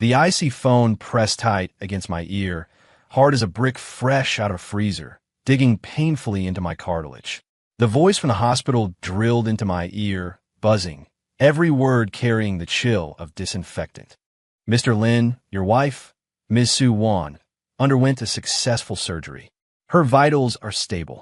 The icy phone pressed tight against my ear, hard as a brick fresh out of a freezer, digging painfully into my cartilage. The voice from the hospital drilled into my ear, buzzing, every word carrying the chill of disinfectant. Mr. Lin, your wife, Ms. Su Wan, underwent a successful surgery. Her vitals are stable.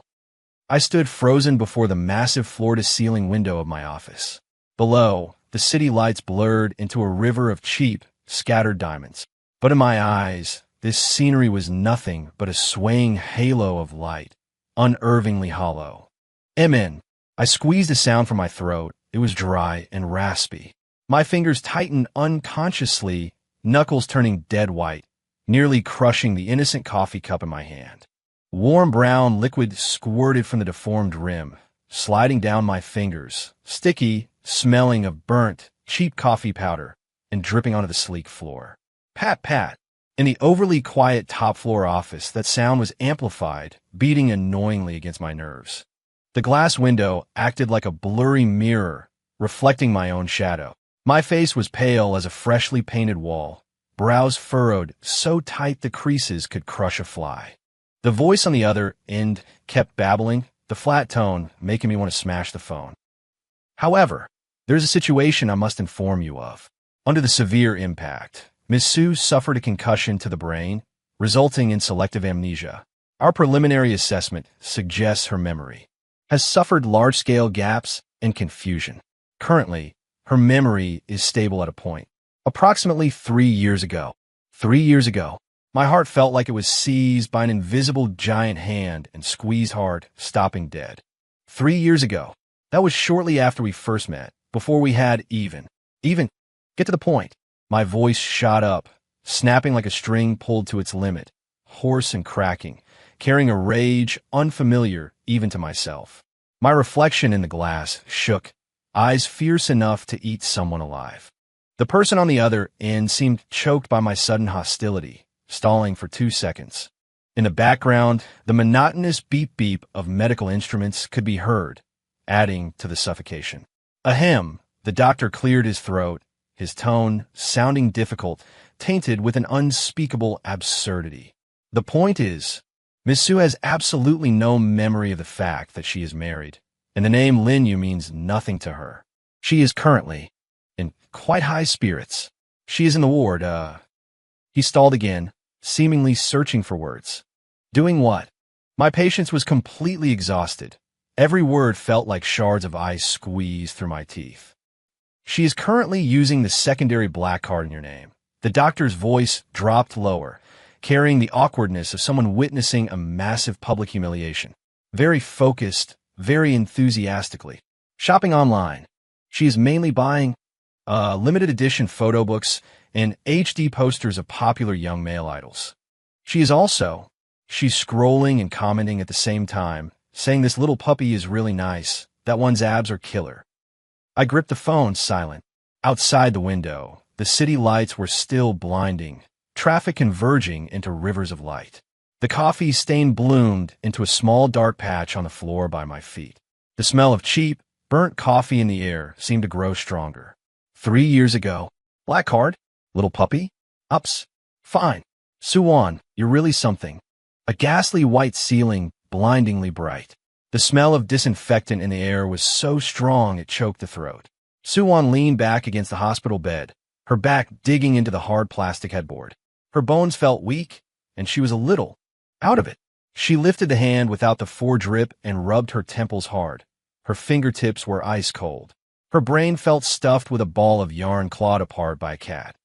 I stood frozen before the massive floor-to-ceiling window of my office. Below, the city lights blurred into a river of cheap, scattered diamonds. But in my eyes, this scenery was nothing but a swaying halo of light, unnervingly hollow. Amen. I squeezed a sound from my throat. It was dry and raspy. My fingers tightened unconsciously, knuckles turning dead white, nearly crushing the innocent coffee cup in my hand. Warm brown liquid squirted from the deformed rim, sliding down my fingers, sticky, smelling of burnt, cheap coffee powder, and dripping onto the sleek floor. Pat, pat. In the overly quiet top-floor office, that sound was amplified, beating annoyingly against my nerves. The glass window acted like a blurry mirror, reflecting my own shadow. My face was pale as a freshly painted wall, brows furrowed so tight the creases could crush a fly. The voice on the other end kept babbling, the flat tone making me want to smash the phone. However, there's a situation I must inform you of. Under the severe impact, Ms. Su suffered a concussion to the brain, resulting in selective amnesia. Our preliminary assessment suggests her memory has suffered large-scale gaps and confusion. Currently, her memory is stable at a point. Approximately 3 years ago. 3 years ago, my heart felt like it was seized by an invisible giant hand and squeezed hard, stopping dead. 3 years ago. That was shortly after we first met, before we had even. Get to the point. My voice shot up, snapping like a string pulled to its limit, hoarse and cracking, carrying a rage unfamiliar even to myself. My reflection in the glass shook, eyes fierce enough to eat someone alive. The person on the other end seemed choked by my sudden hostility, stalling for 2 seconds. In the background, the monotonous beep-beep of medical instruments could be heard, adding to the suffocation. Ahem, the doctor cleared his throat, his tone sounding difficult, tainted with an unspeakable absurdity. The point is, Miss Su has absolutely no memory of the fact that she is married, and the name Lin Yu means nothing to her. She is currently in quite high spirits. She is in the ward, He stalled again, seemingly searching for words. Doing what? My patience was completely exhausted. Every word felt like shards of ice squeezed through my teeth. She is currently using the secondary black card in your name. The doctor's voice dropped lower, carrying the awkwardness of someone witnessing a massive public humiliation. Very focused, very enthusiastically. Shopping online. She is mainly buying limited edition photo books and HD posters of popular young male idols. She's scrolling and commenting at the same time, saying this little puppy is really nice, that one's abs are killer. I gripped the phone, silent. Outside the window, the city lights were still blinding, traffic converging into rivers of light. The coffee stain bloomed into a small dark patch on the floor by my feet. The smell of cheap, burnt coffee in the air seemed to grow stronger. 3 years ago. Black card? Little puppy? Ups. Fine. Suwon, you're really something. A ghastly white ceiling, blindingly bright. The smell of disinfectant in the air was so strong it choked the throat. Suwon leaned back against the hospital bed, her back digging into the hard plastic headboard. Her bones felt weak, and she was a little out of it. She lifted the hand without the foredrip and rubbed her temples hard. Her fingertips were ice cold. Her brain felt stuffed with a ball of yarn clawed apart by a cat.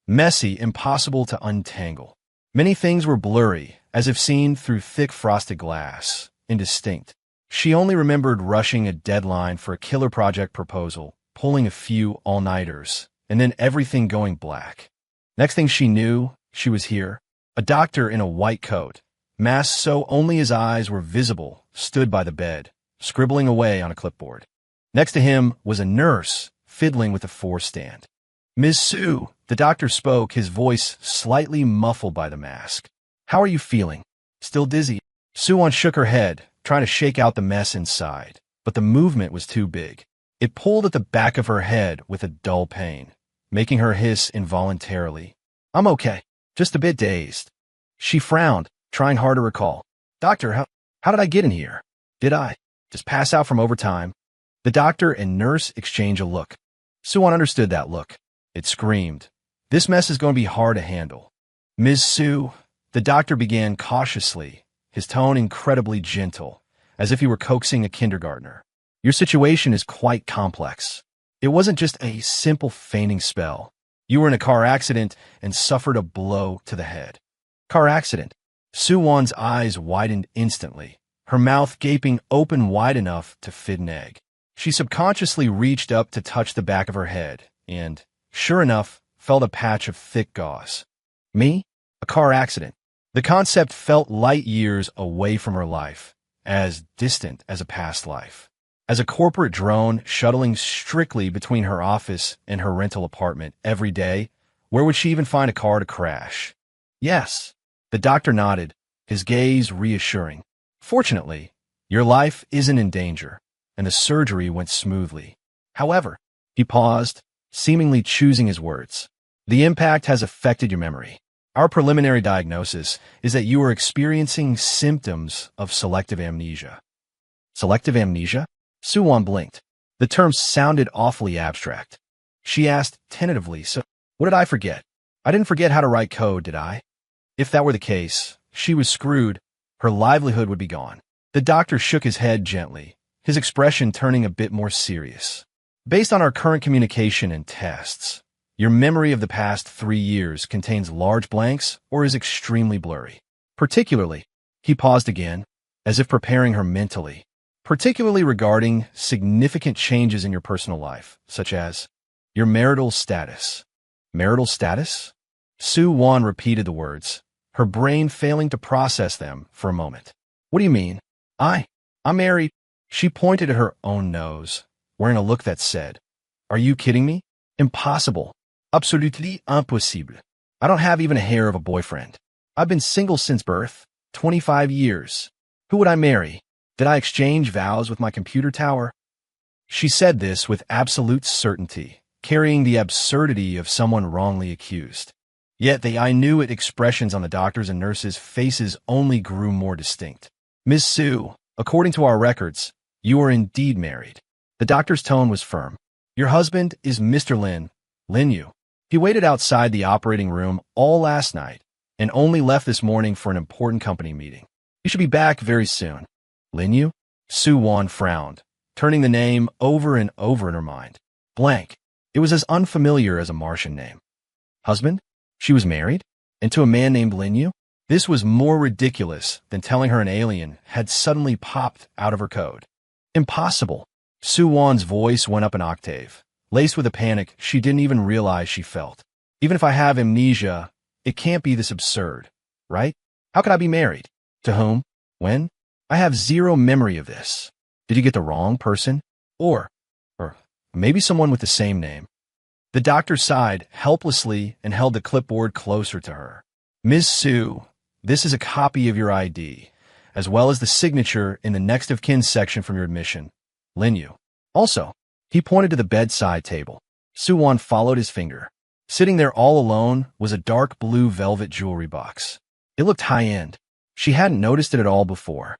Messy, impossible to untangle. Many things were blurry, as if seen through thick frosted glass, indistinct. She only remembered rushing a deadline for a killer project proposal, pulling a few all-nighters, and then everything going black. Next thing she knew, she was here. A doctor in a white coat, masked so only his eyes were visible, stood by the bed, scribbling away on a clipboard. Next to him was a nurse, fiddling with a forestand. Ms. Su, the doctor spoke, his voice slightly muffled by the mask. How are you feeling? Still dizzy? Suwon shook her head, trying to shake out the mess inside, but the movement was too big. It pulled at the back of her head with a dull pain, making her hiss involuntarily. I'm okay. Just a bit dazed. She frowned, trying hard to recall. Doctor, how did I get in here? Did I just pass out from overtime? The doctor and nurse exchange a look. Suwon understood that look. It screamed, "This mess is going to be hard to handle." Ms. Su, the doctor began cautiously, his tone incredibly gentle, as if he were coaxing a kindergartner. Your situation is quite complex. It wasn't just a simple fainting spell. You were in a car accident and suffered a blow to the head. Car accident. Suwon's eyes widened instantly, her mouth gaping open wide enough to fit an egg. She subconsciously reached up to touch the back of her head and, sure enough, felt a patch of thick gauze. Me? A car accident. The concept felt light years away from her life, as distant as a past life. As a corporate drone shuttling strictly between her office and her rental apartment every day, where would she even find a car to crash? Yes. The doctor nodded, his gaze reassuring. Fortunately, your life isn't in danger, and the surgery went smoothly. However, he paused, seemingly choosing his words. The impact has affected your memory. Our preliminary diagnosis is that you are experiencing symptoms of selective amnesia. Selective amnesia? Suwon blinked. The term sounded awfully abstract. She asked tentatively, "So, what did I forget? I didn't forget how to write code, did I?" If that were the case, she was screwed. Her livelihood would be gone. The doctor shook his head gently, his expression turning a bit more serious. Based on our current communication and tests, your memory of the past 3 years contains large blanks or is extremely blurry. Particularly, he paused again, as if preparing her mentally, particularly regarding significant changes in your personal life, such as your marital status. Marital status? Suwon repeated the words, her brain failing to process them for a moment. What do you mean? I'm married. She pointed at her own nose, wearing a look that said, "Are you kidding me? Impossible. Absolutely impossible. I don't have even a hair of a boyfriend. I've been single since birth, 25 years. Who would I marry? Did I exchange vows with my computer tower?" She said this with absolute certainty, carrying the absurdity of someone wrongly accused. Yet the I knew it expressions on the doctors' and nurses' faces only grew more distinct. "Ms. Su, according to our records, you are indeed married." The doctor's tone was firm. "Your husband is Mr. Lin Yu. He waited outside the operating room all last night and only left this morning for an important company meeting. He should be back very soon." Lin Yu? Suwon frowned, turning the name over and over in her mind. Blank. It was as unfamiliar as a Martian name. Husband? She was married? And to a man named Lin Yu? This was more ridiculous than telling her an alien had suddenly popped out of her code. Impossible. Suwon's voice went up an octave, laced with a panic she didn't even realize she felt. Even if I have amnesia, it can't be this absurd, right? How could I be married? To whom? When? I have zero memory of this. Did you get the wrong person? Or maybe someone with the same name. The doctor sighed helplessly and held the clipboard closer to her. "Ms. Su, this is a copy of your ID, as well as the signature in the next of kin section from your admission. Lin Yu." Also, he pointed to the bedside table. Suwon followed his finger. Sitting there all alone was a dark blue velvet jewelry box. It looked high-end. She hadn't noticed it at all before.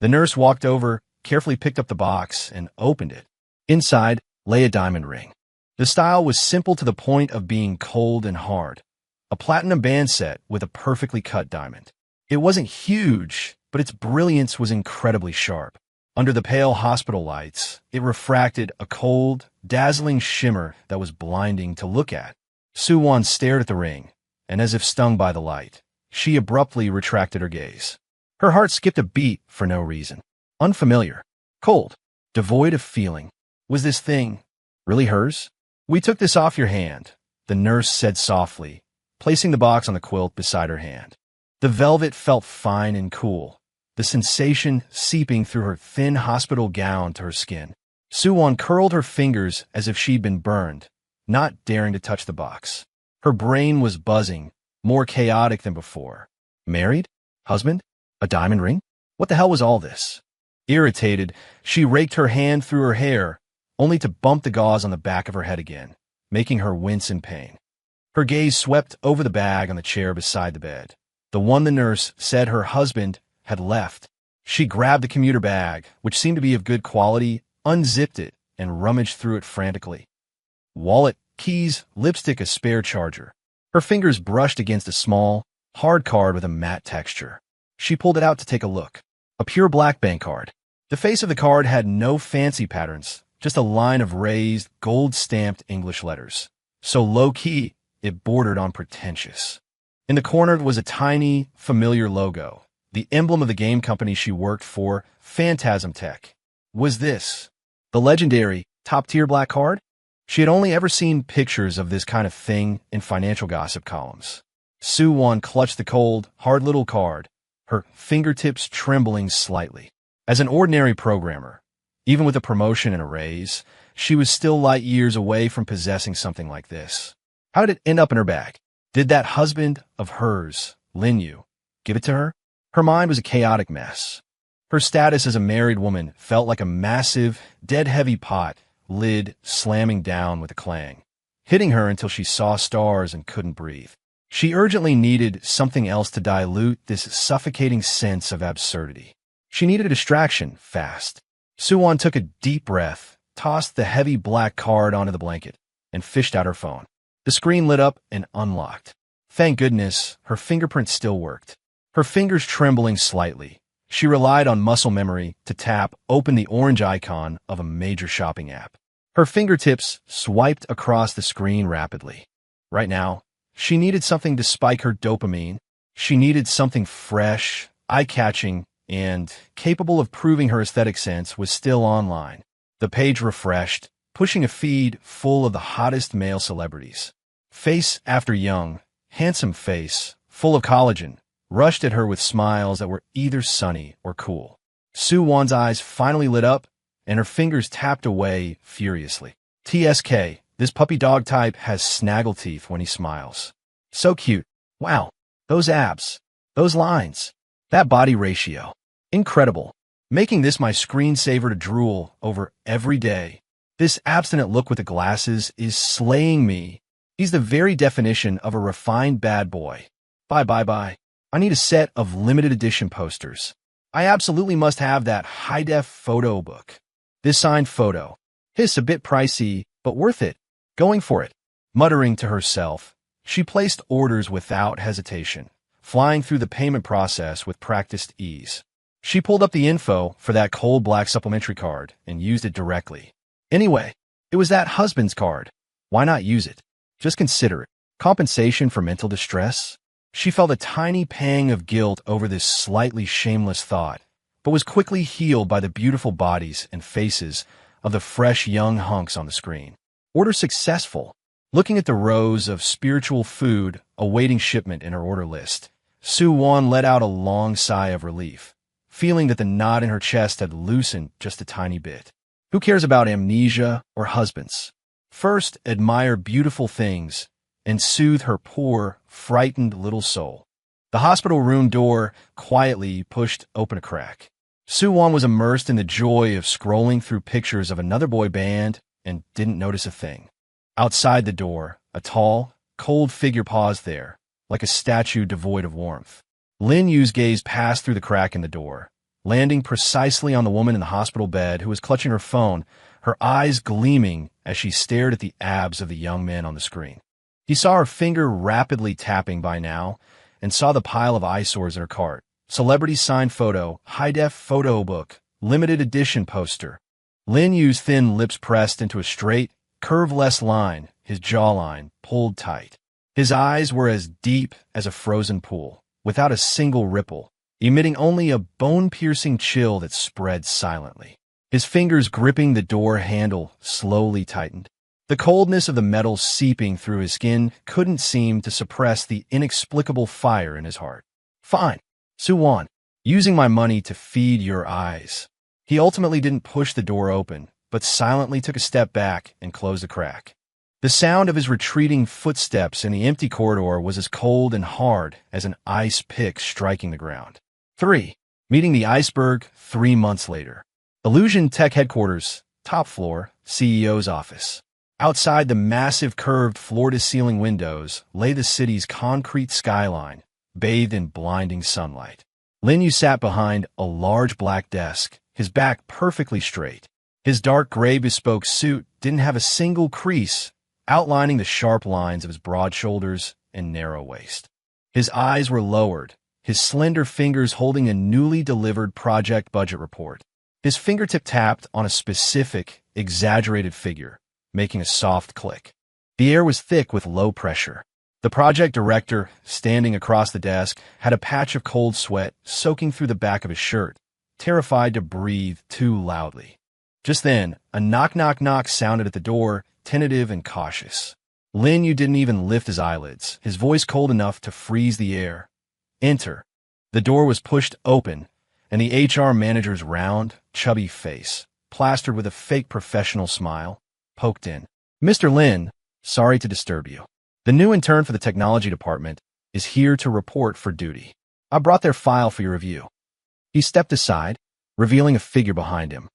The nurse walked over, carefully picked up the box, and opened it. Inside lay a diamond ring. The style was simple to the point of being cold and hard. A platinum band set with a perfectly cut diamond. It wasn't huge, but its brilliance was incredibly sharp. Under the pale hospital lights, it refracted a cold, dazzling shimmer that was blinding to look at. Suwon stared at the ring, and as if stung by the light, she abruptly retracted her gaze. Her heart skipped a beat for no reason. Unfamiliar, cold, devoid of feeling. Was this thing really hers? "We took this off your hand," the nurse said softly, placing the box on the quilt beside her hand. The velvet felt fine and cool, the sensation seeping through her thin hospital gown to her skin. Suwon curled her fingers as if she'd been burned, not daring to touch the box. Her brain was buzzing, more chaotic than before. Married? Husband? A diamond ring? What the hell was all this? Irritated, she raked her hand through her hair, only to bump the gauze on the back of her head again, making her wince in pain. Her gaze swept over the bag on the chair beside the bed, the one the nurse said her husband had left. She grabbed the commuter bag, which seemed to be of good quality, unzipped it, and rummaged through it frantically. Wallet, keys, lipstick, a spare charger. Her fingers brushed against a small, hard card with a matte texture. She pulled it out to take a look. A pure black bank card. The face of the card had no fancy patterns, just a line of raised, gold-stamped English letters. So low-key, it bordered on pretentious. In the corner was a tiny, familiar logo, the emblem of the game company she worked for, Phantasm Tech. Was this the legendary, top-tier black card? She had only ever seen pictures of this kind of thing in financial gossip columns. Soo-won clutched the cold, hard little card, her fingertips trembling slightly. As an ordinary programmer, even with a promotion and a raise, she was still light years away from possessing something like this. How did it end up in her bag? Did that husband of hers, Lin Yu, give it to her? Her mind was a chaotic mess. Her status as a married woman felt like a massive, dead-heavy pot, lid slamming down with a clang, hitting her until she saw stars and couldn't breathe. She urgently needed something else to dilute this suffocating sense of absurdity. She needed a distraction, fast. Soo-won took a deep breath, tossed the heavy black card onto the blanket, and fished out her phone. The screen lit up and unlocked. Thank goodness, her fingerprints still worked. Her fingers trembling slightly, she relied on muscle memory to tap open the orange icon of a major shopping app. Her fingertips swiped across the screen rapidly. Right now, she needed something to spike her dopamine. She needed something fresh, eye-catching, and capable of proving her aesthetic sense was still online. The page refreshed, pushing a feed full of the hottest male celebrities. Face after young, handsome face, full of collagen, rushed at her with smiles that were either sunny or cool. Soo-won's eyes finally lit up, and her fingers tapped away furiously. TSK, this puppy dog type has snaggle teeth when he smiles. So cute. Wow. Those abs. Those lines. That body ratio. Incredible. Making this my screensaver to drool over every day. This abstinent look with the glasses is slaying me. He's the very definition of a refined bad boy. Bye. I need a set of limited edition posters. I absolutely must have that high-def photo book. This signed photo. Hiss, a bit pricey, but worth it. Going for it. Muttering to herself, she placed orders without hesitation, flying through the payment process with practiced ease. She pulled up the info for that cold black supplementary card and used it directly. Anyway, it was that husband's card. Why not use it? Just consider it. Compensation for mental distress? She felt a tiny pang of guilt over this slightly shameless thought, but was quickly healed by the beautiful bodies and faces of the fresh young hunks on the screen. Order successful. Looking at the rows of spiritual food awaiting shipment in her order list, Soo-won let out a long sigh of relief, feeling that the knot in her chest had loosened just a tiny bit. Who cares about amnesia or husbands? First, admire beautiful things and soothe her poor, frightened little soul. The hospital room door quietly pushed open a crack. Soo-won was immersed in the joy of scrolling through pictures of another boy band and didn't notice a thing. Outside the door, a tall, cold figure paused there, like a statue devoid of warmth. Lin Yu's gaze passed through the crack in the door, landing precisely on the woman in the hospital bed who was clutching her phone, her eyes gleaming as she stared at the abs of the young man on the screen. He saw her finger rapidly tapping by now and saw the pile of eyesores in her cart. Celebrity signed photo, high-def photo book, limited edition poster. Lin Yu's thin lips pressed into a straight, curve-less line, his jawline pulled tight. His eyes were as deep as a frozen pool, without a single ripple, emitting only a bone-piercing chill that spread silently. His fingers gripping the door handle slowly tightened. The coldness of the metal seeping through his skin couldn't seem to suppress the inexplicable fire in his heart. Fine, Soo-won, using my money to feed your eyes. He ultimately didn't push the door open, but silently took a step back and closed the crack. The sound of his retreating footsteps in the empty corridor was as cold and hard as an ice pick striking the ground. 3. Meeting the iceberg 3 months later. Illusion Tech headquarters, top floor, CEO's office. Outside the massive curved floor-to-ceiling windows lay the city's concrete skyline, bathed in blinding sunlight. Lin Yu sat behind a large black desk, his back perfectly straight. His dark gray bespoke suit didn't have a single crease, outlining the sharp lines of his broad shoulders and narrow waist. His eyes were lowered, his slender fingers holding a newly delivered project budget report. His fingertip tapped on a specific, exaggerated figure, making a soft click. The air was thick with low pressure. The project director, standing across the desk, had a patch of cold sweat soaking through the back of his shirt, terrified to breathe too loudly. Just then, a knock-knock-knock sounded at the door, tentative and cautious. Lin Yu didn't even lift his eyelids, his voice cold enough to freeze the air. "Enter." The door was pushed open, and the HR manager's round, chubby face, plastered with a fake professional smile, poked in. "Mr. Lin, sorry to disturb you. The new intern for the technology department is here to report for duty. I brought their file for your review." He stepped aside, revealing a figure behind him.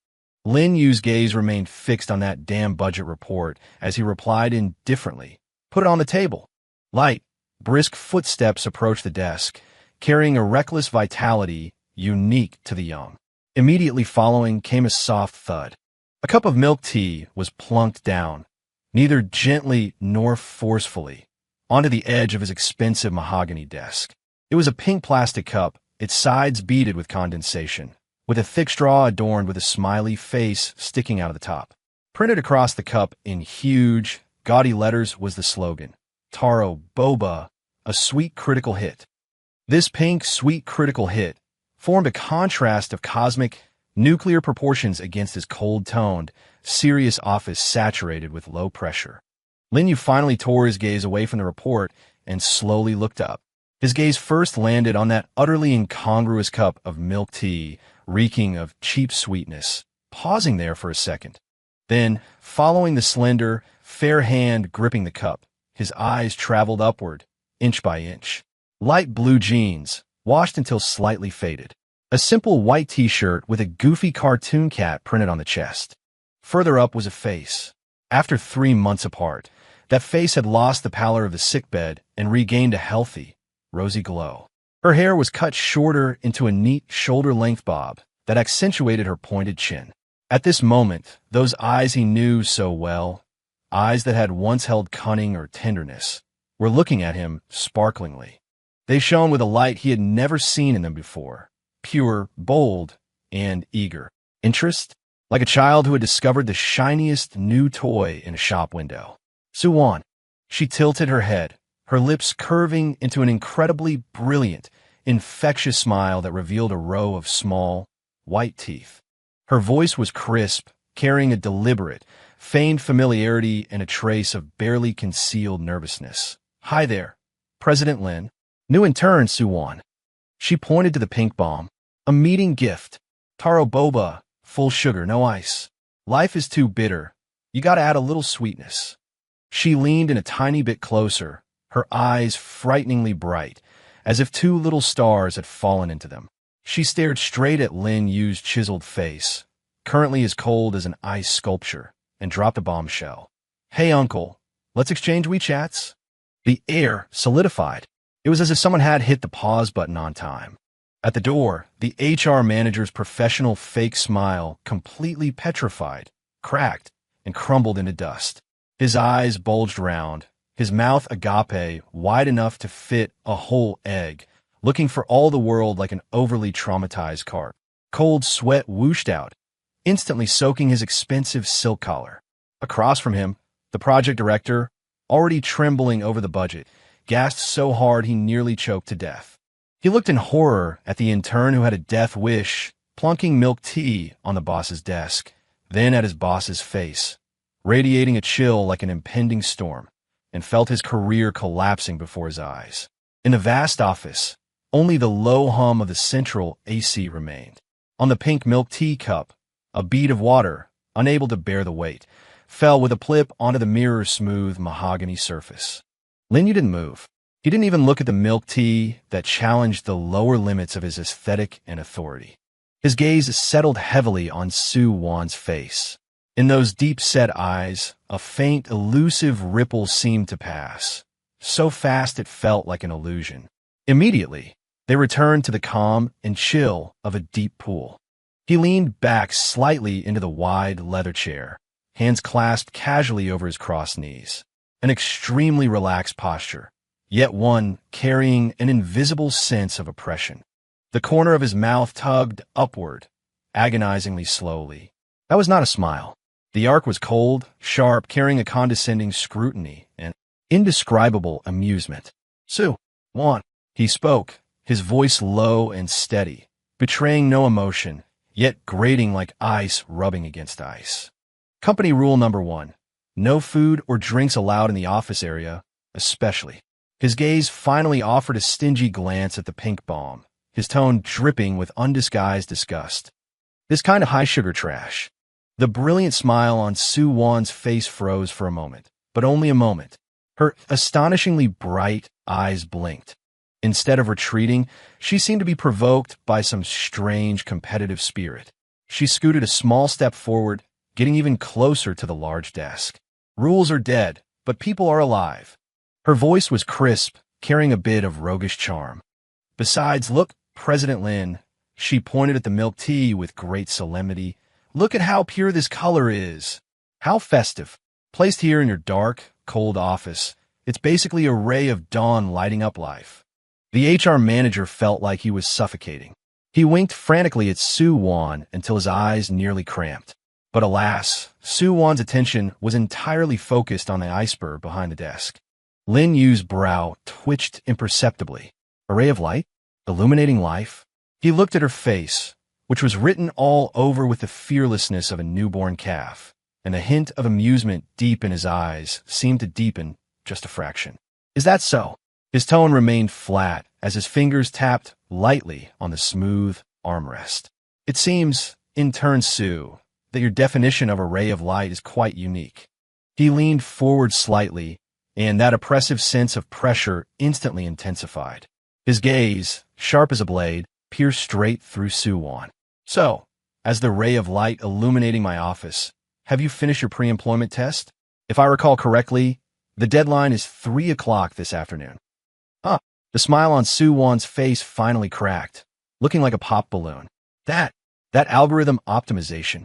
Lin Yu's gaze remained fixed on that damn budget report as he replied indifferently, "Put it on the table." Light, brisk footsteps approached the desk, carrying a reckless vitality unique to the young. Immediately following came a soft thud. A cup of milk tea was plunked down, neither gently nor forcefully, onto the edge of his expensive mahogany desk. It was a pink plastic cup, its sides beaded with condensation, with a thick straw adorned with a smiley face sticking out of the top. Printed across the cup in huge, gaudy letters was the slogan, "Taro Boba, a sweet critical hit." This pink, sweet critical hit formed a contrast of cosmic, nuclear proportions against his cold-toned, serious office saturated with low pressure. Lin Yu finally tore his gaze away from the report and slowly looked up. His gaze first landed on that utterly incongruous cup of milk tea, reeking of cheap sweetness, pausing there for a second. Then, following the slender, fair hand gripping the cup, his eyes traveled upward, inch by inch. Light blue jeans, washed until slightly faded. A simple white t-shirt with a goofy cartoon cat printed on the chest. Further up was a face. After 3 months apart, that face had lost the pallor of the sickbed and regained a healthy, rosy glow. Her hair was cut shorter into a neat shoulder-length bob that accentuated her pointed chin. At this moment, those eyes he knew so well, eyes that had once held cunning or tenderness, were looking at him sparklingly. They shone with a light he had never seen in them before, pure, bold, and eager. Interest? Like a child who had discovered the shiniest new toy in a shop window. "Suwon." She tilted her head, her lips curving into an incredibly brilliant, infectious smile that revealed a row of small, white teeth. Her voice was crisp, carrying a deliberate, feigned familiarity and a trace of barely concealed nervousness. "Hi there, President Lin. New intern, Suwon." She pointed to the pink bomb. "A meeting gift. Taro boba, full sugar, no ice. Life is too bitter. You gotta add a little sweetness." She leaned in a tiny bit closer, her eyes frighteningly bright, as if 2 little stars had fallen into them. She stared straight at Lin Yu's chiseled face, currently as cold as an ice sculpture, and dropped a bombshell. "Hey, uncle, let's exchange WeChats." The air solidified. It was as if someone had hit the pause button on time. At the door, the HR manager's professional fake smile completely petrified, cracked, and crumbled into dust. His eyes bulged round, his mouth agape wide enough to fit a whole egg, looking for all the world like an overly traumatized carp. Cold sweat whooshed out, instantly soaking his expensive silk collar. Across from him, the project director, already trembling over the budget, gasped so hard he nearly choked to death. He looked in horror at the intern who had a death wish, plunking milk tea on the boss's desk, then at his boss's face, radiating a chill like an impending storm, and felt his career collapsing before his eyes. In the vast office, only the low hum of the central AC remained. On the pink milk tea cup, a bead of water, unable to bear the weight, fell with a plip onto the mirror-smooth mahogany surface. Lin Yu didn't move. He didn't even look at the milk tea that challenged the lower limits of his aesthetic and authority. His gaze settled heavily on Suwon's face. In those deep-set eyes, a faint, elusive ripple seemed to pass. So fast it felt like an illusion. Immediately, they returned to the calm and chill of a deep pool. He leaned back slightly into the wide leather chair, hands clasped casually over his crossed knees. An extremely relaxed posture, yet one carrying an invisible sense of oppression. The corner of his mouth tugged upward, agonizingly slowly. That was not a smile. The arc was cold, sharp, carrying a condescending scrutiny and indescribable amusement. "Sue-Won," he spoke, his voice low and steady, betraying no emotion, yet grating like ice rubbing against ice. Company rule number 1. No food or drinks allowed in the office area, especially. His gaze finally offered a stingy glance at the pink bomb, his tone dripping with undisguised disgust. This kind of high-sugar trash. The brilliant smile on Sue-Won's face froze for a moment, but only a moment. Her astonishingly bright eyes blinked. Instead of retreating, she seemed to be provoked by some strange competitive spirit. She scooted a small step forward, getting even closer to the large desk. "Rules are dead, but people are alive." Her voice was crisp, carrying a bit of roguish charm. "Besides, look, President Lin," she pointed at the milk tea with great solemnity. "Look at how pure this color is. How festive. Placed here in your dark, cold office, it's basically a ray of dawn lighting up life." The HR manager felt like he was suffocating. He winked frantically at Sue-Won until his eyes nearly cramped. But alas, Sue-Won's attention was entirely focused on the iceberg behind the desk. Lin Yu's brow twitched imperceptibly. A ray of light? Illuminating life? He looked at her face, which was written all over with the fearlessness of a newborn calf, and the hint of amusement deep in his eyes seemed to deepen just a fraction. "Is that so?" His tone remained flat as his fingers tapped lightly on the smooth armrest. "It seems, intern Sue, that your definition of a ray of light is quite unique." He leaned forward slightly, and that oppressive sense of pressure instantly intensified. His gaze, sharp as a blade, pierced straight through Sue-Won. "So, as the ray of light illuminating my office, have you finished your pre-employment test? If I recall correctly, the deadline is 3 o'clock this afternoon." The smile on Sue-Won's face finally cracked, looking like a pop balloon. That algorithm optimization.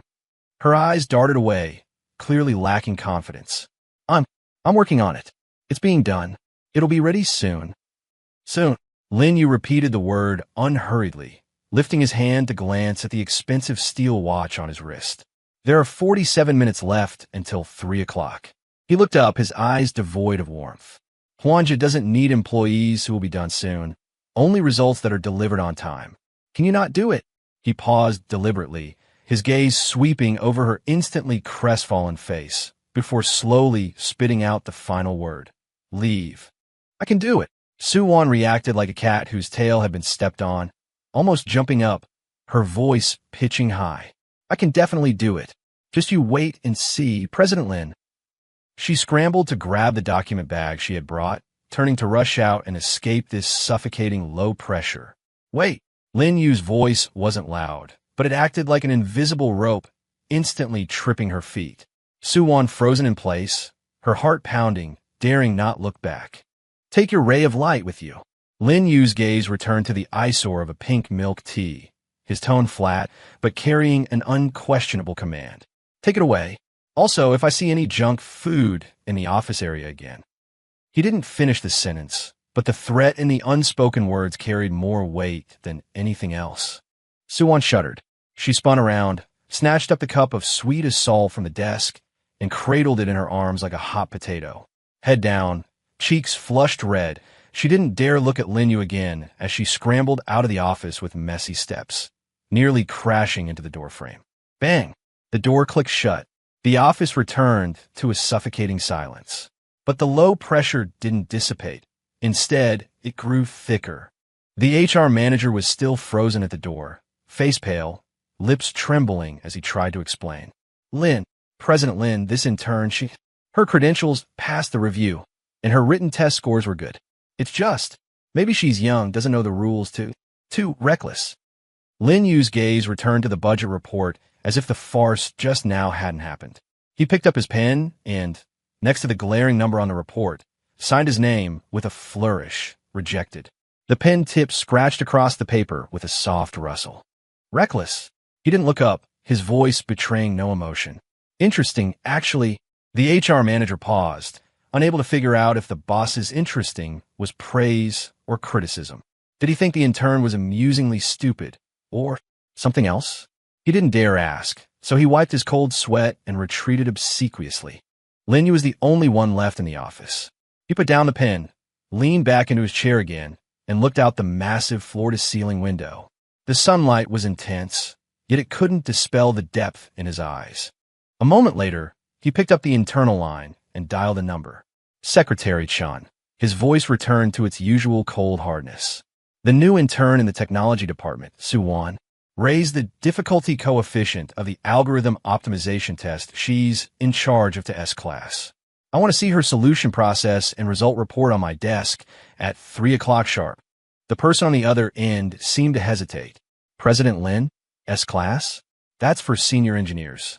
Her eyes darted away, clearly lacking confidence. I'm working on it. It's being done. It'll be ready soon." "Soon." Lin Yu repeated the word unhurriedly, lifting his hand to glance at the expensive steel watch on his wrist. "There are 47 minutes left until 3 o'clock. He looked up, his eyes devoid of warmth. "Huanja doesn't need employees who will be done soon. Only results that are delivered on time. Can you not do it?" He paused deliberately, his gaze sweeping over her instantly crestfallen face, before slowly spitting out the final word. "Leave." "I can do it." Sue-Won reacted like a cat whose tail had been stepped on, almost jumping up, her voice pitching high. "I can definitely do it. Just you wait and see, President Lin." She scrambled to grab the document bag she had brought, turning to rush out and escape this suffocating low pressure. "Wait." Lin Yu's voice wasn't loud, but it acted like an invisible rope, instantly tripping her feet. Sue-Won frozen in place, her heart pounding, daring not look back. "Take your ray of light with you." Lin Yu's gaze returned to the eyesore of a pink milk tea, his tone flat, but carrying an unquestionable command. "Take it away. Also, if I see any junk food in the office area again." He didn't finish the sentence, but the threat in the unspoken words carried more weight than anything else. Sue-Won shuddered. She spun around, snatched up the cup of sweet as salt from the desk, and cradled it in her arms like a hot potato. Head down, cheeks flushed red, she didn't dare look at Lin Yu again as she scrambled out of the office with messy steps, nearly crashing into the doorframe. Bang! The door clicked shut. The office returned to a suffocating silence. But the low pressure didn't dissipate. Instead, it grew thicker. The HR manager was still frozen at the door, face pale, lips trembling as he tried to explain. President Lin, this intern, her credentials passed the review, and her written test scores were good. It's just, maybe she's young, doesn't know the rules too reckless." Lin Yu's gaze returned to the budget report as if the farce just now hadn't happened. He picked up his pen and, next to the glaring number on the report, signed his name with a flourish, rejected. The pen tip scratched across the paper with a soft rustle. Reckless. He didn't look up, his voice betraying no emotion. Interesting, actually. The HR manager paused, unable to figure out if the boss's interesting was praise or criticism. Did he think the intern was amusingly stupid, or something else? He didn't dare ask, so he wiped his cold sweat and retreated obsequiously. Lin Yu was the only one left in the office. He put down the pen, leaned back into his chair again, and looked out the massive floor-to-ceiling window. The sunlight was intense, yet it couldn't dispel the depth in his eyes. A moment later, he picked up the internal line and dialed a number. Secretary Chan. His voice returned to its usual cold hardness. The new intern in the technology department, Su-won, raised the difficulty coefficient of the algorithm optimization test she's in charge of to S-class. I want to see her solution process and result report on my desk at 3 o'clock sharp. The person on the other end seemed to hesitate. President Lin? S-class? That's for senior engineers.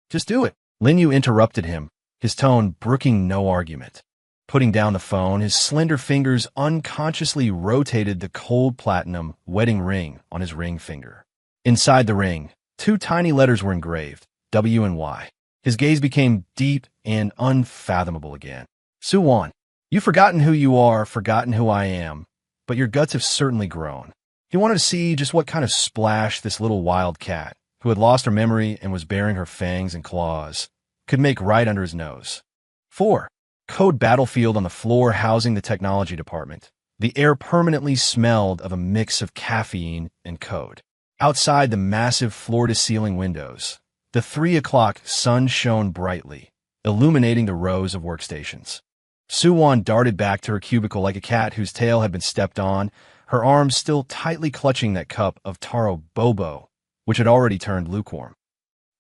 Just do it. Lin Yu interrupted him, his tone brooking no argument. Putting down the phone, his slender fingers unconsciously rotated the cold platinum wedding ring on his ring finger. Inside the ring, 2 tiny letters were engraved, W and Y. His gaze became deep and unfathomable again. Su-won, you've forgotten who you are, forgotten who I am, but your guts have certainly grown. He wanted to see just what kind of splash this little wild cat, who had lost her memory and was baring her fangs and claws, could make right under his nose. 4. Code battlefield on the floor housing the technology department. The air permanently smelled of a mix of caffeine and code. Outside the massive floor-to-ceiling windows, the 3 o'clock sun shone brightly, illuminating the rows of workstations. Su-won darted back to her cubicle like a cat whose tail had been stepped on, her arms still tightly clutching that cup of taro bobo, which had already turned lukewarm.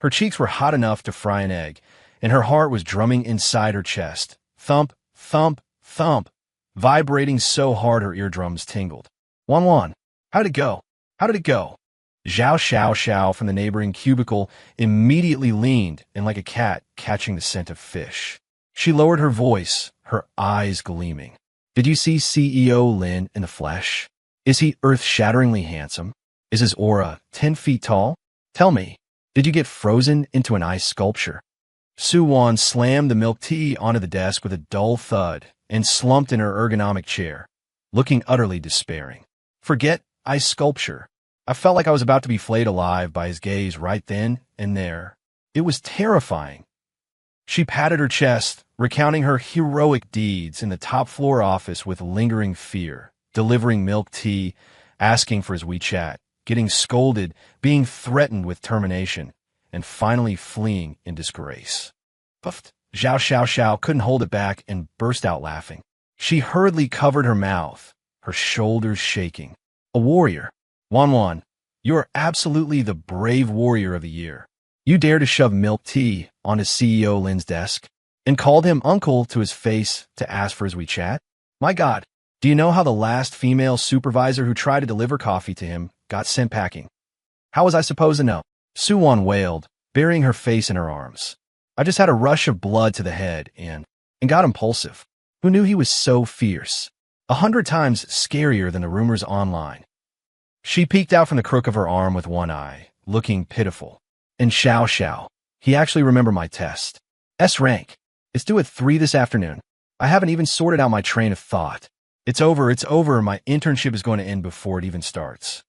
Her cheeks were hot enough to fry an egg, and her heart was drumming inside her chest. Thump, thump, thump, vibrating so hard her eardrums tingled. Wan, how'd it go? How did it go? Zhao Xiao from the neighboring cubicle immediately leaned in like a cat catching the scent of fish. She lowered her voice, her eyes gleaming. Did you see CEO Lin in the flesh? Is he earth-shatteringly handsome? Is his aura 10 feet tall? Tell me, did you get frozen into an ice sculpture? Su-won slammed the milk tea onto the desk with a dull thud and slumped in her ergonomic chair, looking utterly despairing. Forget ice sculpture. I felt like I was about to be flayed alive by his gaze right then and there. It was terrifying. She patted her chest, recounting her heroic deeds in the top-floor office with lingering fear, delivering milk tea, asking for his WeChat, getting scolded, being threatened with termination, and finally fleeing in disgrace. Puffed. Zhao Xiao couldn't hold it back and burst out laughing. She hurriedly covered her mouth, her shoulders shaking. A warrior. Wan, you're absolutely the brave warrior of the year. You dare to shove milk tea onto CEO Lin's desk and called him uncle to his face to ask for his WeChat? My God, do you know how the last female supervisor who tried to deliver coffee to him got sent packing? How was I supposed to know? Su-won wailed, burying her face in her arms. I just had a rush of blood to the head and got impulsive. Who knew he was so fierce? 100 times scarier than the rumors online. She peeked out from the crook of her arm with one eye, looking pitiful. And Xiao, he actually remembered my test. S rank. It's due at 3 this afternoon. I haven't even sorted out my train of thought. It's over. My internship is going to end before it even starts.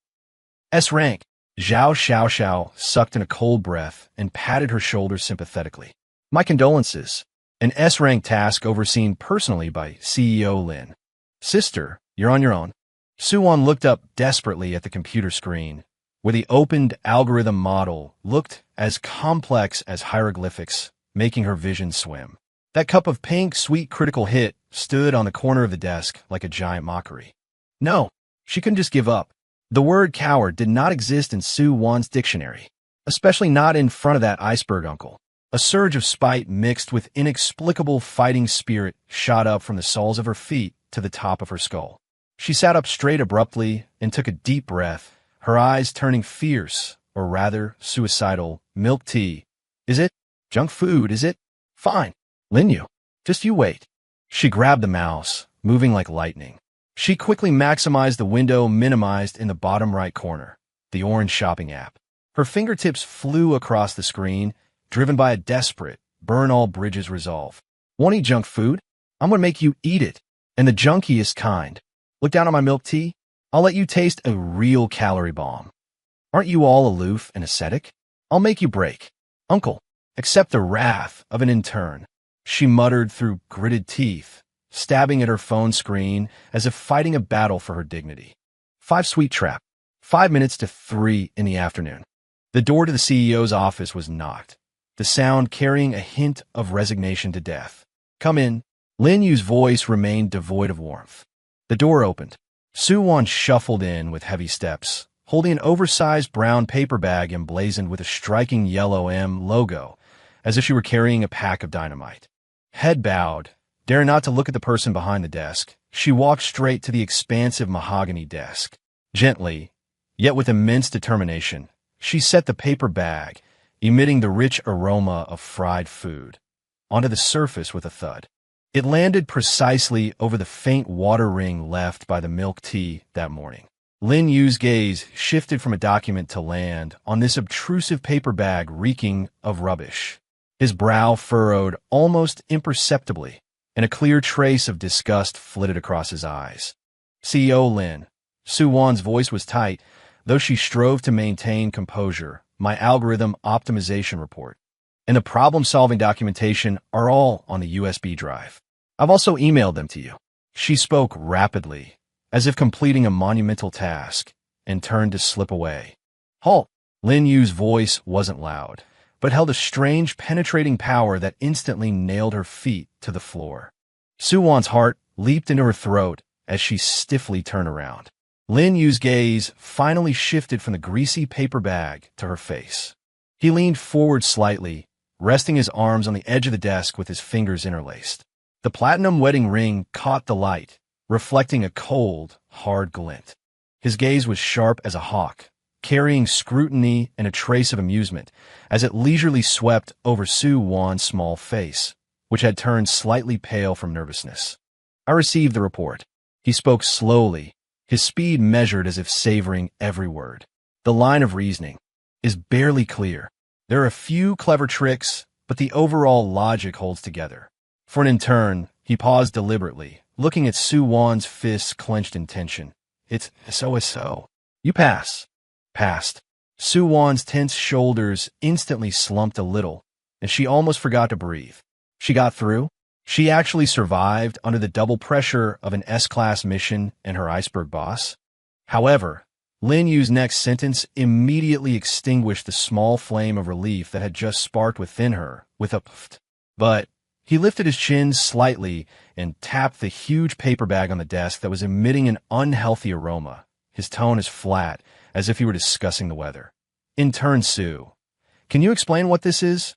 S rank. Zhao Xiao sucked in a cold breath and patted her shoulders sympathetically. My condolences. An S-rank task overseen personally by CEO Lin. Sister, you're on your own. Su-won looked up desperately at the computer screen, where the opened algorithm model looked as complex as hieroglyphics, making her vision swim. That cup of pink, sweet critical hit stood on the corner of the desk like a giant mockery. No, she couldn't just give up. The word coward did not exist in Su-won's dictionary, especially not in front of that iceberg uncle. A surge of spite mixed with inexplicable fighting spirit shot up from the soles of her feet to the top of her skull. She sat up straight abruptly and took a deep breath, her eyes turning fierce, or rather suicidal, milk tea. Is it? Junk food, is it? Fine. Lin Yu. Just you wait. She grabbed the mouse, moving like lightning. She quickly maximized the window minimized in the bottom right corner, the orange shopping app. Her fingertips flew across the screen, driven by a desperate, burn-all-bridges resolve. Want to eat junk food? I'm going to make you eat it, and the junkiest kind. Look down on my milk tea. I'll let you taste a real calorie bomb. Aren't you all aloof and ascetic? I'll make you break. Uncle, accept the wrath of an intern. She muttered through gritted teeth, stabbing at her phone screen as if fighting a battle for her dignity. 5 Sweet Trap. 5 minutes to 3 in the afternoon. The door to the CEO's office was knocked, the sound carrying a hint of resignation to death. Come in. Lin Yu's voice remained devoid of warmth. The door opened. Su-won shuffled in with heavy steps, holding an oversized brown paper bag emblazoned with a striking yellow M logo, as if she were carrying a pack of dynamite. Head bowed, daring not to look at the person behind the desk, she walked straight to the expansive mahogany desk. Gently, yet with immense determination, she set the paper bag, emitting the rich aroma of fried food, onto the surface with a thud. It landed precisely over the faint water ring left by the milk tea that morning. Lin Yu's gaze shifted from a document to land on this obtrusive paper bag reeking of rubbish. His brow furrowed almost imperceptibly, and a clear trace of disgust flitted across his eyes. CEO Lin. Su-won's voice was tight, though she strove to maintain composure. My algorithm optimization report and the problem-solving documentation are all on the USB drive. I've also emailed them to you. She spoke rapidly, as if completing a monumental task, and turned to slip away. Halt! Lin Yu's voice wasn't loud, but held a strange, penetrating power that instantly nailed her feet to the floor. Su-won's heart leaped into her throat as she stiffly turned around. Lin Yu's gaze finally shifted from the greasy paper bag to her face. He leaned forward slightly, resting his arms on the edge of the desk with his fingers interlaced. The platinum wedding ring caught the light, reflecting a cold, hard glint. His gaze was sharp as a hawk, carrying scrutiny and a trace of amusement as it leisurely swept over Su-won's small face, which had turned slightly pale from nervousness. I received the report. He spoke slowly, his speed measured as if savoring every word. The line of reasoning is barely clear. There are a few clever tricks, but the overall logic holds together. For an intern, he paused deliberately, looking at Su-won's fists clenched in tension. It's so. You pass. Passed. Su-won's tense shoulders instantly slumped a little, and she almost forgot to breathe. She got through. She actually survived under the double pressure of an S-class mission and her iceberg boss. However, Lin Yu's next sentence immediately extinguished the small flame of relief that had just sparked within her with a pft. But he lifted his chin slightly and tapped the huge paper bag on the desk that was emitting an unhealthy aroma, his tone as flat as if he were discussing the weather. Intern Su, can you explain what this is?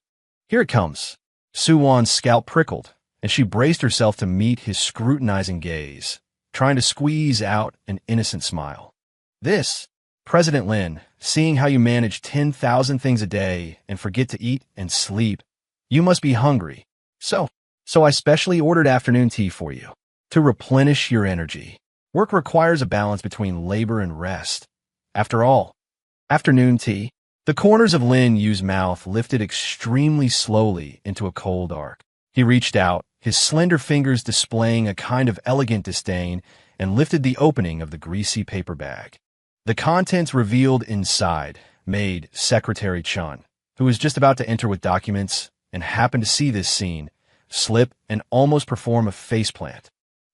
Here it comes. Su-won's scalp prickled, and she braced herself to meet his scrutinizing gaze, trying to squeeze out an innocent smile. This, President Lin, seeing how you manage 10,000 things a day and forget to eat and sleep, you must be hungry. So I specially ordered afternoon tea for you, to replenish your energy. Work requires a balance between labor and rest. After all, afternoon tea. The corners of Lin Yu's mouth lifted extremely slowly into a cold arc. He reached out, his slender fingers displaying a kind of elegant disdain, and lifted the opening of the greasy paper bag. The contents revealed inside made Secretary Chun, who was just about to enter with documents and happened to see this scene, slip and almost perform a faceplant.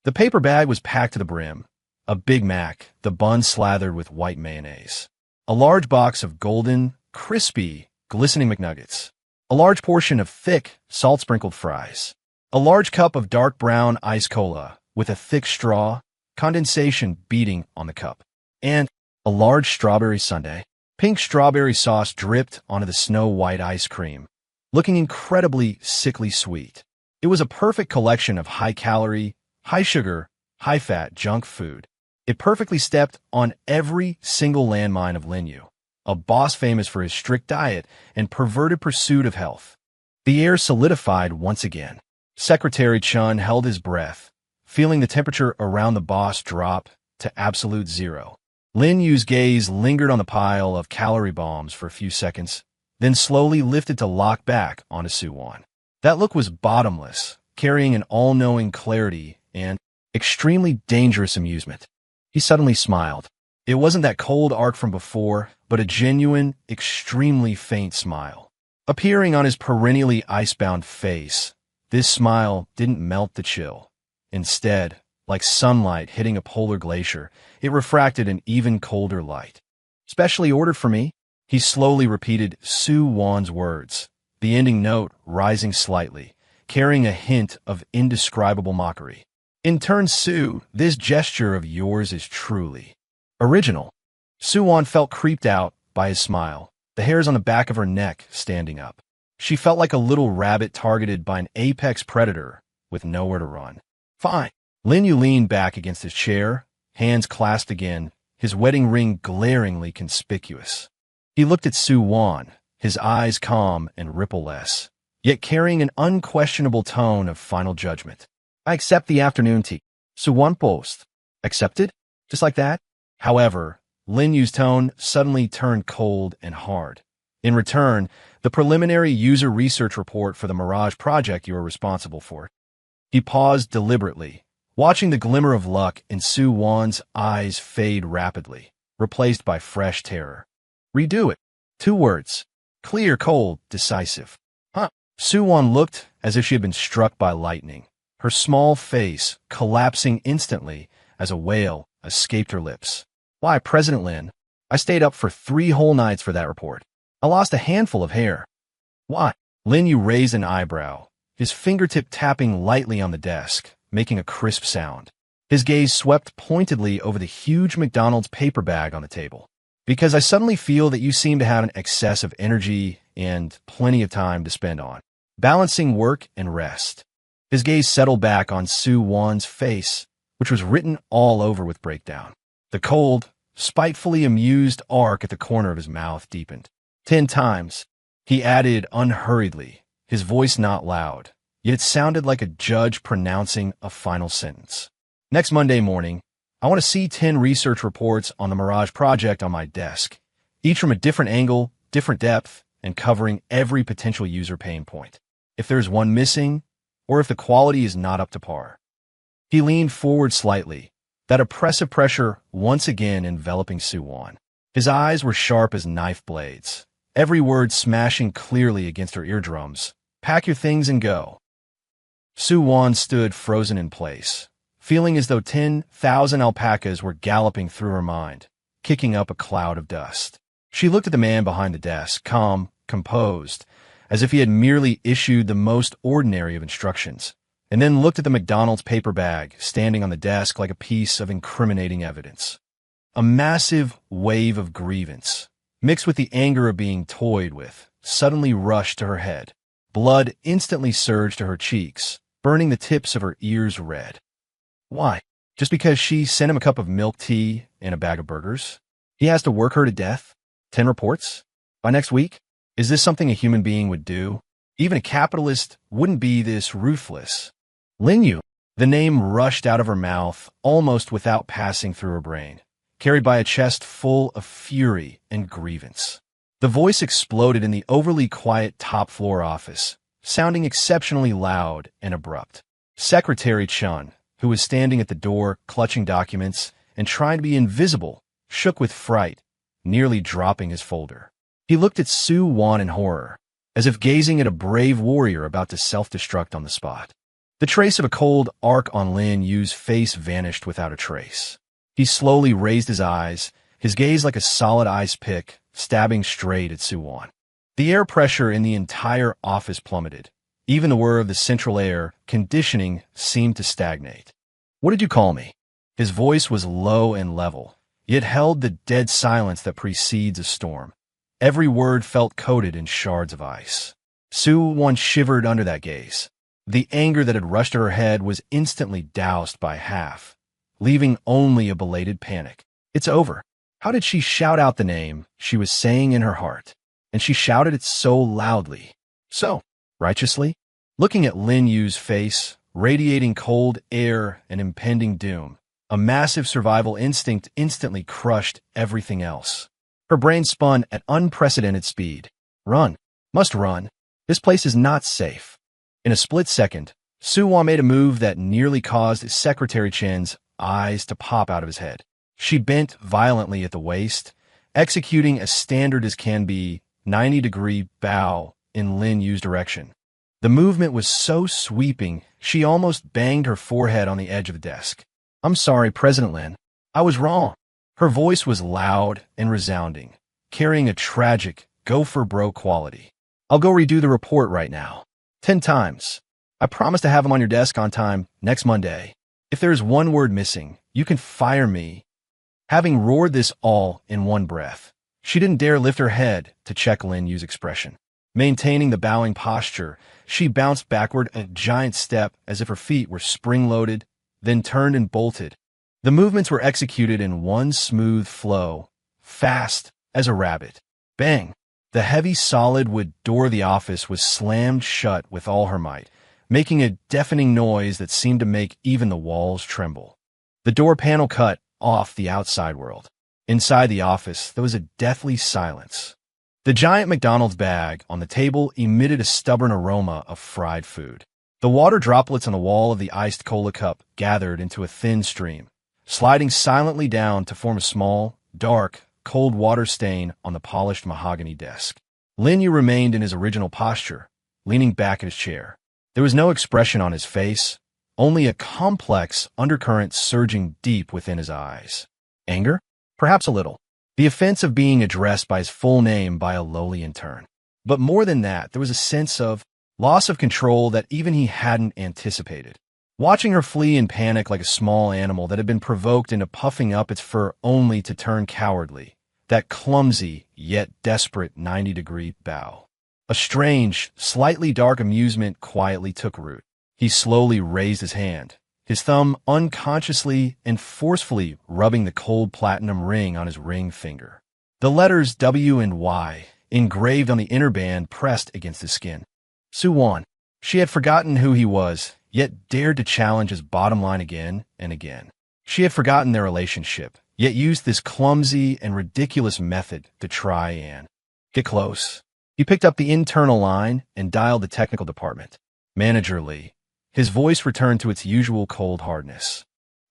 The paper bag was packed to the brim, a Big Mac, the bun slathered with white mayonnaise, a large box of golden, crispy, glistening McNuggets, a large portion of thick, salt-sprinkled fries, a large cup of dark brown ice cola with a thick straw, condensation beating on the cup, and a large strawberry sundae. Pink strawberry sauce dripped onto the snow-white ice cream, looking incredibly sickly sweet. It was a perfect collection of high-calorie, high-sugar, high-fat junk food. It perfectly stepped on every single landmine of Lin Yu. a boss famous for his strict diet and perverted pursuit of health. The air solidified once again. Secretary Chun held his breath, feeling the temperature around the boss drop to absolute zero. Lin Yu's gaze lingered on the pile of calorie bombs for a few seconds, then slowly lifted to lock back onto Su-won. That look was bottomless, carrying an all-knowing clarity and extremely dangerous amusement. He suddenly smiled. It wasn't that cold arc from before, but a genuine, extremely faint smile. Appearing on his perennially icebound face, this smile didn't melt the chill. Instead, like sunlight hitting a polar glacier, it refracted an even colder light. "Specially ordered for me?" He slowly repeated Su-won's words, the ending note rising slightly, carrying a hint of indescribable mockery. "Intern Su, this gesture of yours is truly original." Su-won felt creeped out by his smile, the hairs on the back of her neck standing up. She felt like a little rabbit targeted by an apex predator with nowhere to run. "Fine." Lin Yu leaned back against his chair, hands clasped again, his wedding ring glaringly conspicuous. He looked at Su-won, his eyes calm and ripple-less, yet carrying an unquestionable tone of final judgment. "I accept the afternoon tea." Su-won post. "Accepted?" Just like that? However, Lin Yu's tone suddenly turned cold and hard. "In return, the preliminary user research report for the Mirage project you are responsible for." He paused deliberately, watching the glimmer of luck in Su-won's eyes fade rapidly, replaced by fresh terror. "Redo it." 2 words. Clear, cold, decisive. "Huh." Su-won looked as if she had been struck by lightning, her small face collapsing instantly as a wail escaped her lips. "Why, President Lin, I stayed up for 3 whole nights for that report. I lost a handful of hair." "Why?" Lin Yu raised an eyebrow, his fingertip tapping lightly on the desk, making a crisp sound. His gaze swept pointedly over the huge McDonald's paper bag on the table. "Because I suddenly feel that you seem to have an excess of energy and plenty of time to spend on balancing work and rest." His gaze settled back on Su-won's face, which was written all over with breakdown. The cold, spitefully amused arc at the corner of his mouth deepened. 10 times. He added unhurriedly, his voice not loud, yet it sounded like a judge pronouncing a final sentence. "Next Monday morning, I want to see 10 research reports on the Mirage project on my desk, each from a different angle, different depth, and covering every potential user pain point. If there's one missing, or if the quality is not up to par." He leaned forward slightly, that oppressive pressure once again enveloping Su-won. His eyes were sharp as knife blades, every word smashing clearly against her eardrums. "Pack your things and go." Su-won stood frozen in place, feeling as though 10,000 alpacas were galloping through her mind, kicking up a cloud of dust. She looked at the man behind the desk, calm, composed, as if he had merely issued the most ordinary of instructions, and then looked at the McDonald's paper bag standing on the desk like a piece of incriminating evidence. A massive wave of grievance, mixed with the anger of being toyed with, suddenly rushed to her head. Blood instantly surged to her cheeks, burning the tips of her ears red. Why? Just because she sent him a cup of milk tea and a bag of burgers? He has to work her to death? 10 reports? By next week? Is this something a human being would do? Even a capitalist wouldn't be this ruthless. Lin Yu. The name rushed out of her mouth almost without passing through her brain, carried by a chest full of fury and grievance. The voice exploded in the overly quiet top-floor office, sounding exceptionally loud and abrupt. Secretary Chun, who was standing at the door clutching documents and trying to be invisible, shook with fright, nearly dropping his folder. He looked at Su-won in horror, as if gazing at a brave warrior about to self-destruct on the spot. The trace of a cold arc on Lin Yu's face vanished without a trace. He slowly raised his eyes, his gaze like a solid ice pick, stabbing straight at Su-won. The air pressure in the entire office plummeted. Even the whir of the central air conditioning seemed to stagnate. "What did you call me?" His voice was low and level, yet held the dead silence that precedes a storm. Every word felt coated in shards of ice. Su-won shivered under that gaze. The anger that had rushed to her head was instantly doused by half, leaving only a belated panic. "It's over." How did she shout out the name she was saying in her heart? And she shouted it so loudly, so righteously. Looking at Lin Yu's face, radiating cold air and impending doom, a massive survival instinct instantly crushed everything else. Her brain spun at unprecedented speed. Run. Must run. This place is not safe. In a split second, Suwon made a move that nearly caused Secretary Chen's eyes to pop out of his head. She bent violently at the waist, executing as standard as can be 90-degree bow in Lin Yu's direction. The movement was so sweeping, she almost banged her forehead on the edge of the desk. I'm sorry, President Lin. I was wrong. Her voice was loud and resounding, carrying a tragic, go-for-broke quality. I'll go redo the report right now. 10 times. I promise to have them on your desk on time next Monday. If there is one word missing, you can fire me. Having roared this all in one breath, she didn't dare lift her head to check Lin Yu's expression. Maintaining the bowing posture, she bounced backward a giant step as if her feet were spring-loaded, then turned and bolted. The movements were executed in one smooth flow, fast as a rabbit. Bang! The heavy solid wood door of the office was slammed shut with all her might, making a deafening noise that seemed to make even the walls tremble. The door panel cut off the outside world. Inside the office, there was a deathly silence. The giant McDonald's bag on the table emitted a stubborn aroma of fried food. The water droplets on the wall of the iced cola cup gathered into a thin stream, sliding silently down to form a small, dark, cold water stain on the polished mahogany desk. Lin Yu remained in his original posture, leaning back in his chair. There was no expression on his face, only a complex undercurrent surging deep within his eyes. Anger? Perhaps a little. The offense of being addressed by his full name by a lowly intern. But more than that, there was a sense of loss of control that even he hadn't anticipated. Watching her flee in panic like a small animal that had been provoked into puffing up its fur only to turn cowardly, that clumsy yet desperate 90-degree bow. A strange, slightly dark amusement quietly took root. He slowly raised his hand, his thumb unconsciously and forcefully rubbing the cold platinum ring on his ring finger. The letters W and Y, engraved on the inner band, pressed against his skin. Suwon. She had forgotten who he was, yet dared to challenge his bottom line again and again. She had forgotten their relationship, yet used this clumsy and ridiculous method to try and get close. He picked up the internal line and dialed the technical department. Managerly, his voice returned to its usual cold hardness.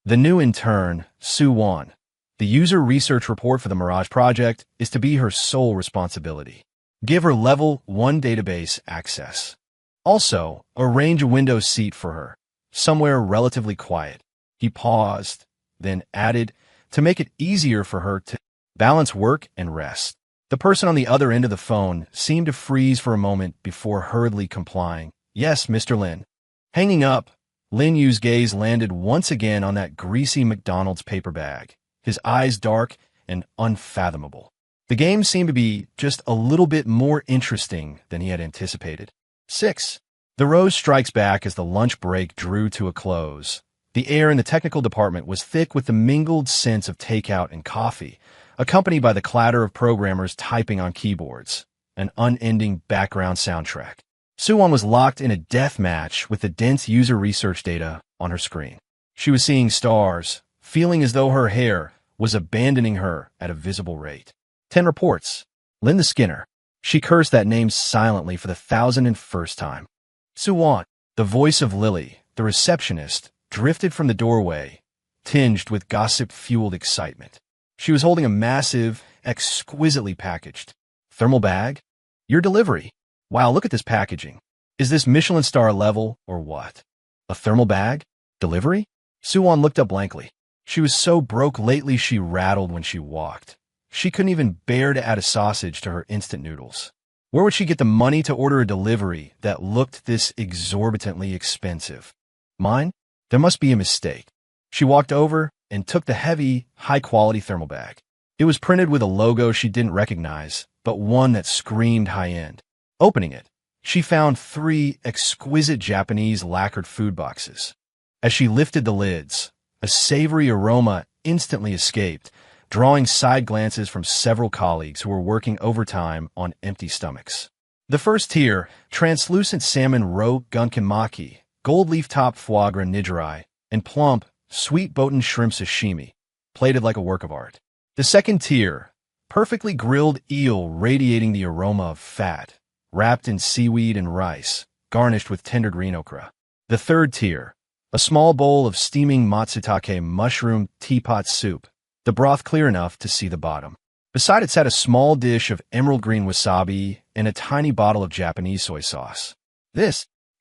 The new intern, Suwon. The user research report for the Mirage project is to be her sole responsibility. Give her level 1 database access. Also, arrange a window seat for her, somewhere relatively quiet. He paused, then added, to make it easier for her to balance work and rest. The person on the other end of the phone seemed to freeze for a moment before hurriedly complying. Yes, Mr. Lin. Hanging up, Lin Yu's gaze landed once again on that greasy McDonald's paper bag, his eyes dark and unfathomable. The game seemed to be just a little bit more interesting than he had anticipated. 6. The rose strikes back as the lunch break drew to a close. The air in the technical department was thick with the mingled scents of takeout and coffee, accompanied by the clatter of programmers typing on keyboards, an unending background soundtrack. Suwon was locked in a death match with the dense user research data on her screen. She was seeing stars, feeling as though her hair was abandoning her at a visible rate. 10 reports. Linda Skinner. She cursed that name silently for the 1001st time. Suwon, the voice of Lily, the receptionist, drifted from the doorway, tinged with gossip-fueled excitement. She was holding a massive, exquisitely packaged thermal bag. Your delivery. Wow, look at this packaging. Is this Michelin star level or what? A thermal bag? Delivery? Suwon looked up blankly. She was so broke lately she rattled when she walked. She couldn't even bear to add a sausage to her instant noodles. Where would she get the money to order a delivery that looked this exorbitantly expensive? Mine? There must be a mistake. She walked over and took the heavy, high-quality thermal bag. It was printed with a logo she didn't recognize, but one that screamed high-end. Opening it, she found 3 exquisite Japanese lacquered food boxes. As she lifted the lids, a savory aroma instantly escaped, drawing side glances from several colleagues who were working overtime on empty stomachs. The first tier, translucent salmon roe gunkan gold leaf top foie gras nigiri, and plump, sweet botan shrimp sashimi, plated like a work of art. The second tier, perfectly grilled eel radiating the aroma of fat, wrapped in seaweed and rice, garnished with tender green okra. The third tier, a small bowl of steaming matsutake mushroom teapot soup, the broth clear enough to see the bottom. Beside it sat a small dish of emerald green wasabi and a tiny bottle of Japanese soy sauce.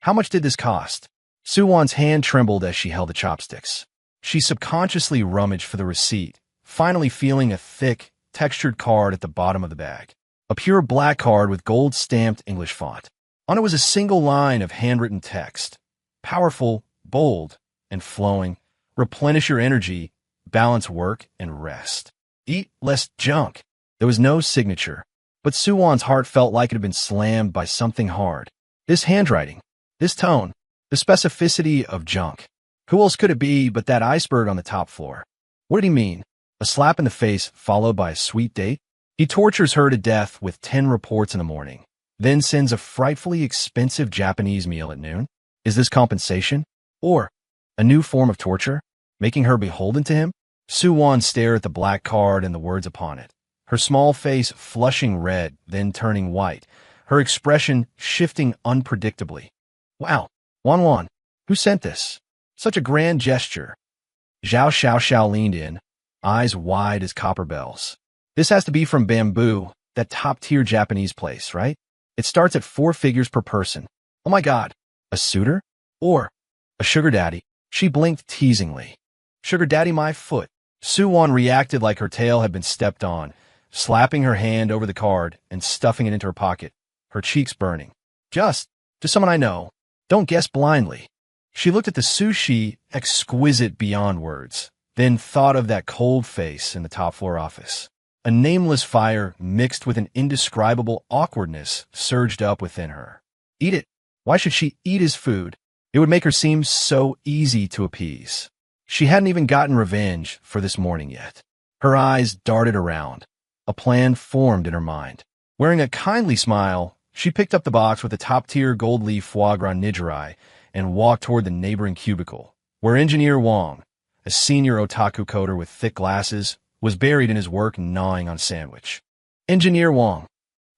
How much did this cost? Suwon's hand trembled as she held the chopsticks. She subconsciously rummaged for the receipt, finally feeling a thick, textured card at the bottom of the bag. A pure black card with gold-stamped English font. On it was a single line of handwritten text. Powerful, bold, and flowing. Replenish your energy, balance work, and rest. Eat less junk. There was no signature, but Suwon's heart felt like it had been slammed by something hard. This handwriting, this tone, the specificity of junk. Who else could it be but that iceberg on the top floor? What did he mean? A slap in the face followed by a sweet date? He tortures her to death with 10 reports in the morning, then sends a frightfully expensive Japanese meal at noon? Is this compensation? Or a new form of torture? Making her beholden to him? Suwon stared at the black card and the words upon it, her small face flushing red, then turning white, her expression shifting unpredictably. Wow, Wanwan, who sent this? Such a grand gesture. Zhao Xiao leaned in, eyes wide as copper bells. This has to be from Bamboo, that top-tier Japanese place, right? It starts at 4 figures per person. Oh my god, a suitor? Or a sugar daddy? She blinked teasingly. Sugar daddy my foot. Suwon reacted like her tail had been stepped on, slapping her hand over the card and stuffing it into her pocket, her cheeks burning. Just someone I know. Don't guess blindly. She looked at the sushi, exquisite beyond words, then thought of that cold face in the top-floor office. A nameless fire mixed with an indescribable awkwardness surged up within her. Eat it. Why should she eat his food? It would make her seem so easy to appease. She hadn't even gotten revenge for this morning yet. Her eyes darted around. A plan formed in her mind. Wearing a kindly smile, she picked up the box with the top-tier gold leaf foie gras nigiri and walked toward the neighboring cubicle, where Engineer Wong, a senior otaku coder with thick glasses, was buried in his work gnawing on a sandwich. Engineer Wong.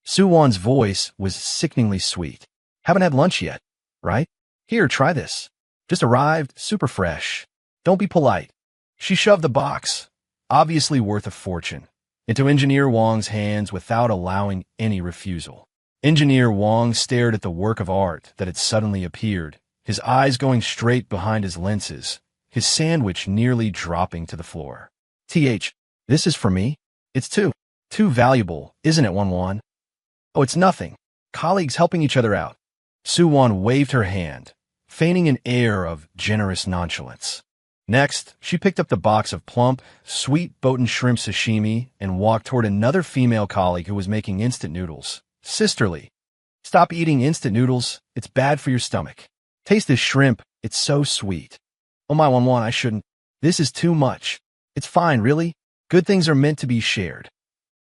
Suwon's voice was sickeningly sweet. Haven't had lunch yet, right? Here, try this. Just arrived, super fresh. Don't be polite. She shoved the box, obviously worth a fortune, into Engineer Wong's hands without allowing any refusal. Engineer Wong stared at the work of art that had suddenly appeared, his eyes going straight behind his lenses, his sandwich nearly dropping to the floor. This is for me? It's too valuable, isn't it, Wanwan? Oh, it's nothing. Colleagues helping each other out. Suwon waved her hand, feigning an air of generous nonchalance. Next, she picked up the box of plump, sweet botan shrimp sashimi and walked toward another female colleague who was making instant noodles. Sisterly. Stop eating instant noodles. It's bad for your stomach. Taste this shrimp. It's so sweet. Oh my Wanwan, I shouldn't. This is too much. It's fine, really. Good things are meant to be shared.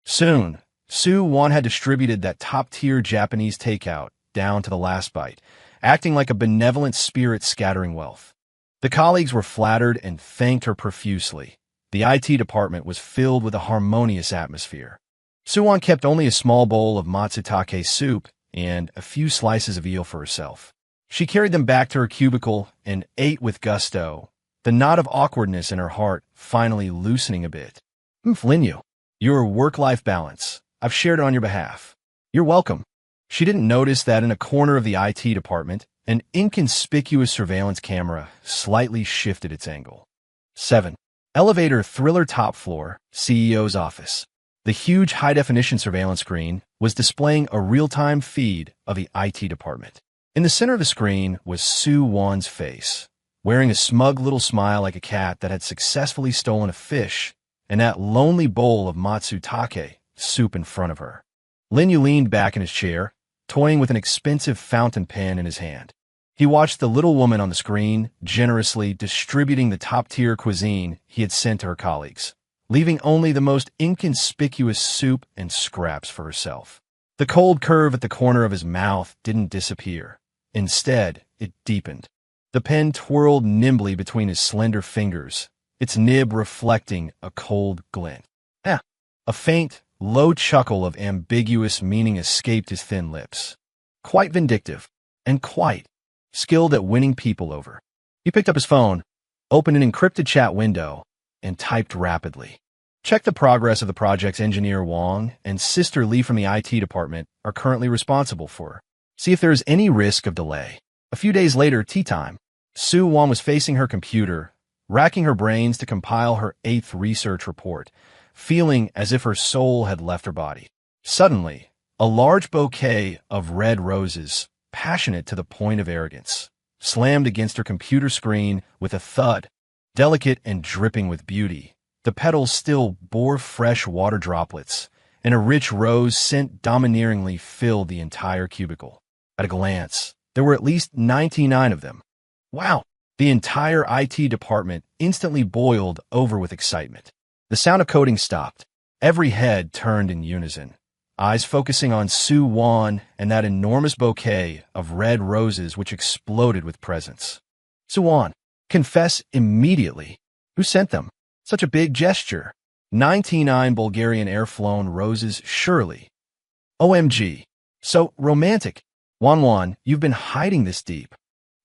Soon, Suwon had distributed that top-tier Japanese takeout down to the last bite, acting like a benevolent spirit scattering wealth. The colleagues were flattered and thanked her profusely. The IT department was filled with a harmonious atmosphere. Suwon kept only a small bowl of matsutake soup and a few slices of eel for herself. She carried them back to her cubicle and ate with gusto, the knot of awkwardness in her heart finally loosening a bit. Linyu, your work-life balance. I've shared it on your behalf. You're welcome. She didn't notice that in a corner of the IT department, an inconspicuous surveillance camera slightly shifted its angle. 7. Elevator thriller top floor, CEO's office. The huge high-definition surveillance screen was displaying a real-time feed of the IT department. In the center of the screen was Suwon's face, wearing a smug little smile like a cat that had successfully stolen a fish and that lonely bowl of matsutake soup in front of her. Linyu leaned back in his chair, toying with an expensive fountain pen in his hand. He watched the little woman on the screen generously distributing the top-tier cuisine he had sent to her colleagues, leaving only the most inconspicuous soup and scraps for herself. The cold curve at the corner of his mouth didn't disappear. Instead, it deepened. The pen twirled nimbly between his slender fingers, its nib reflecting a cold glint. A faint, low chuckle of ambiguous meaning escaped his thin lips. Quite vindictive, and quite skilled at winning people over. He picked up his phone, opened an encrypted chat window, and typed rapidly. Check the progress of the projects Engineer Wang and Sister Lee from the IT department are currently responsible for. See if there is any risk of delay. A few days later, tea time. Sue Wang was facing her computer, racking her brains to compile her 8th research report, feeling as if her soul had left her body. Suddenly, a large bouquet of red roses, passionate to the point of arrogance, slammed against her computer screen with a thud. Delicate and dripping with beauty, the petals still bore fresh water droplets, and a rich rose scent domineeringly filled the entire cubicle. At a glance, there were at least 99 of them. Wow! The entire IT department instantly boiled over with excitement. The sound of coding stopped. Every head turned in unison, eyes focusing on Sue Wang and that enormous bouquet of red roses which exploded with presents. Sue Wang, confess immediately. Who sent them? Such a big gesture. 99 Bulgarian air-flown roses, surely. OMG. So romantic. Wan, you've been hiding this deep.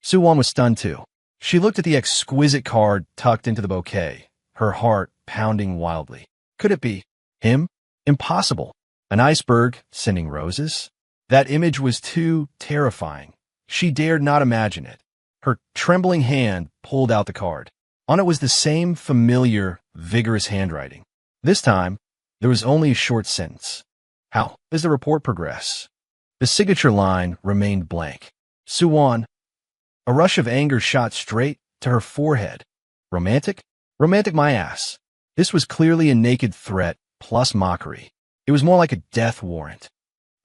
Sue Wang was stunned too. She looked at the exquisite card tucked into the bouquet, her heart pounding wildly. Could it be him? Impossible. An iceberg sending roses? That image was too terrifying. She dared not imagine it. Her trembling hand pulled out the card. On it was the same familiar, vigorous handwriting. This time, there was only a short sentence. How does the report progress? The signature line remained blank. Sue Wang. A rush of anger shot straight to her forehead. Romantic? Romantic my ass. This was clearly a naked threat plus mockery. It was more like a death warrant.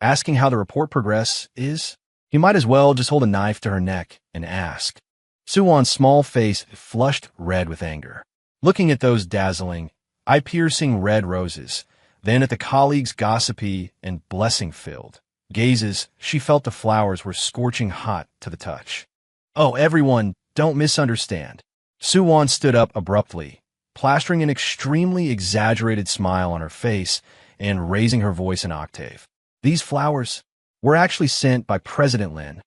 Asking how the report progress is? He might as well just hold a knife to her neck and ask. Sue Wang's small face flushed red with anger. Looking at those dazzling, eye-piercing red roses, then at the colleagues' gossipy and blessing-filled gazes, she felt the flowers were scorching hot to the touch. Oh, everyone, don't misunderstand. Sue Wang stood up abruptly, plastering an extremely exaggerated smile on her face and raising her voice an octave. These flowers were actually sent by President Lin.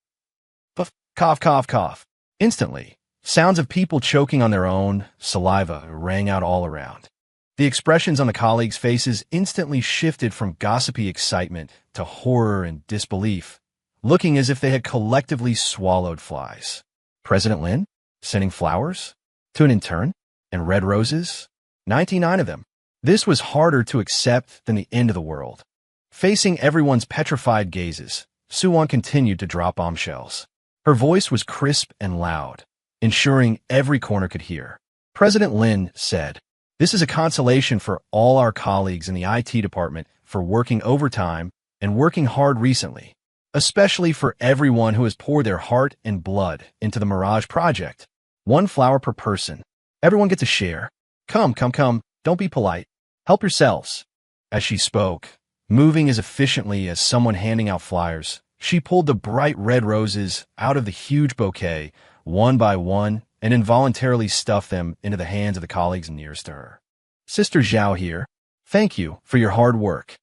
Cough, cough, cough. Instantly, sounds of people choking on their own saliva rang out all around. The expressions on the colleagues' faces instantly shifted from gossipy excitement to horror and disbelief, looking as if they had collectively swallowed flies. President Lin? Sending flowers? To an intern? And red roses? 99 of them. This was harder to accept than the end of the world. Facing everyone's petrified gazes, Sue Wang continued to drop bombshells. Her voice was crisp and loud, ensuring every corner could hear. President Lin said, "This is a consolation for all our colleagues in the IT department for working overtime and working hard recently, especially for everyone who has poured their heart and blood into the Mirage project. 1 flower per person. Everyone gets a share. Come, don't be polite. Help yourselves." As she spoke, moving as efficiently as someone handing out flyers, she pulled the bright red roses out of the huge bouquet, one by one, and involuntarily stuffed them into the hands of the colleagues nearest to her. "Sister Zhao here. Thank you for your hard work.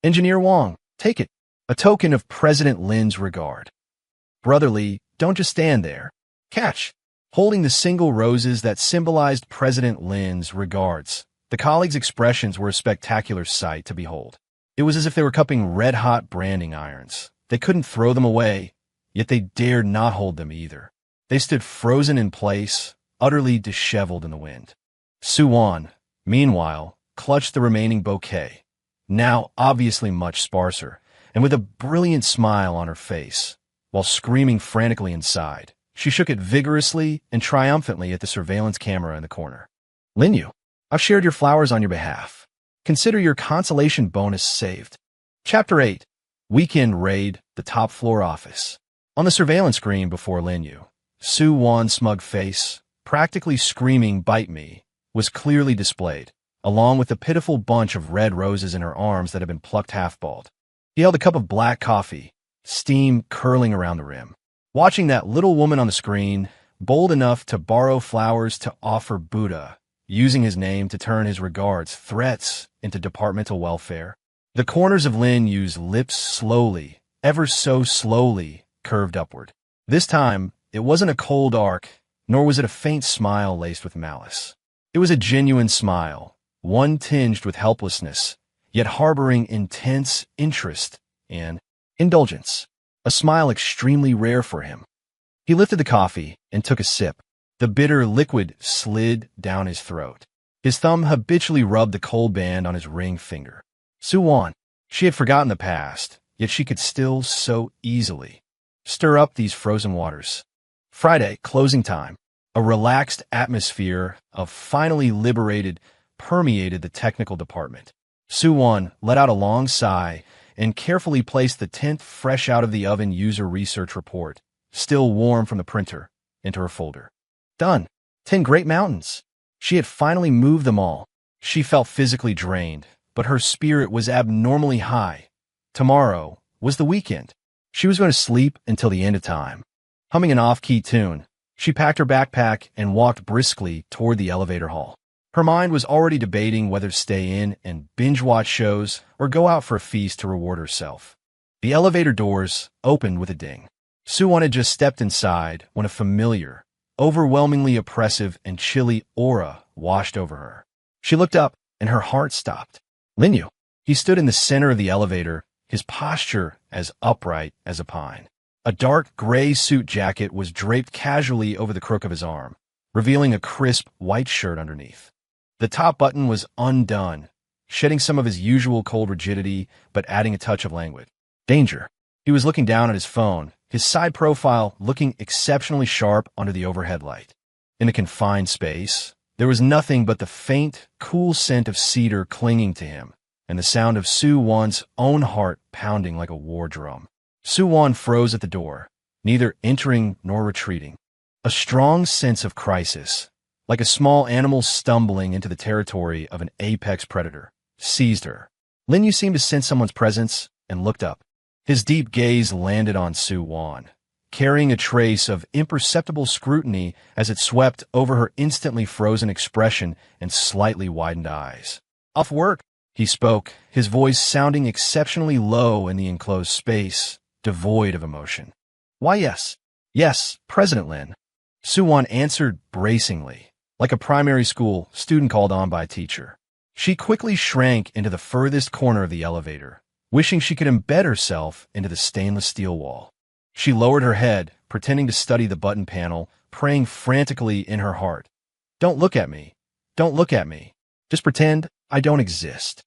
Engineer Wang, take it. A token of President Lin's regard. Brotherly, don't just stand there. Catch." Holding the single roses that symbolized President Lin's regards, the colleagues' expressions were a spectacular sight to behold. It was as if they were cupping red-hot branding irons. They couldn't throw them away, yet they dared not hold them either. They stood frozen in place, utterly disheveled in the wind. Sue Wang, meanwhile, clutched the remaining bouquet, now obviously much sparser, and with a brilliant smile on her face, while screaming frantically inside. She shook it vigorously and triumphantly at the surveillance camera in the corner. "Linyu, I've shared your flowers on your behalf. Consider your consolation bonus saved." Chapter 8. Weekend Raid, the Top Floor Office. On the surveillance screen before Linyu, Sue Wang's smug face, practically screaming "Bite me," was clearly displayed. along with a pitiful bunch of red roses in her arms that had been plucked half-bald. He held a cup of black coffee, steam curling around the rim. Watching that little woman on the screen, bold enough to borrow flowers to offer Buddha, using his name to turn his regards, threats, into departmental welfare. The corners of Lin Yu's lips slowly, ever so slowly, curved upward. This time, it wasn't a cold arc, nor was it a faint smile laced with malice. It was a genuine smile, one tinged with helplessness, yet harboring intense interest and indulgence. A smile extremely rare for him. He lifted the coffee and took a sip. The bitter liquid slid down his throat. His thumb habitually rubbed the cold band on his ring finger. Su-won. She had forgotten the past, yet she could still so easily stir up these frozen waters. Friday, closing time. A relaxed atmosphere of finally liberated permeated the technical department. Su-won let out a long sigh and carefully placed the 10th fresh out of the oven user research report, still warm from the printer, into her folder. Done. 10 great mountains. She had finally moved them all. She felt physically drained, but her spirit was abnormally high. Tomorrow was the weekend. She was going to sleep until the end of time. Humming an off-key tune, she packed her backpack and walked briskly toward the elevator hall. Her mind was already debating whether to stay in and binge-watch shows or go out for a feast to reward herself. The elevator doors opened with a ding. Su-won had just stepped inside when a familiar, overwhelmingly oppressive and chilly aura washed over her. She looked up, and her heart stopped. Lin Yu. He stood in the center of the elevator, his posture as upright as a pine. A dark gray suit jacket was draped casually over the crook of his arm, revealing a crisp white shirt underneath. The top button was undone, shedding some of his usual cold rigidity, but adding a touch of languid. Danger. He was looking down at his phone, his side profile looking exceptionally sharp under the overhead light. In a confined space, there was nothing but the faint, cool scent of cedar clinging to him, and the sound of Su-won's own heart pounding like a war drum. Su-won froze at the door, neither entering nor retreating. A strong sense of crisis, like a small animal stumbling into the territory of an apex predator, seized her. Lin Yu seemed to sense someone's presence and looked up. His deep gaze landed on Su-won, carrying a trace of imperceptible scrutiny as it swept over her instantly frozen expression and slightly widened eyes. Off work, he spoke, his voice sounding exceptionally low in the enclosed space, devoid of emotion. Why, yes. Yes, President Lin. Su-won answered bracingly, like a primary school student called on by a teacher. She quickly shrank into the furthest corner of the elevator, wishing she could embed herself into the stainless steel wall. She lowered her head, pretending to study the button panel, praying frantically in her heart. Don't look at me. Don't look at me. Just pretend I don't exist.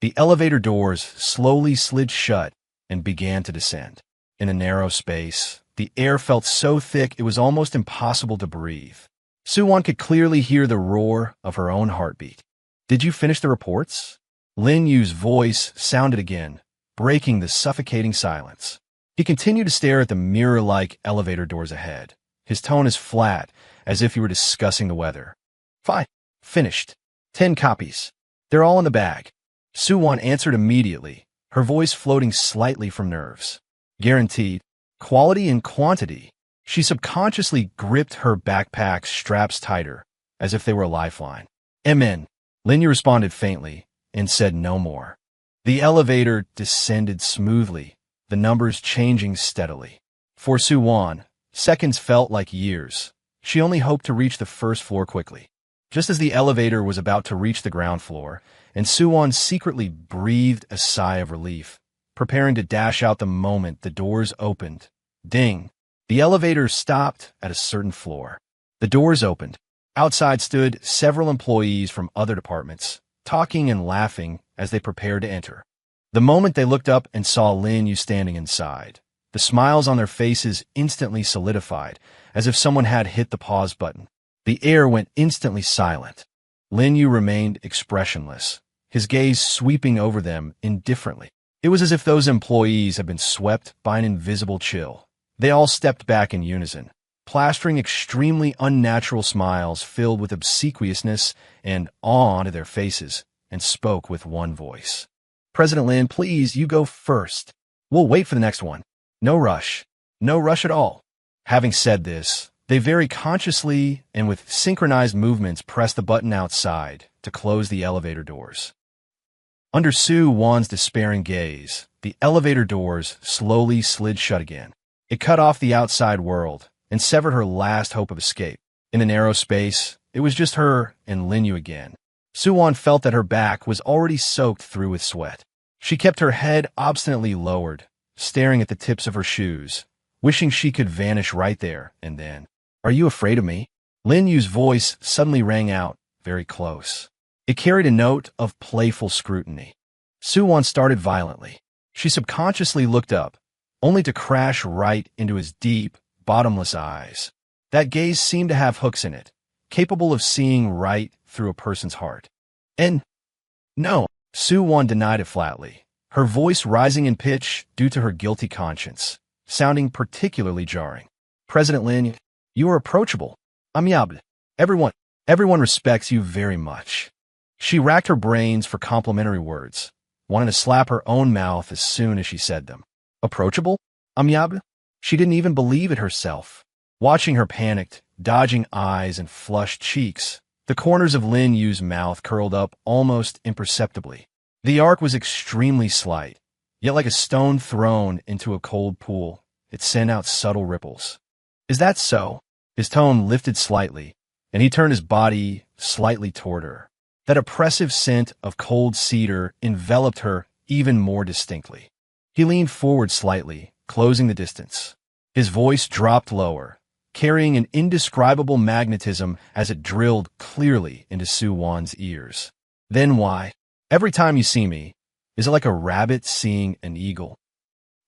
The elevator doors slowly slid shut and began to descend. In a narrow space, the air felt so thick it was almost impossible to breathe. Su-won could clearly hear the roar of her own heartbeat. Did you finish the reports? Lin Yu's voice sounded again, breaking the suffocating silence. He continued to stare at the mirror-like elevator doors ahead, his tone as flat as if he were discussing the weather. Fine. Finished. 10 copies. They're all in the bag. Su-won answered immediately, her voice floating slightly from nerves. Guaranteed. Quality and quantity. She subconsciously gripped her backpack's straps tighter, as if they were a lifeline. Amen. Lin Yu responded faintly and said no more. The elevator descended smoothly, the numbers changing steadily. For Su-won, seconds felt like years. She only hoped to reach the first floor quickly. Just as the elevator was about to reach the ground floor, and Su-won secretly breathed a sigh of relief, preparing to dash out the moment the doors opened. Ding! The elevator stopped at a certain floor. The doors opened. Outside stood several employees from other departments, talking and laughing as they prepared to enter. The moment they looked up and saw Lin Yu standing inside, the smiles on their faces instantly solidified, as if someone had hit the pause button. The air went instantly silent. Lin Yu remained expressionless, his gaze sweeping over them indifferently. It was as if those employees had been swept by an invisible chill. They all stepped back in unison, plastering extremely unnatural smiles filled with obsequiousness and awe onto their faces, and spoke with one voice. President Lin, please, you go first. We'll wait for the next one. No rush. No rush at all. Having said this, they very consciously and with synchronized movements pressed the button outside to close the elevator doors. Under Su Wan's despairing gaze, the elevator doors slowly slid shut again. It cut off the outside world and severed her last hope of escape. In the narrow space, it was just her and Lin Yu again. Su Wan felt that her back was already soaked through with sweat. She kept her head obstinately lowered, staring at the tips of her shoes, wishing she could vanish right there and then. Are you afraid of me? Lin Yu's voice suddenly rang out, very close. It carried a note of playful scrutiny. Su Wan started violently. She subconsciously looked up, only to crash right into his deep, bottomless eyes. That gaze seemed to have hooks in it, capable of seeing right through a person's heart. And no, Su Wan denied it flatly, her voice rising in pitch due to her guilty conscience, sounding particularly jarring. President Lin, you are approachable. Amiable. Everyone respects you very much. She racked her brains for complimentary words, wanting to slap her own mouth as soon as she said them. Approachable? Amiable? She didn't even believe it herself. Watching her panicked, dodging eyes and flushed cheeks, the corners of Lin Yu's mouth curled up almost imperceptibly. The arc was extremely slight, yet like a stone thrown into a cold pool, it sent out subtle ripples. Is that so? His tone lifted slightly, and he turned his body slightly toward her. That oppressive scent of cold cedar enveloped her even more distinctly. He leaned forward slightly, closing the distance. His voice dropped lower, carrying an indescribable magnetism as it drilled clearly into Su Wan's ears. Then why? Every time you see me, is it like a rabbit seeing an eagle?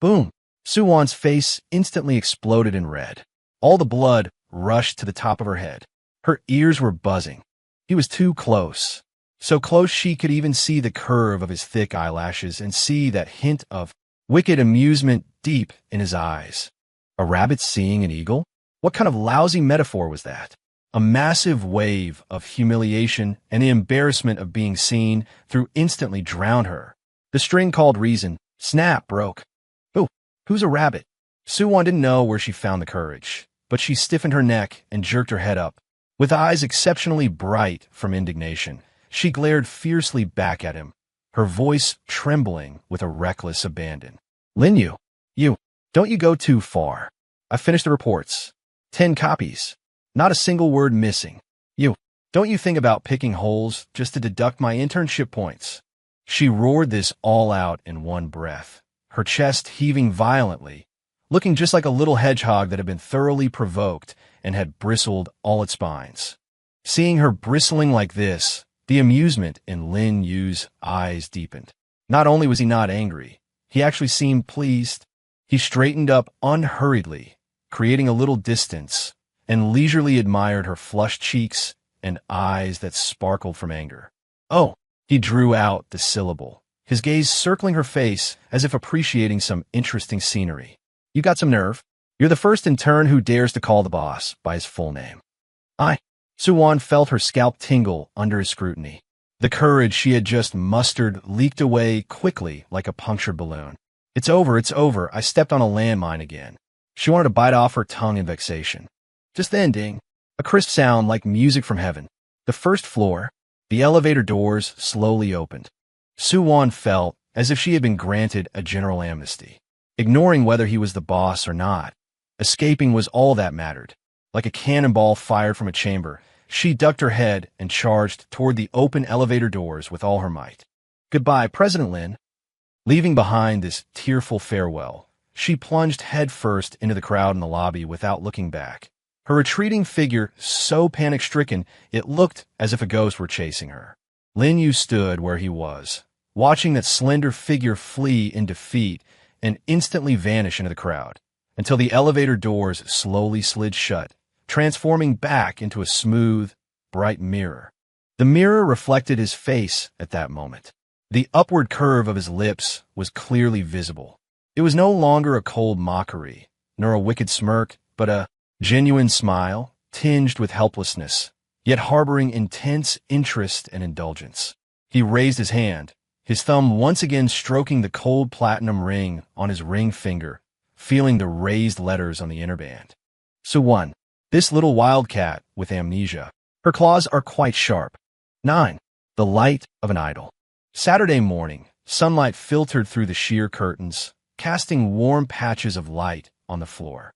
Boom! Su Wan's face instantly exploded in red. All the blood rushed to the top of her head. Her ears were buzzing. He was too close. So close she could even see the curve of his thick eyelashes and see that hint of wicked amusement deep in his eyes. A rabbit seeing an eagle? What kind of lousy metaphor was that? A massive wave of humiliation and the embarrassment of being seen through instantly drowned her. The string called reason, snap, broke. Ooh, who's a rabbit? Su Wan didn't know where she found the courage, but she stiffened her neck and jerked her head up. With eyes exceptionally bright from indignation, she glared fiercely back at him, her voice trembling with a reckless abandon. Lin Yu, don't you go too far. I finished the reports. 10 copies. Not a single word missing. Don't you think about picking holes just to deduct my internship points? She roared this all out in one breath, her chest heaving violently, looking just like a little hedgehog that had been thoroughly provoked and had bristled all its spines. Seeing her bristling like this, the amusement in Lin Yu's eyes deepened. Not only was he not angry, he actually seemed pleased. He straightened up unhurriedly, creating a little distance, and leisurely admired her flushed cheeks and eyes that sparkled from anger. Oh, he drew out the syllable, his gaze circling her face as if appreciating some interesting scenery. You got some nerve. You're the first intern who dares to call the boss by his full name. Su Wan felt her scalp tingle under his scrutiny. The courage she had just mustered leaked away quickly like a punctured balloon. It's over. I stepped on a landmine again. She wanted to bite off her tongue in vexation. Just then, ding, a crisp sound like music from heaven. The first floor, the elevator doors slowly opened. Su Wan felt as if she had been granted a general amnesty. Ignoring whether he was the boss or not, escaping was all that mattered. Like a cannonball fired from a chamber, she ducked her head and charged toward the open elevator doors with all her might. Goodbye, President Lin. Leaving behind this tearful farewell, she plunged headfirst into the crowd in the lobby without looking back. Her retreating figure so panic-stricken it looked as if a ghost were chasing her. Lin Yu stood where he was, watching that slender figure flee in defeat and instantly vanish into the crowd, until the elevator doors slowly slid shut, transforming back into a smooth, bright mirror. The mirror reflected his face at that moment. The upward curve of his lips was clearly visible. It was no longer a cold mockery, nor a wicked smirk, but a Genuine smile, tinged with helplessness, yet harboring intense interest and indulgence. He raised his hand, his thumb once again stroking the cold platinum ring on his ring finger, feeling the raised letters on the inner band. Suwon, this little wildcat with amnesia. Her claws are quite sharp. 9. The light of an idol. Saturday morning, sunlight filtered through the sheer curtains, casting warm patches of light on the floor.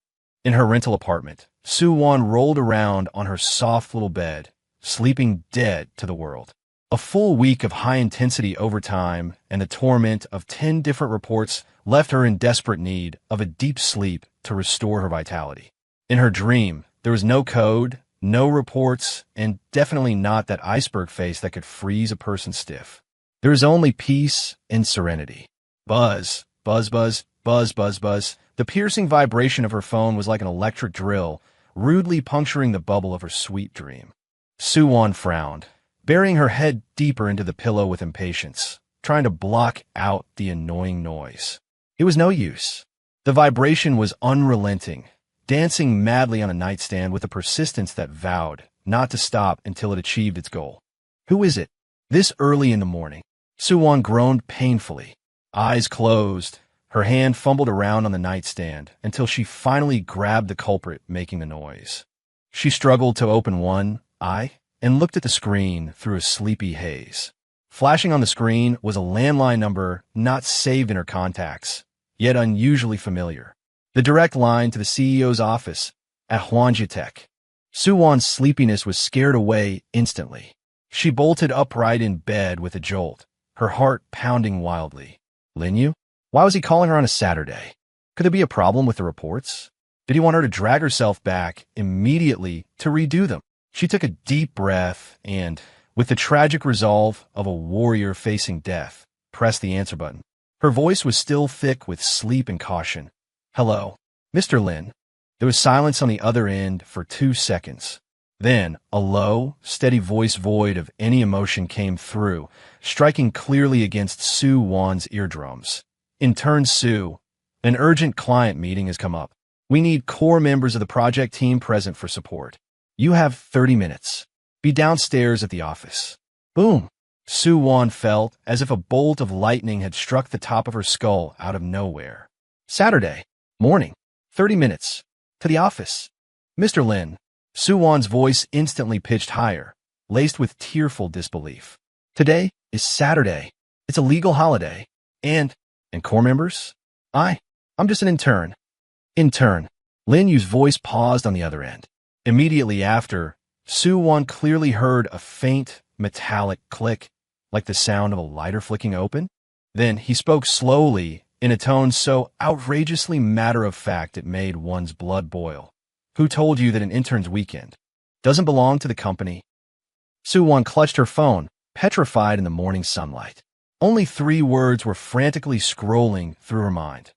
In her rental apartment, Suwon rolled around on her soft little bed, sleeping dead to the world. A full week of high-intensity overtime and the torment of 10 different reports left her in desperate need of a deep sleep to restore her vitality. In her dream, there was no code, no reports, and definitely not that iceberg face that could freeze a person stiff. There was only peace and serenity. Buzz, buzz, buzz, buzz, buzz, buzz. The piercing vibration of her phone was like an electric drill, rudely puncturing the bubble of her sweet dream. Suwon frowned, burying her head deeper into the pillow with impatience, trying to block out the annoying noise. It was no use. The vibration was unrelenting, dancing madly on a nightstand with a persistence that vowed not to stop until it achieved its goal. Who is it? This early in the morning. Suwon groaned painfully. Eyes closed, her hand fumbled around on the nightstand until she finally grabbed the culprit making the noise. She struggled to open one eye and looked at the screen through a sleepy haze. Flashing on the screen was a landline number not saved in her contacts, yet unusually familiar. The direct line to the CEO's office at Hwanja Tech. Suwon's sleepiness was scared away instantly. She bolted upright in bed with a jolt, her heart pounding wildly. Linyu? Why was he calling her on a Saturday? Could there be a problem with the reports? Did he want her to drag herself back immediately to redo them? She took a deep breath and, with the tragic resolve of a warrior facing death, pressed the answer button. Her voice was still thick with sleep and caution. Hello, Mr. Lin. There was silence on the other end for 2 seconds. Then, a low, steady voice void of any emotion came through, striking clearly against Suwon's eardrums. Intern Su, an urgent client meeting has come up. We need core members of the project team present for support. You have 30 minutes. Be downstairs at the office. Boom. Suwon felt as if a bolt of lightning had struck the top of her skull out of nowhere. Saturday morning, 30 minutes. To the office. Mr. Lin. Suwon's voice instantly pitched higher, laced with tearful disbelief. Today is Saturday. It's a legal holiday. And core members? I'm just an intern. Intern. Lin Yu's voice paused on the other end. Immediately after, Suwon clearly heard a faint, metallic click, like the sound of a lighter flicking open. Then he spoke slowly, in a tone so outrageously matter-of-fact it made one's blood boil. Who told you that an intern's weekend doesn't belong to the company? Suwon clutched her phone, petrified in the morning sunlight. Only 3 words were frantically scrolling through her mind.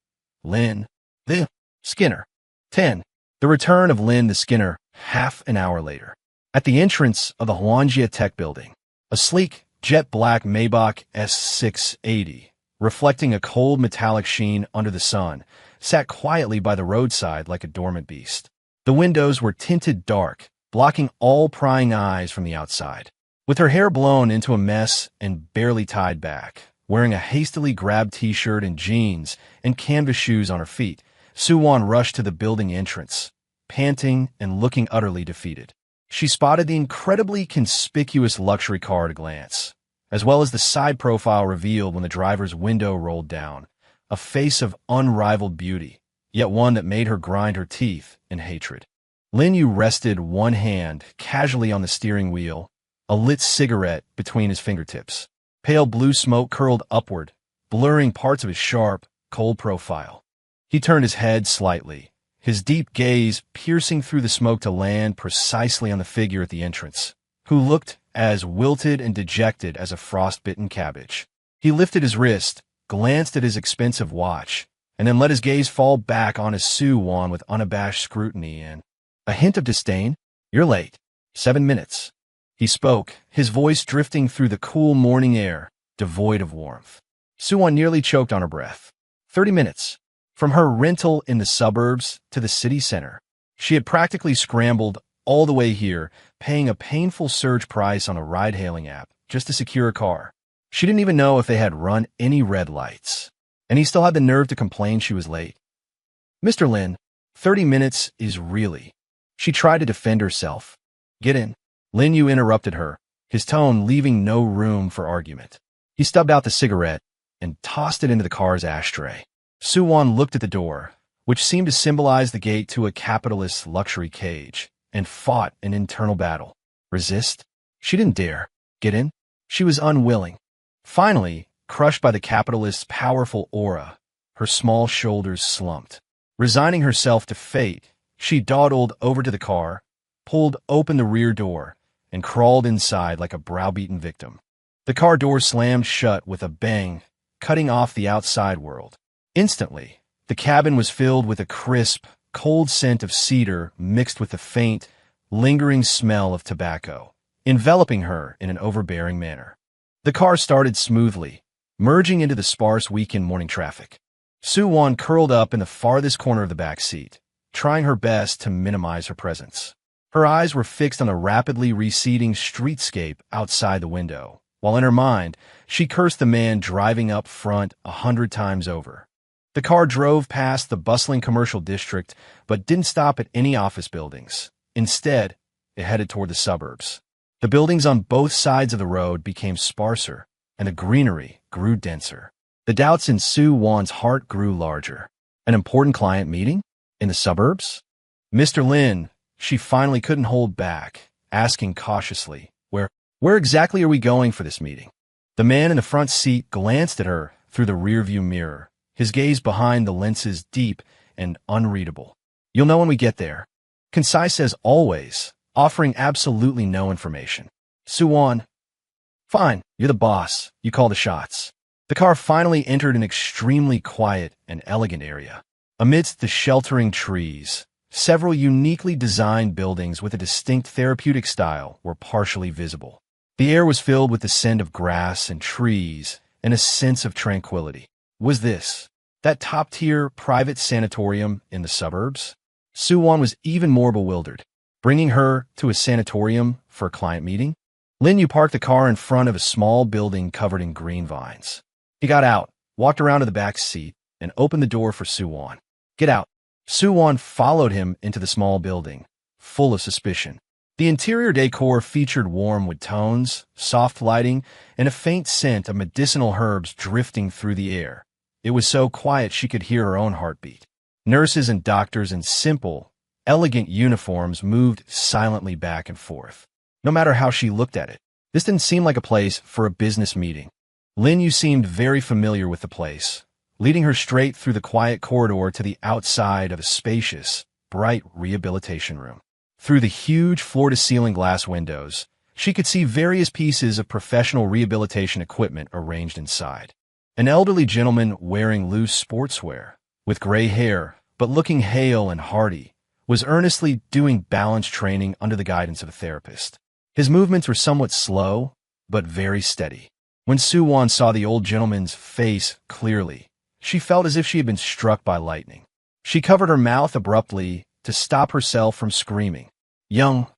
Lin, the Skinner. 10. The return of Lin the Skinner, half an hour later. At the entrance of the Hwanja Tech building, a sleek, jet-black Maybach S680, reflecting a cold metallic sheen under the sun, sat quietly by the roadside like a dormant beast. The windows were tinted dark, blocking all prying eyes from the outside. With her hair blown into a mess and barely tied back, wearing a hastily grabbed t-shirt and jeans and canvas shoes on her feet, Suwon rushed to the building entrance, panting and looking utterly defeated. She spotted the incredibly conspicuous luxury car at a glance, as well as the side profile revealed when the driver's window rolled down, a face of unrivaled beauty, yet one that made her grind her teeth in hatred. Lin Yu rested one hand casually on the steering wheel, a lit cigarette between his fingertips. Pale blue smoke curled upward, blurring parts of his sharp, cold profile. He turned his head slightly, his deep gaze piercing through the smoke to land precisely on the figure at the entrance, who looked as wilted and dejected as a frostbitten cabbage. He lifted his wrist, glanced at his expensive watch, and then let his gaze fall back on his Suwon with unabashed scrutiny and a hint of disdain. You're late. 7 minutes. He spoke, his voice drifting through the cool morning air, devoid of warmth. Suwon nearly choked on her breath. 30 minutes. From her rental in the suburbs to the city center. She had practically scrambled all the way here, paying a painful surge price on a ride-hailing app just to secure a car. She didn't even know if they had run any red lights. And he still had the nerve to complain she was late. Mr. Lin, 30 minutes is really... She tried to defend herself. Get in. Lin Yu interrupted her, his tone leaving no room for argument. He stubbed out the cigarette and tossed it into the car's ashtray. Su-won looked at the door, which seemed to symbolize the gate to a capitalist's luxury cage, and fought an internal battle. Resist? She didn't dare. Get in? She was unwilling. Finally, crushed by the capitalist's powerful aura, her small shoulders slumped. Resigning herself to fate, she dawdled over to the car, pulled open the rear door, and crawled inside like a browbeaten victim. The car door slammed shut with a bang, cutting off the outside world. Instantly, the cabin was filled with a crisp, cold scent of cedar mixed with the faint, lingering smell of tobacco, enveloping her in an overbearing manner. The car started smoothly, merging into the sparse weekend morning traffic. Su-won curled up in the farthest corner of the back seat, trying her best to minimize her presence. Her eyes were fixed on the rapidly receding streetscape outside the window, while in her mind, she cursed the man driving up front 100 times over. The car drove past the bustling commercial district, but didn't stop at any office buildings. Instead, it headed toward the suburbs. The buildings on both sides of the road became sparser, and the greenery grew denser. The doubts in Su-won's heart grew larger. An important client meeting? In the suburbs? Mr. Lin, she finally couldn't hold back, asking cautiously, Where exactly are we going for this meeting? The man in the front seat glanced at her through the rearview mirror, his gaze behind the lenses deep and unreadable. You'll know when we get there. Concise as always, offering absolutely no information. Su-won, fine, you're the boss. You call the shots. The car finally entered an extremely quiet and elegant area. Amidst the sheltering trees, several uniquely designed buildings with a distinct therapeutic style were partially visible. The air was filled with the scent of grass and trees and a sense of tranquility. Was this that top-tier private sanatorium in the suburbs? Su-won was even more bewildered. Bringing her to a sanatorium for a client meeting? Lin Yu parked the car in front of a small building covered in green vines. He got out, walked around to the back seat, and opened the door for Su-won. Get out. Su-won followed him into the small building, full of suspicion. The interior decor featured warm wood tones, soft lighting, and a faint scent of medicinal herbs drifting through the air. It was so quiet she could hear her own heartbeat. Nurses and doctors in simple, elegant uniforms moved silently back and forth. No matter how she looked at it, this didn't seem like a place for a business meeting. Lin Yu seemed very familiar with the place, leading her straight through the quiet corridor to the outside of a spacious, bright rehabilitation room. Through the huge floor-to-ceiling glass windows, she could see various pieces of professional rehabilitation equipment arranged inside. An elderly gentleman wearing loose sportswear, with gray hair but looking hale and hearty, was earnestly doing balance training under the guidance of a therapist. His movements were somewhat slow, but very steady. When Su-won saw the old gentleman's face clearly, she felt as if she had been struck by lightning. She covered her mouth abruptly to stop herself from screaming. Young,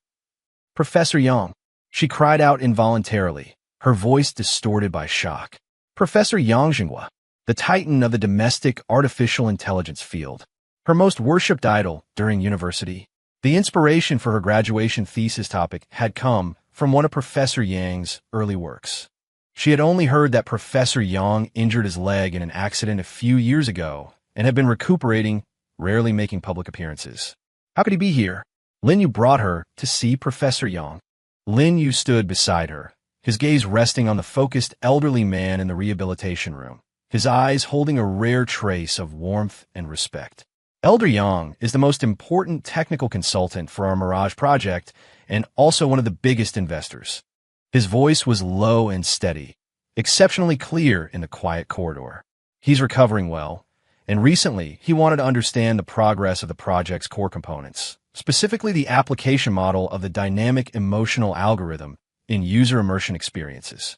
Professor Young, she cried out involuntarily, her voice distorted by shock. Professor Yang Xinghua, the titan of the domestic artificial intelligence field, her most worshipped idol during university. The inspiration for her graduation thesis topic had come from one of Professor Yang's early works. She had only heard that Professor Yang injured his leg in an accident a few years ago and had been recuperating, rarely making public appearances. How could he be here? Lin Yu brought her to see Professor Yang. Lin Yu stood beside her, his gaze resting on the focused elderly man in the rehabilitation room, his eyes holding a rare trace of warmth and respect. Elder Yang is the most important technical consultant for our Mirage project and also one of the biggest investors. His voice was low and steady, exceptionally clear in the quiet corridor. He's recovering well, and recently he wanted to understand the progress of the project's core components, specifically the application model of the dynamic emotional algorithm in user immersion experiences.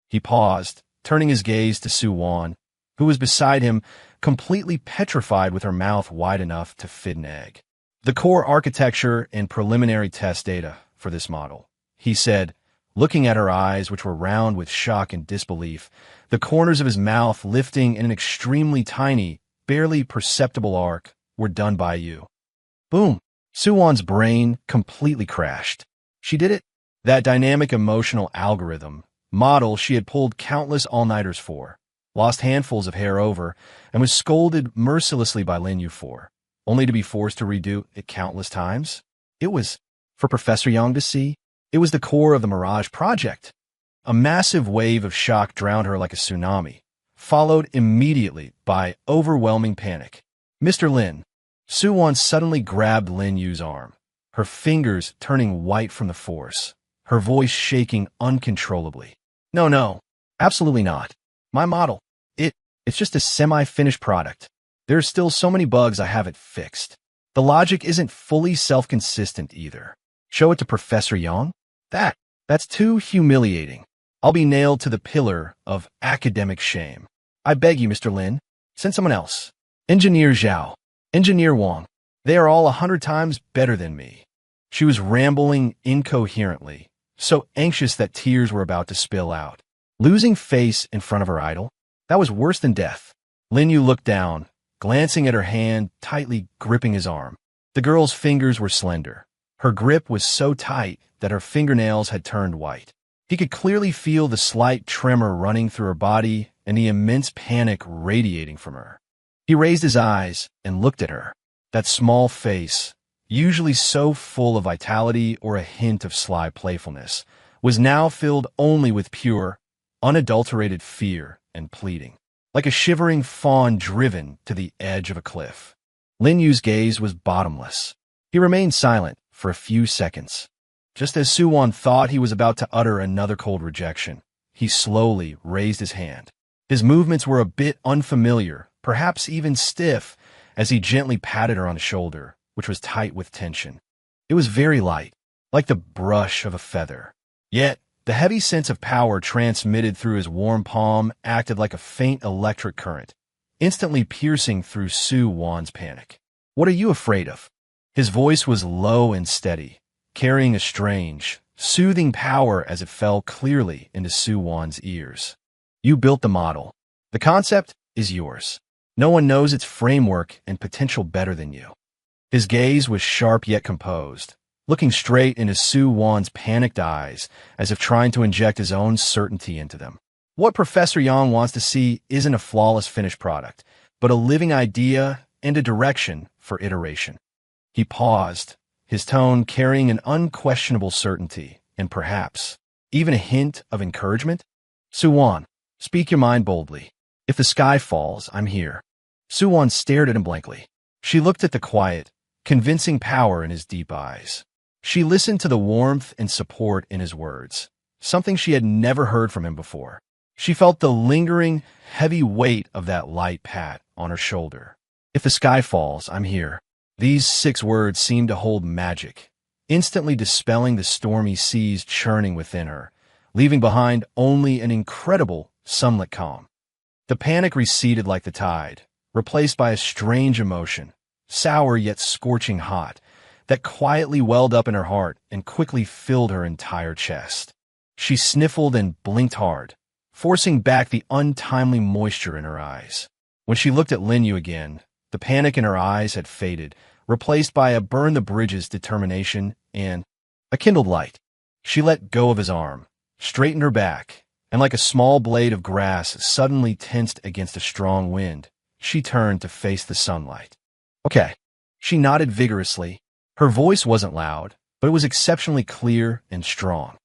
He paused, turning his gaze to Su-won, who was beside him, completely petrified with her mouth wide enough to fit an egg. The core architecture and preliminary test data for this model, he said, looking at her eyes, which were round with shock and disbelief, the corners of his mouth lifting in an extremely tiny, barely perceptible arc, were done by you. Boom! Suwon's brain completely crashed. She did it. That dynamic emotional algorithm, model she had pulled countless all-nighters for, lost handfuls of hair over, and was scolded mercilessly by Lin Yu for, only to be forced to redo it countless times. It was, for Professor Yang to see, it was the core of the Mirage project. A massive wave of shock drowned her like a tsunami, followed immediately by overwhelming panic. Mr. Lin. Suwon suddenly grabbed Lin Yu's arm, her fingers turning white from the force, her voice shaking uncontrollably. No, absolutely not. My model, it's just a semi-finished product. There's still so many bugs I haven't fixed. The logic isn't fully self-consistent either. Show it to Professor Yang? That's too humiliating. I'll be nailed to the pillar of academic shame. I beg you, Mr. Lin, send someone else. Engineer Zhao. Engineer Wang. They are all 100 times better than me. She was rambling incoherently, so anxious that tears were about to spill out. Losing face in front of her idol? That was worse than death. Lin Yu looked down, glancing at her hand, tightly gripping his arm. The girl's fingers were slender. Her grip was so tight that her fingernails had turned white. He could clearly feel the slight tremor running through her body and the immense panic radiating from her. He raised his eyes and looked at her. That small face, usually so full of vitality or a hint of sly playfulness, was now filled only with pure, unadulterated fear and pleading, like a shivering fawn driven to the edge of a cliff. Lin Yu's gaze was bottomless. He remained silent for a few seconds. Just as Suwon thought he was about to utter another cold rejection, he slowly raised his hand. His movements were a bit unfamiliar, perhaps even stiff, as he gently patted her on the shoulder, which was tight with tension. It was very light, like the brush of a feather. Yet, the heavy sense of power transmitted through his warm palm acted like a faint electric current, instantly piercing through Suwon's panic. What are you afraid of? His voice was low and steady, carrying a strange, soothing power as it fell clearly into Suwon's ears. You built the model. The concept is yours. No one knows its framework and potential better than you. His gaze was sharp yet composed, looking straight into Suwon's panicked eyes as if trying to inject his own certainty into them. What Professor Yang wants to see isn't a flawless finished product, but a living idea and a direction for iteration. He paused, his tone carrying an unquestionable certainty and perhaps even a hint of encouragement. Suwon, speak your mind boldly. If the sky falls, I'm here. Suwon stared at him blankly. She looked at the quiet, convincing power in his deep eyes. She listened to the warmth and support in his words, something she had never heard from him before. She felt the lingering, heavy weight of that light pat on her shoulder. If the sky falls, I'm here. These 6 words seemed to hold magic, instantly dispelling the stormy seas churning within her, leaving behind only an incredible, sunlit calm. The panic receded like the tide, replaced by a strange emotion, sour yet scorching hot, that quietly welled up in her heart and quickly filled her entire chest. She sniffled and blinked hard, forcing back the untimely moisture in her eyes. When she looked at Lin Yu again, the panic in her eyes had faded, replaced by a burn-the-bridges determination and a kindled light. She let go of his arm, straightened her back, and like a small blade of grass suddenly tensed against a strong wind, she turned to face the sunlight. Okay. She nodded vigorously. Her voice wasn't loud, but it was exceptionally clear and strong.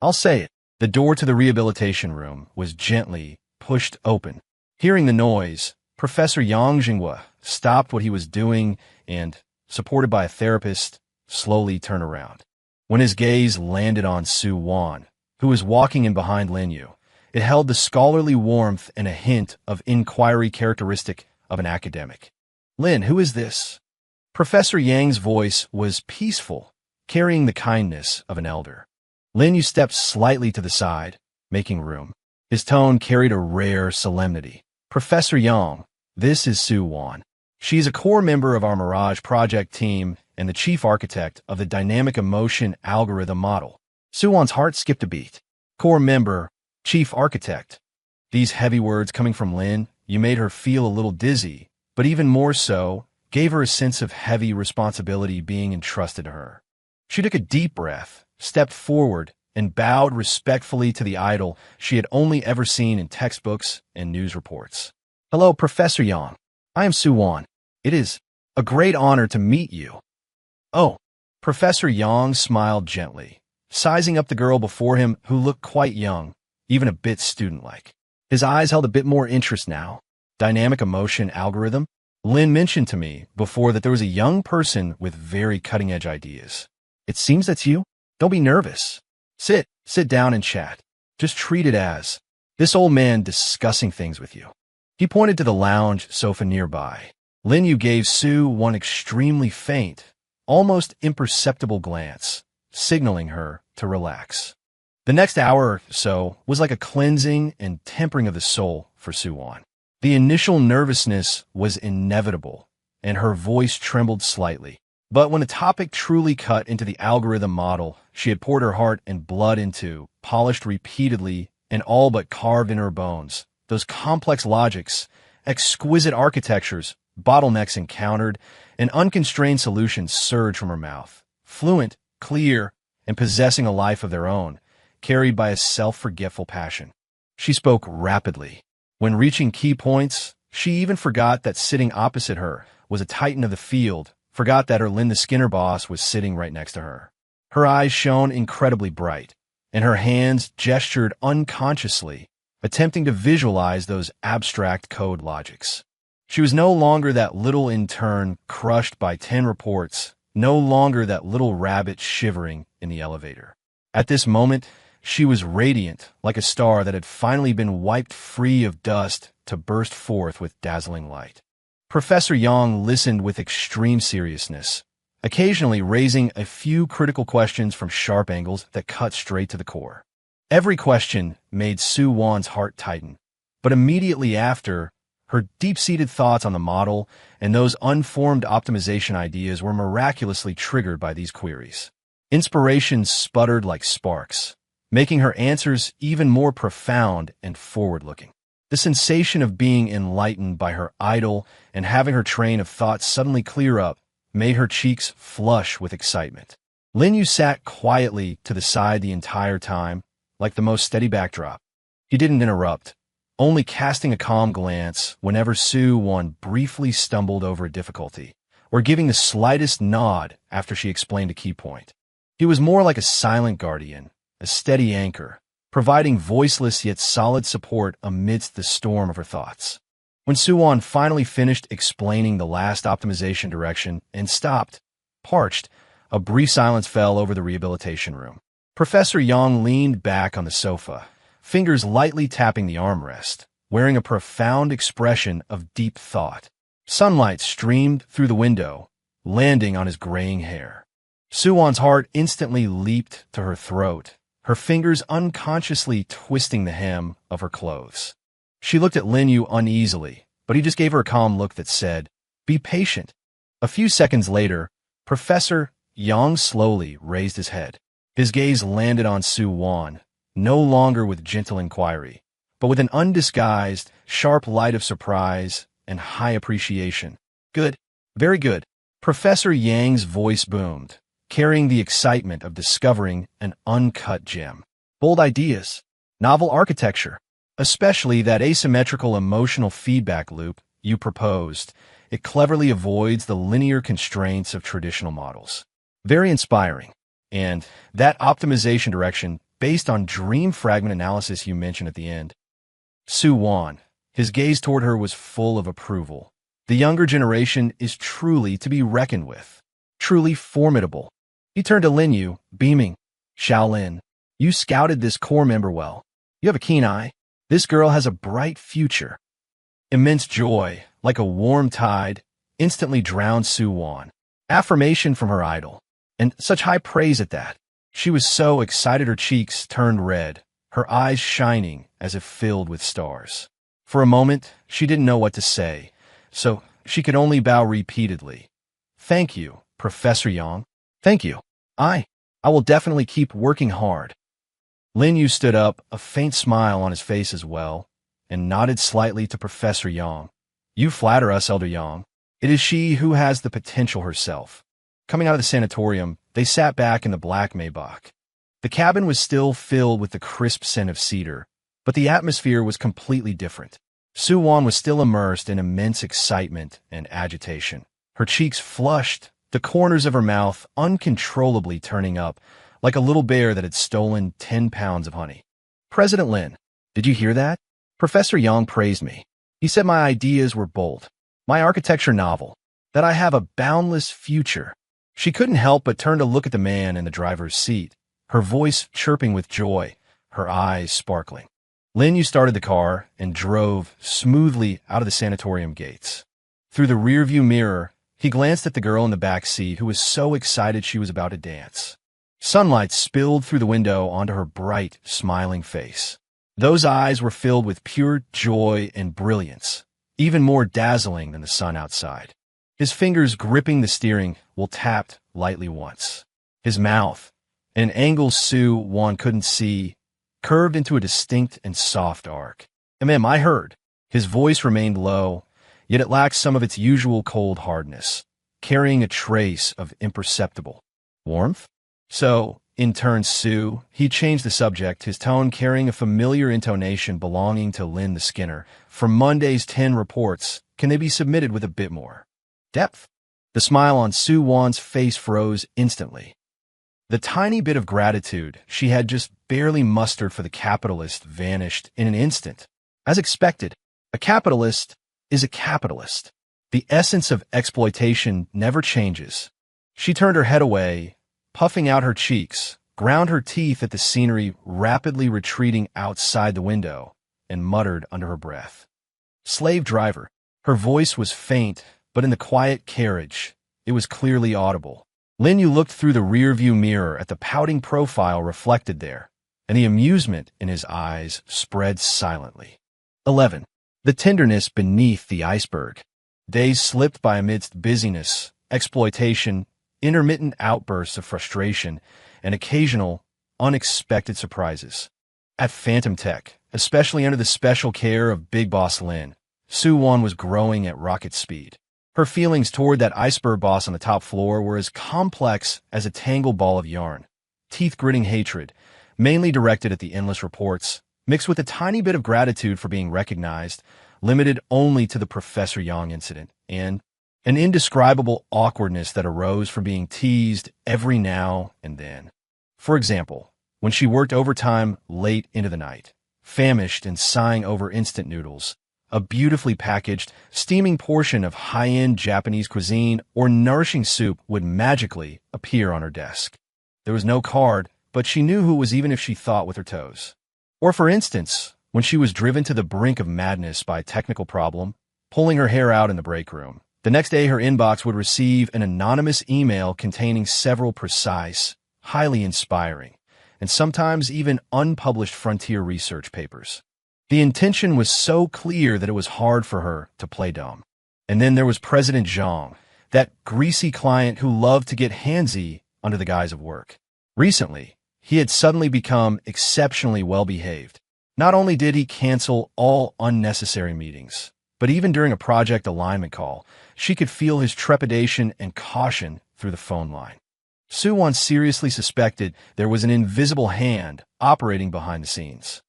I'll say it. The door to the rehabilitation room was gently pushed open. Hearing the noise, Professor Yang Jinghua stopped what he was doing and, supported by a therapist, slowly turned around. When his gaze landed on Suwon, who was walking in behind Lin Yu, it held the scholarly warmth and a hint of inquiry characteristic of an academic. Lin, who is this? Professor Yang's voice was peaceful, carrying the kindness of an elder. Lin Yu stepped slightly to the side, making room. His tone carried a rare solemnity. Professor Yang, this is Suwon. She is a core member of our Mirage project team and the chief architect of the dynamic emotion algorithm model. Suwon's heart skipped a beat. Core member, chief architect. These heavy words coming from Lin, you made her feel a little dizzy, but even more so, gave her a sense of heavy responsibility being entrusted to her. She took a deep breath, stepped forward, and bowed respectfully to the idol she had only ever seen in textbooks and news reports. Hello, Professor Yang. I am Suwon. It is a great honor to meet you. Oh, Professor Yang smiled gently, sizing up the girl before him who looked quite young, even a bit student-like. His eyes held a bit more interest now. Dynamic emotion algorithm? Lin mentioned to me before that there was a young person with very cutting-edge ideas. It seems that's you? Don't be nervous. Sit down and chat. Just treat it as this old man discussing things with you. He pointed to the lounge sofa nearby. Lin Yu gave Su one extremely faint, almost imperceptible glance, signaling her to relax. The next hour or so was like a cleansing and tempering of the soul for Suwon. The initial nervousness was inevitable, and her voice trembled slightly. But when the topic truly cut into the algorithm model she had poured her heart and blood into, polished repeatedly and all but carved in her bones, those complex logics, exquisite architectures, bottlenecks encountered, and unconstrained solutions surged from her mouth, fluent, clear, and possessing a life of their own, carried by a self-forgetful passion. She spoke rapidly. When reaching key points, she even forgot that sitting opposite her was a titan of the field, forgot that her Linda Skinner boss was sitting right next to her. Her eyes shone incredibly bright, and her hands gestured unconsciously, attempting to visualize those abstract code logics. She was no longer that little intern crushed by 10 reports, no longer that little rabbit shivering in the elevator. At this moment, she was radiant, like a star that had finally been wiped free of dust to burst forth with dazzling light. Professor Yang listened with extreme seriousness, occasionally raising a few critical questions from sharp angles that cut straight to the core. Every question made Suwon's heart tighten, but immediately after, her deep-seated thoughts on the model and those unformed optimization ideas were miraculously triggered by these queries. Inspiration sputtered like sparks, making her answers even more profound and forward-looking. The sensation of being enlightened by her idol and having her train of thought suddenly clear up made her cheeks flush with excitement. Lin Yu sat quietly to the side the entire time, like the most steady backdrop. He didn't interrupt, only casting a calm glance whenever Suwon briefly stumbled over a difficulty, or giving the slightest nod after she explained a key point. He was more like a silent guardian, a steady anchor, providing voiceless yet solid support amidst the storm of her thoughts. When Suwon finally finished explaining the last optimization direction and stopped, parched, a brief silence fell over the rehabilitation room. Professor Yang leaned back on the sofa, fingers lightly tapping the armrest, wearing a profound expression of deep thought. Sunlight streamed through the window, landing on his graying hair. Suwon's heart instantly leaped to her throat, her fingers unconsciously twisting the hem of her clothes. She looked at Lin Yu uneasily, but he just gave her a calm look that said, "Be patient." A few seconds later, Professor Yang slowly raised his head. His gaze landed on Suwon, no longer with gentle inquiry, but with an undisguised, sharp light of surprise and high appreciation. "Good. Very good." Professor Yang's voice boomed, carrying the excitement of discovering an uncut gem. "Bold ideas, novel architecture, especially that asymmetrical emotional feedback loop you proposed. It cleverly avoids the linear constraints of traditional models. Very inspiring. And that optimization direction based on dream fragment analysis you mentioned at the end." Suwon, his gaze toward her was full of approval. The younger generation is truly to be reckoned with, truly formidable. He turned to Lin Yu, beaming. "Shaolin, you scouted this core member well. You have a keen eye. This girl has a bright future." Immense joy, like a warm tide, instantly drowned Suwon. Affirmation from her idol. And such high praise at that. She was so excited her cheeks turned red, her eyes shining as if filled with stars. For a moment, she didn't know what to say, so she could only bow repeatedly. Thank you, Professor Yang. Thank you. I will definitely keep working hard. Lin Yu stood up, a faint smile on his face as well, and nodded slightly to Professor Yang. You flatter us, Elder Yang. It is she who has the potential herself. Coming out of the sanatorium, they sat back in the black Maybach. The cabin was still filled with the crisp scent of cedar, but the atmosphere was completely different. Su Wan was still immersed in immense excitement and agitation. Her cheeks flushed, the corners of her mouth uncontrollably turning up, like a little bear that had stolen 10 pounds of honey. President Lin, did you hear that? Professor Yang praised me. He said my ideas were bold, my architecture novel, that I have a boundless future. She couldn't help but turn to look at the man in the driver's seat, her voice chirping with joy, her eyes sparkling. Lin Yu started the car and drove smoothly out of the sanatorium gates. Through the rearview mirror, he glanced at the girl in the back seat who was so excited she was about to dance. Sunlight spilled through the window onto her bright, smiling face. Those eyes were filled with pure joy and brilliance, even more dazzling than the sun outside. His fingers gripping the steering wheel tapped lightly once. His mouth, at an angle Su Wan couldn't see, curved into a distinct and soft arc. Ma'am, I heard. His voice remained low, yet it lacked some of its usual cold hardness, carrying a trace of imperceptible warmth. So, intern Su, he changed the subject, his tone carrying a familiar intonation belonging to Lin the Skinner. For Monday's 10 reports, can they be submitted with a bit more depth? The smile on Su Wan's face froze instantly. The tiny bit of gratitude she had just barely mustered for the capitalist vanished in an instant. As expected, a capitalist is a capitalist. The essence of exploitation never changes. She turned her head away, puffing out her cheeks, ground her teeth at the scenery rapidly retreating outside the window, and muttered under her breath. Slave driver. Her voice was faint, but in the quiet carriage, it was clearly audible. Lin Yu looked through the rearview mirror at the pouting profile reflected there, and the amusement in his eyes spread silently. 11. The tenderness beneath the iceberg. Days slipped by amidst busyness, exploitation, intermittent outbursts of frustration, and occasional, unexpected surprises. At Phantom Tech, especially under the special care of Big Boss Lin, Su Wan was growing at rocket speed. Her feelings toward that iceberg boss on the top floor were as complex as a tangled ball of yarn. Teeth-gritting hatred, mainly directed at the endless reports, mixed with a tiny bit of gratitude for being recognized, limited only to the Professor Yang incident, and an indescribable awkwardness that arose from being teased every now and then. For example, when she worked overtime late into the night, famished and sighing over instant noodles, a beautifully packaged, steaming portion of high-end Japanese cuisine or nourishing soup would magically appear on her desk. There was no card, but she knew who it was even if she thought with her toes. Or for instance, when she was driven to the brink of madness by a technical problem, pulling her hair out in the break room, the next day her inbox would receive an anonymous email containing several precise, highly inspiring, and sometimes even unpublished frontier research papers. The intention was so clear that it was hard for her to play dumb. And then there was President Zhang, that greasy client who loved to get handsy under the guise of work. Recently, he had suddenly become exceptionally well-behaved. Not only did he cancel all unnecessary meetings, but even during a project alignment call, she could feel his trepidation and caution through the phone line. Su Wan seriously suspected there was an invisible hand operating behind the scenes.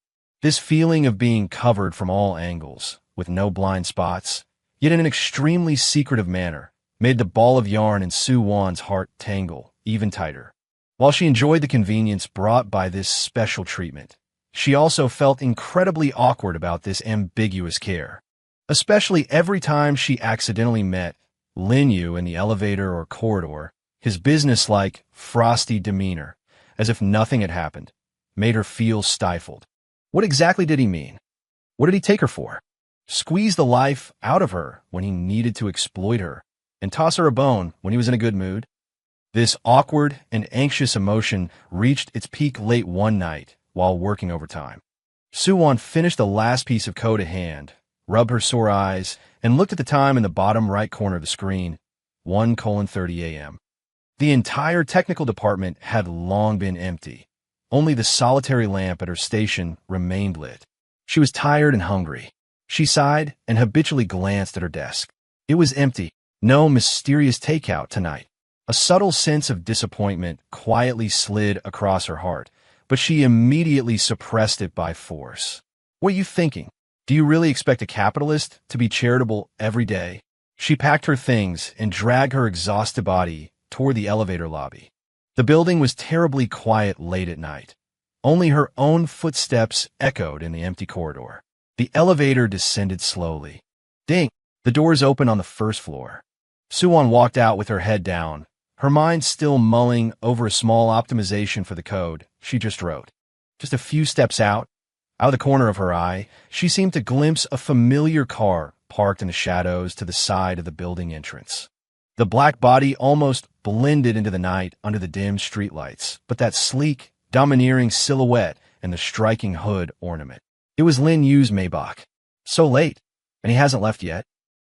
This feeling of being covered from all angles, with no blind spots, yet in an extremely secretive manner, made the ball of yarn in Su Wan's heart tangle even tighter. While she enjoyed the convenience brought by this special treatment, she also felt incredibly awkward about this ambiguous care, especially every time she accidentally met Lin Yu in the elevator or corridor. His businesslike, frosty demeanor, as if nothing had happened, made her feel stifled. What exactly did he mean? What did he take her for? Squeeze the life out of her when he needed to exploit her, and toss her a bone when he was in a good mood? This awkward and anxious emotion reached its peak late one night while working overtime. Su Wan finished the last piece of code at hand, rubbed her sore eyes, and looked at the time in the bottom right corner of the screen, 1:30 a.m. The entire technical department had long been empty. Only the solitary lamp at her station remained lit. She was tired and hungry. She sighed and habitually glanced at her desk. It was empty. No mysterious takeout tonight. A subtle sense of disappointment quietly slid across her heart, but she immediately suppressed it by force. What are you thinking? Do you really expect a capitalist to be charitable every day? She packed her things and dragged her exhausted body toward the elevator lobby. The building was terribly quiet late at night. Only her own footsteps echoed in the empty corridor. The elevator descended slowly. Ding! The doors opened on the first floor. Suwon walked out with her head down, her mind still mulling over a small optimization for the code she just wrote. Just a few steps out of the corner of her eye, she seemed to glimpse a familiar car parked in the shadows to the side of the building entrance. The black body almost blended into the night under the dim streetlights, but that sleek, domineering silhouette and the striking hood ornament. It was Lin Yu's Maybach. So late, and he hasn't left yet.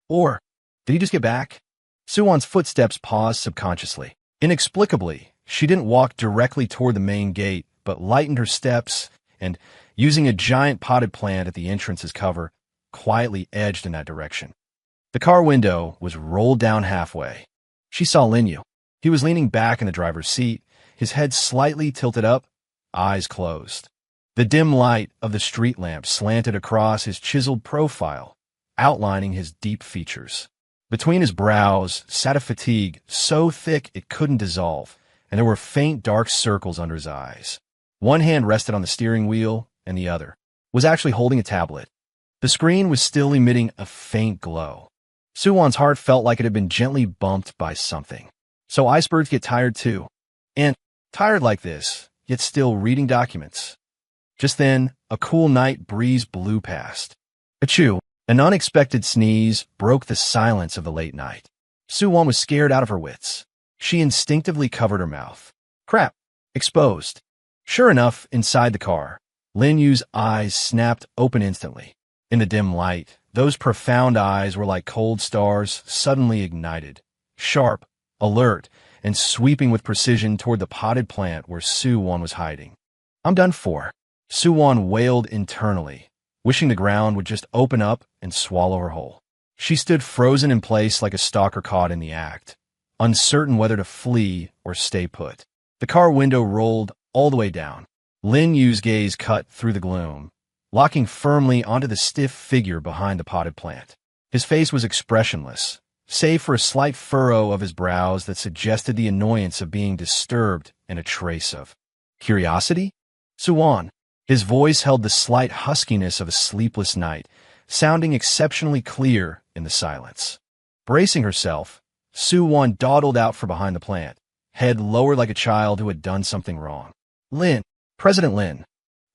Or, did he just get back? Suwon's footsteps paused subconsciously. Inexplicably, she didn't walk directly toward the main gate, but lightened her steps and, using a giant potted plant at the entrance as cover, quietly edged in that direction. The car window was rolled down halfway. She saw Lin Yu. He was leaning back in the driver's seat, his head slightly tilted up, eyes closed. The dim light of the street lamp slanted across his chiseled profile, outlining his deep features. Between his brows sat a fatigue so thick it couldn't dissolve, and there were faint dark circles under his eyes. One hand rested on the steering wheel, and the other was actually holding a tablet. The screen was still emitting a faint glow. Suwon's heart felt like it had been gently bumped by something. So icebergs get tired too. And tired like this, yet still reading documents. Just then, a cool night breeze blew past. Achoo! An unexpected sneeze broke the silence of the late night. Suwon was scared out of her wits. She instinctively covered her mouth. Crap! Exposed. Sure enough, inside the car, Lin Yu's eyes snapped open instantly. In the dim light, those profound eyes were like cold stars suddenly ignited, sharp, alert, and sweeping with precision toward the potted plant where Suwon was hiding. I'm done for. Suwon wailed internally, wishing the ground would just open up and swallow her whole. She stood frozen in place like a stalker caught in the act, uncertain whether to flee or stay put. The car window rolled all the way down. Lin Yu's gaze cut through the gloom, locking firmly onto the stiff figure behind the potted plant. His face was expressionless, save for a slight furrow of his brows that suggested the annoyance of being disturbed and a trace of curiosity. Suwon. His voice held the slight huskiness of a sleepless night, sounding exceptionally clear in the silence. Bracing herself, Suwon dawdled out from behind the plant, head lowered like a child who had done something wrong. Lin, President Lin.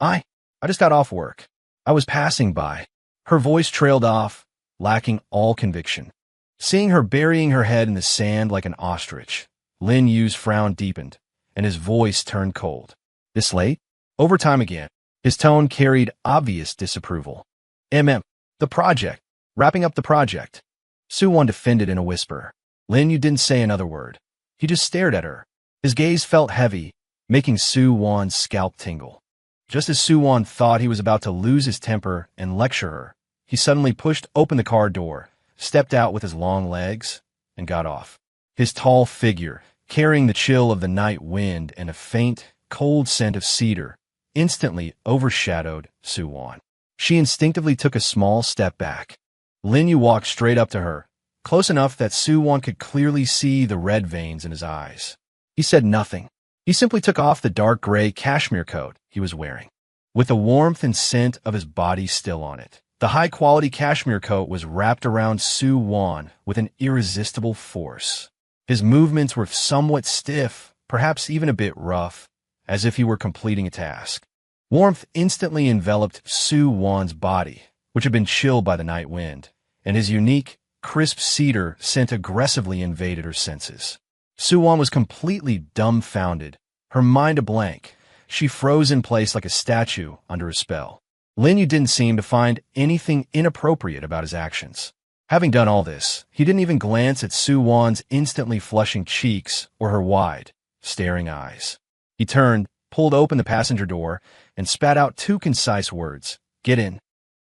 I just got off work. I was passing by. Her voice trailed off, lacking all conviction. Seeing her burying her head in the sand like an ostrich, Lin Yu's frown deepened, and his voice turned cold. This late? Overtime again. His tone carried obvious disapproval. The project. Wrapping up the project. Suwon defended in a whisper. Lin Yu didn't say another word. He just stared at her. His gaze felt heavy, making Suwon's scalp tingle. Just as Suwon thought he was about to lose his temper and lecture her, he suddenly pushed open the car door, stepped out with his long legs, and got off. His tall figure, carrying the chill of the night wind and a faint, cold scent of cedar, instantly overshadowed Suwon. She instinctively took a small step back. Lin Yu walked straight up to her, close enough that Suwon could clearly see the red veins in his eyes. He said nothing. He simply took off the dark gray cashmere coat he was wearing. With the warmth and scent of his body still on it, the high-quality cashmere coat was wrapped around Suwon with an irresistible force. His movements were somewhat stiff, perhaps even a bit rough, as if he were completing a task. Warmth instantly enveloped Suwon's body, which had been chilled by the night wind, and his unique, crisp cedar scent aggressively invaded her senses. Suwon was completely dumbfounded, her mind a blank. She froze in place like a statue under a spell. Lin Yu didn't seem to find anything inappropriate about his actions. Having done all this, he didn't even glance at Sue Wan's instantly flushing cheeks or her wide, staring eyes. He turned, pulled open the passenger door, and spat out two concise words, "Get in."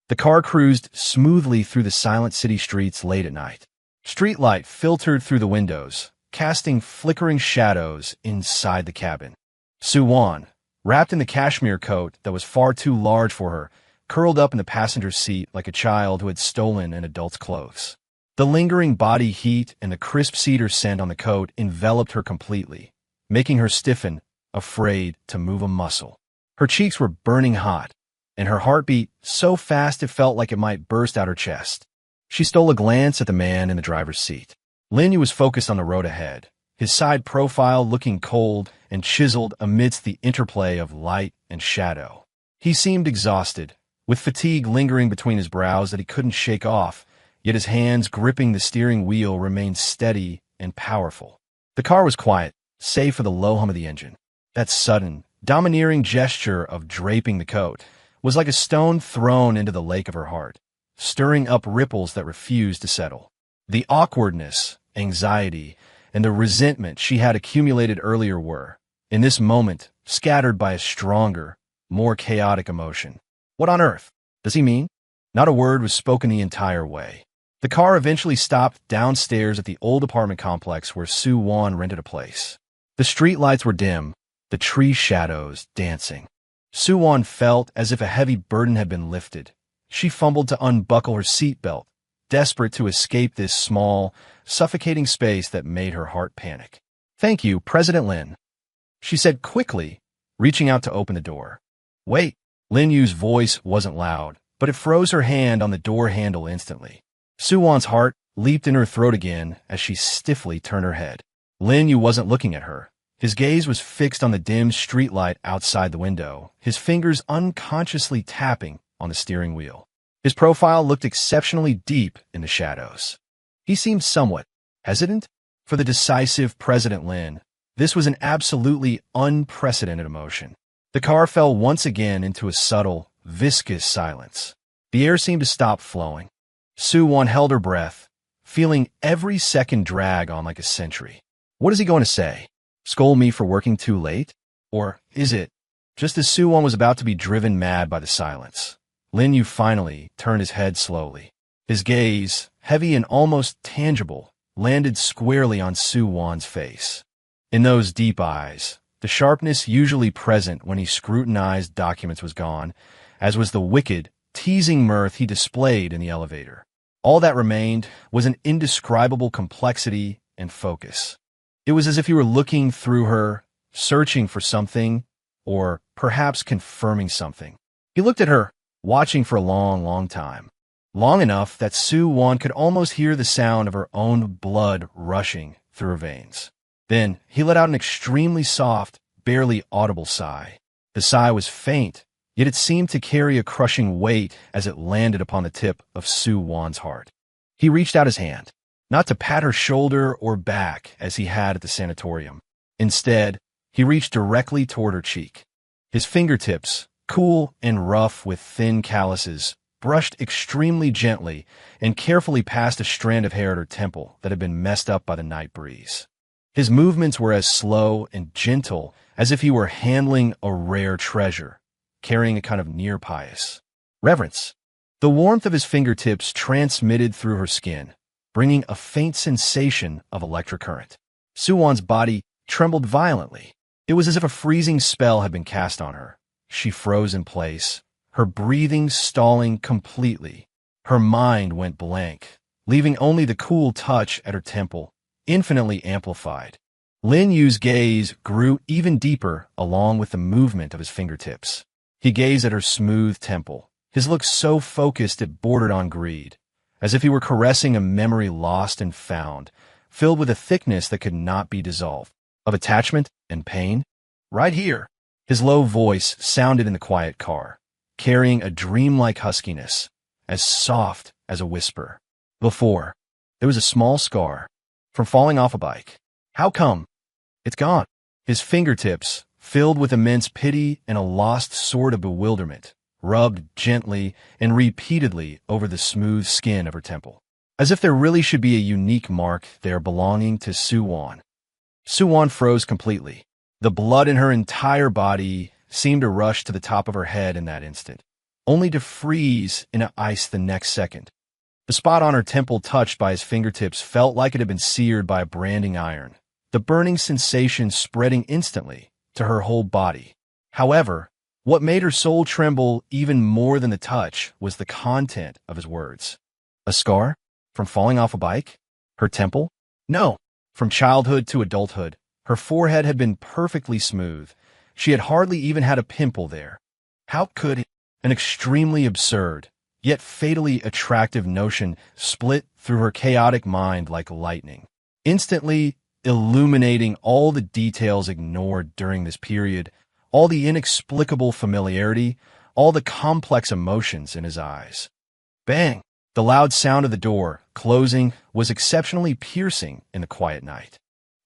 The car cruised smoothly through the silent city streets late at night. Streetlight filtered through the windows, casting flickering shadows inside the cabin. Sue Wan, wrapped in the cashmere coat that was far too large for her, curled up in the passenger seat like a child who had stolen an adult's clothes. The lingering body heat and the crisp cedar scent on the coat enveloped her completely, making her stiffen, afraid to move a muscle. Her cheeks were burning hot, and her heart beat so fast it felt like it might burst out her chest. She stole a glance at the man in the driver's seat. Lin Yu was focused on the road ahead, his side profile looking cold and chiseled amidst the interplay of light and shadow. He seemed exhausted, with fatigue lingering between his brows that he couldn't shake off, yet his hands gripping the steering wheel remained steady and powerful. The car was quiet, save for the low hum of the engine. That sudden, domineering gesture of draping the coat was like a stone thrown into the lake of her heart, stirring up ripples that refused to settle. The awkwardness, anxiety, and the resentment she had accumulated earlier were, in this moment, scattered by a stronger, more chaotic emotion. What on earth does he mean? Not a word was spoken the entire way. The car eventually stopped downstairs at the old apartment complex where Sue Wan rented a place. The streetlights were dim, the tree shadows dancing. Sue Wan felt as if a heavy burden had been lifted. She fumbled to unbuckle her seatbelt, desperate to escape this small, suffocating space that made her heart panic. "Thank you, President Lin," she said quickly, reaching out to open the door. "Wait." Lin Yu's voice wasn't loud, but it froze her hand on the door handle instantly. Sue Wan's heart leaped in her throat again as she stiffly turned her head. Lin Yu wasn't looking at her. His gaze was fixed on the dim streetlight outside the window, his fingers unconsciously tapping on the steering wheel. His profile looked exceptionally deep in the shadows. He seemed somewhat hesitant. For the decisive President Lin, this was an absolutely unprecedented emotion. The car fell once again into a subtle, viscous silence. The air seemed to stop flowing. Sue Wan held her breath, feeling every second drag on like a century. What is he going to say? Scold me for working too late? Or is it? Just as Sue Wan was about to be driven mad by the silence, Lin Yu finally turned his head slowly. His gaze, heavy and almost tangible, landed squarely on Sue Wan's face. In those deep eyes, the sharpness usually present when he scrutinized documents was gone, as was the wicked, teasing mirth he displayed in the elevator. All that remained was an indescribable complexity and focus. It was as if he were looking through her, searching for something, or perhaps confirming something. He looked at her, watching for a long, long time. Long enough that Sue Wan could almost hear the sound of her own blood rushing through her veins. Then he let out an extremely soft, barely audible sigh. The sigh was faint, yet it seemed to carry a crushing weight as it landed upon the tip of Sue Wan's heart. He reached out his hand, not to pat her shoulder or back as he had at the sanatorium. Instead, he reached directly toward her cheek. His fingertips, cool and rough with thin calluses, brushed extremely gently and carefully past a strand of hair at her temple that had been messed up by the night breeze. His movements were as slow and gentle as if he were handling a rare treasure, carrying a kind of near-pious reverence. The warmth of his fingertips transmitted through her skin, bringing a faint sensation of electric current. Sue Wan's body trembled violently. It was as if a freezing spell had been cast on her. She froze in place, her breathing stalling completely. Her mind went blank, leaving only the cool touch at her temple, infinitely amplified. Lin Yu's gaze grew even deeper along with the movement of his fingertips. He gazed at her smooth temple, his look so focused it bordered on greed, as if he were caressing a memory lost and found, filled with a thickness that could not be dissolved, of attachment and pain. "Right here." His low voice sounded in the quiet car, carrying a dreamlike huskiness, as soft as a whisper. "Before, there was a small scar from falling off a bike. How come? It's gone." His fingertips, filled with immense pity and a lost sort of bewilderment, rubbed gently and repeatedly over the smooth skin of her temple. as if there really should be a unique mark there belonging to Soo-won. Soo-won froze completely. The blood in her entire body seemed to rush to the top of her head in that instant, only to freeze in ice the next second. The spot on her temple touched by his fingertips felt like it had been seared by a branding iron, the burning sensation spreading instantly to her whole body. However, what made her soul tremble even more than the touch was the content of his words. A scar? From falling off a bike? Her temple? No. From childhood to adulthood, her forehead had been perfectly smooth. She had hardly even had a pimple there. How could an extremely absurd, yet fatally attractive notion split through her chaotic mind like lightning, instantly illuminating all the details ignored during this period, all the inexplicable familiarity, all the complex emotions in his eyes. Bang! The loud sound of the door closing was exceptionally piercing in the quiet night.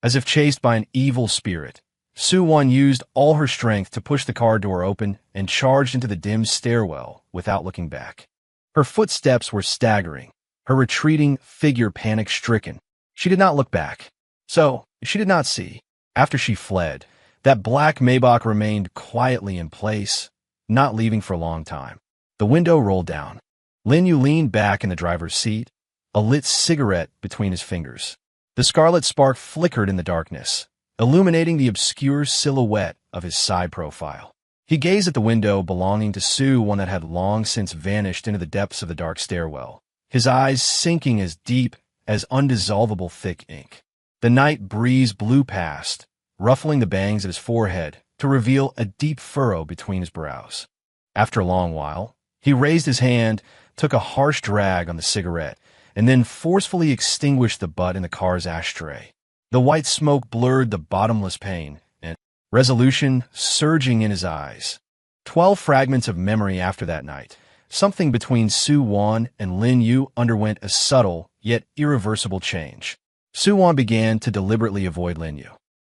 As if chased by an evil spirit, Soo-won used all her strength to push the car door open and charged into the dim stairwell without looking back. Her footsteps were staggering, her retreating figure panic-stricken. She did not look back. So, she did not see, after she fled, that black Maybach remained quietly in place, not leaving for a long time. The window rolled down. Lin Yu leaned back in the driver's seat, a lit cigarette between his fingers. The scarlet spark flickered in the darkness, illuminating the obscure silhouette of his side profile. He gazed at the window belonging to Sue, one that had long since vanished into the depths of the dark stairwell, his eyes sinking as deep as undissolvable thick ink. The night breeze blew past, ruffling the bangs of his forehead to reveal a deep furrow between his brows. After a long while, he raised his hand, took a harsh drag on the cigarette, and then forcefully extinguished the butt in the car's ashtray. The white smoke blurred the bottomless pain, and resolution surging in his eyes. 12 fragments of memory after that night. Something between Soo-won and Lin Yu underwent a subtle, yet irreversible change. Soo-won began to deliberately avoid Lin Yu.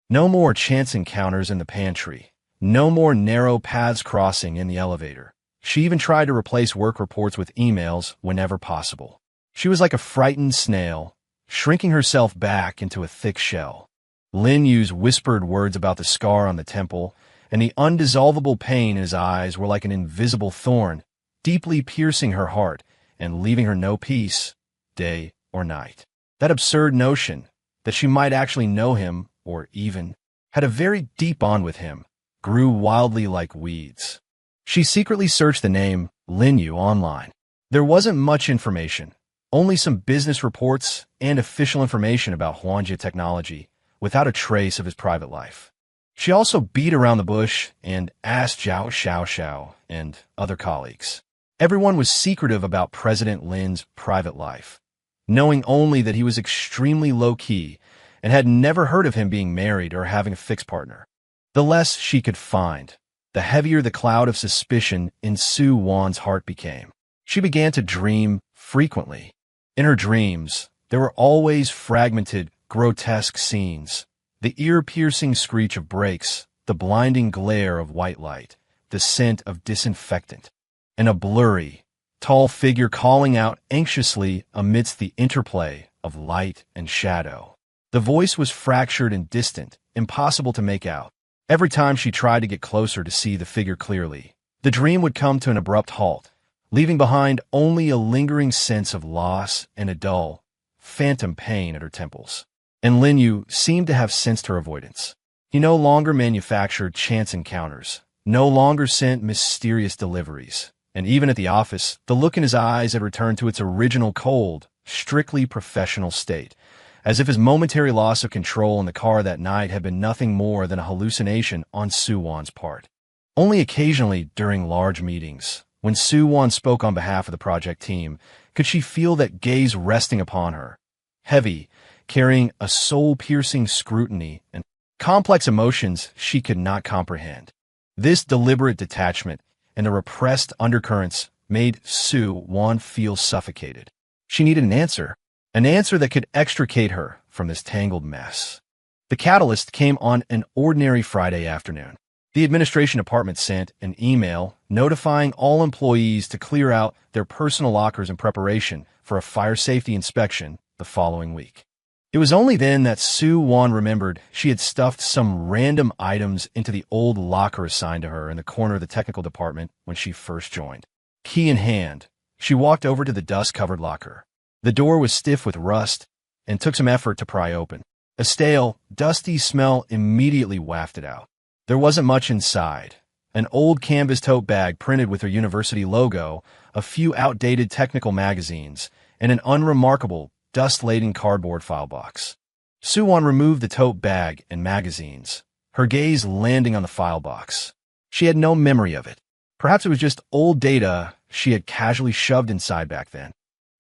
No more chance encounters in the pantry. No more narrow paths crossing in the elevator. She even tried to replace work reports with emails whenever possible. She was like a frightened snail, shrinking herself back into a thick shell. Lin Yu's whispered words about the scar on the temple and the undissolvable pain in his eyes were like an invisible thorn, deeply piercing her heart and leaving her no peace, day or night. That absurd notion that she might actually know him, or even had a very deep bond with him, grew wildly like weeds. She secretly searched the name Lin Yu online. There wasn't much information, only some business reports and official information about Huanjia Technology, without a trace of his private life. She also beat around the bush and asked Zhao Xiao and other colleagues. Everyone was secretive about President Lin's private life, knowing only that he was extremely low-key and had never heard of him being married or having a fixed partner. The less she could find, the heavier the cloud of suspicion in Soo-won's heart became. She began to dream frequently. In her dreams, there were always fragmented, grotesque scenes, the ear-piercing screech of brakes, the blinding glare of white light, the scent of disinfectant, and a blurry, tall figure calling out anxiously amidst the interplay of light and shadow. The voice was fractured and distant, impossible to make out. Every time she tried to get closer to see the figure clearly, the dream would come to an abrupt halt, leaving behind only a lingering sense of loss and a dull, phantom pain at her temples. And Lin Yu seemed to have sensed her avoidance. He no longer manufactured chance encounters, no longer sent mysterious deliveries, and even at the office, the look in his eyes had returned to its original cold, strictly professional state, as if his momentary loss of control in the car that night had been nothing more than a hallucination on Soo-won's part. Only occasionally during large meetings, when Soo-won spoke on behalf of the project team, could she feel that gaze resting upon her, heavy, carrying a soul-piercing scrutiny and complex emotions she could not comprehend. This deliberate detachment and the repressed undercurrents made Soo-won feel suffocated. She needed an answer that could extricate her from this tangled mess. The catalyst came on an ordinary Friday afternoon. The administration department sent an email notifying all employees to clear out their personal lockers in preparation for a fire safety inspection the following week. It was only then that Sue Wan remembered she had stuffed some random items into the old locker assigned to her in the corner of the technical department when she first joined. Key in hand, she walked over to the dust-covered locker. The door was stiff with rust and took some effort to pry open. A stale, dusty smell immediately wafted out. There wasn't much inside. An old canvas tote bag printed with her university logo, a few outdated technical magazines, and an unremarkable, dust-laden cardboard file box. Sue Wan removed the tote bag and magazines, her gaze landing on the file box. She had no memory of it. Perhaps it was just old data she had casually shoved inside back then.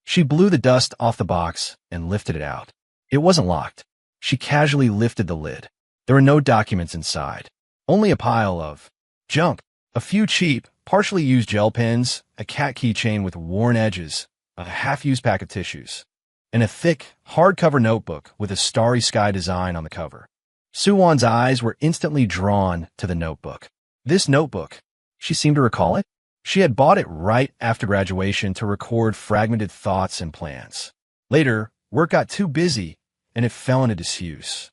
She blew the dust off the box and lifted it out. It wasn't locked. She casually lifted the lid. There were no documents inside, only a pile of junk. A few cheap, partially used gel pens, a cat keychain with worn edges, a half-used pack of tissues, and a thick, hardcover notebook with a starry sky design on the cover. Sue Wan's eyes were instantly drawn to the notebook. This notebook, she seemed to recall it. She had bought it right after graduation to record fragmented thoughts and plans. Later, work got too busy, and it fell into disuse.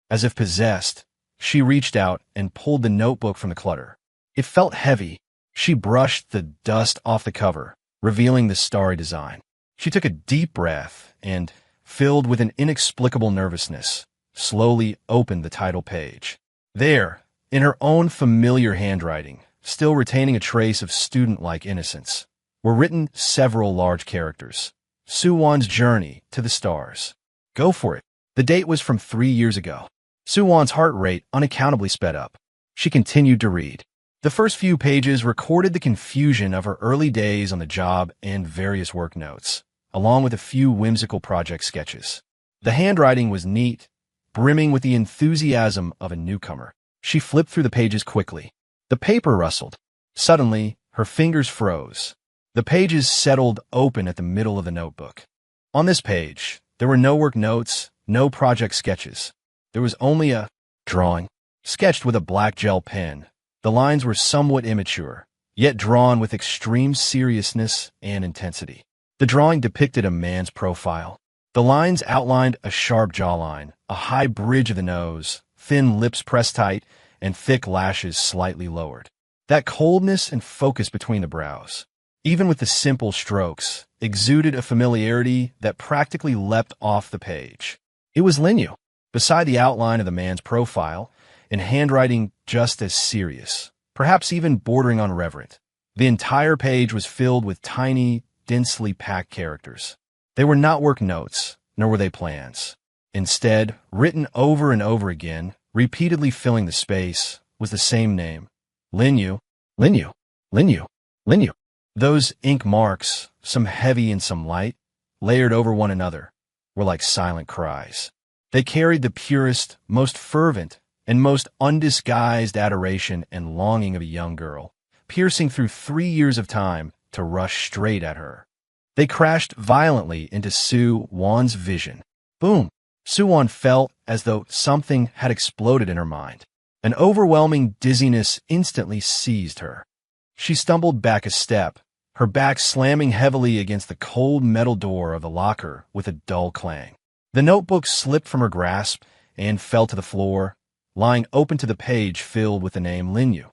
As if possessed, she reached out and pulled the notebook from the clutter. It felt heavy. She brushed the dust off the cover, revealing the starry design. She took a deep breath and, filled with an inexplicable nervousness, slowly opened the title page. There, in her own familiar handwriting, still retaining a trace of student-like innocence, were written several large characters. Sue Wan's journey to the stars. Go for it. The date was from 3 years ago. Sue Wan's heart rate unaccountably sped up. She continued to read. The first few pages recorded the confusion of her early days on the job and various work notes, along with a few whimsical project sketches. The handwriting was neat, brimming with the enthusiasm of a newcomer. She flipped through the pages quickly. The paper rustled. Suddenly, her fingers froze. The pages settled open at the middle of the notebook. On this page, there were no work notes, no project sketches. There was only a drawing, sketched with a black gel pen. The lines were somewhat immature, yet drawn with extreme seriousness and intensity. The drawing depicted a man's profile. The lines outlined a sharp jawline, a high bridge of the nose, thin lips pressed tight, and thick lashes slightly lowered. That coldness and focus between the brows, even with the simple strokes, exuded a familiarity that practically leapt off the page. It was Linyu, beside the outline of the man's profile, in handwriting just as serious, perhaps even bordering on reverent. The entire page was filled with tiny, densely packed characters. They were not work notes, nor were they plans. Instead, written over and over again, repeatedly filling the space, was the same name. Linyu, Linyu, Linyu, Linyu. Those ink marks, some heavy and some light, layered over one another, were like silent cries. They carried the purest, most fervent, and most undisguised adoration and longing of a young girl, piercing through 3 years of time to rush straight at her. They crashed violently into Sue Wan's vision. Boom! Sue Wan felt as though something had exploded in her mind. An overwhelming dizziness instantly seized her. She stumbled back a step, her back slamming heavily against the cold metal door of the locker with a dull clang. The notebook slipped from her grasp and fell to the floor, lying open to the page filled with the name Linyu.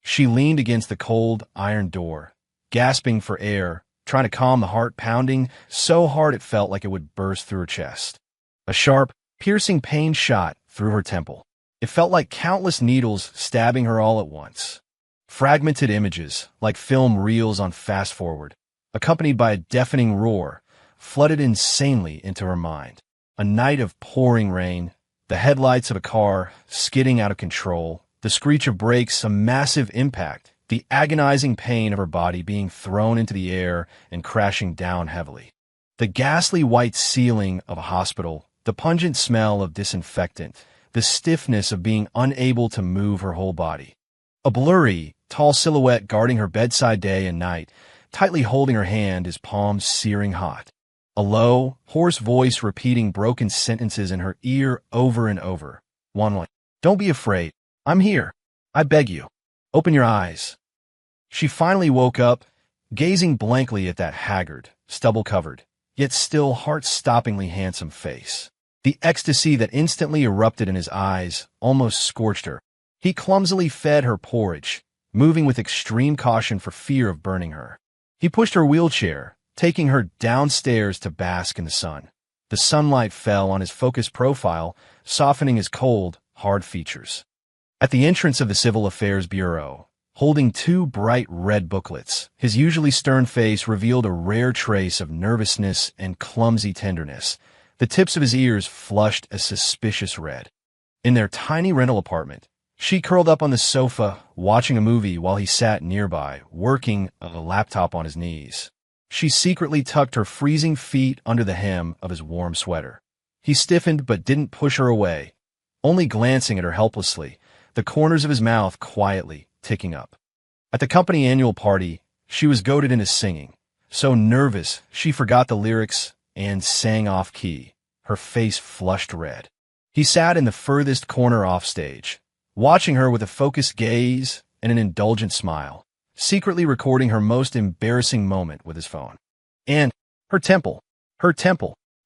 She leaned against the cold, iron door, gasping for air, trying to calm the heart pounding so hard it felt like it would burst through her chest. A sharp, piercing pain shot through her temple. It felt like countless needles stabbing her all at once. Fragmented images, like film reels on fast forward, accompanied by a deafening roar, flooded insanely into her mind. A night of pouring rain, the headlights of a car skidding out of control, the screech of brakes, a massive impact, the agonizing pain of her body being thrown into the air and crashing down heavily. The ghastly white ceiling of a hospital, the pungent smell of disinfectant, the stiffness of being unable to move her whole body. A blurry, tall silhouette guarding her bedside day and night, tightly holding her hand, his palms searing hot. A low, hoarse voice repeating broken sentences in her ear over and over. One like, "Don't be afraid. I'm here. I beg you. Open your eyes." She finally woke up, gazing blankly at that haggard, stubble-covered, yet still heart-stoppingly handsome face. The ecstasy that instantly erupted in his eyes almost scorched her. He clumsily fed her porridge, moving with extreme caution for fear of burning her. He pushed her wheelchair, taking her downstairs to bask in the sun. The sunlight fell on his focused profile, softening his cold, hard features. At the entrance of the Civil Affairs Bureau, holding two bright red booklets, his usually stern face revealed a rare trace of nervousness and clumsy tenderness. The tips of his ears flushed a suspicious red. In their tiny rental apartment, she curled up on the sofa, watching a movie while he sat nearby, working a laptop on his knees. She secretly tucked her freezing feet under the hem of his warm sweater. He stiffened but didn't push her away, only glancing at her helplessly, the corners of his mouth quietly ticking up. At the company annual party, she was goaded into singing. So nervous, she forgot the lyrics and sang off-key, her face flushed red. He sat in the furthest corner offstage, watching her with a focused gaze and an indulgent smile, secretly recording her most embarrassing moment with his phone. And her temple,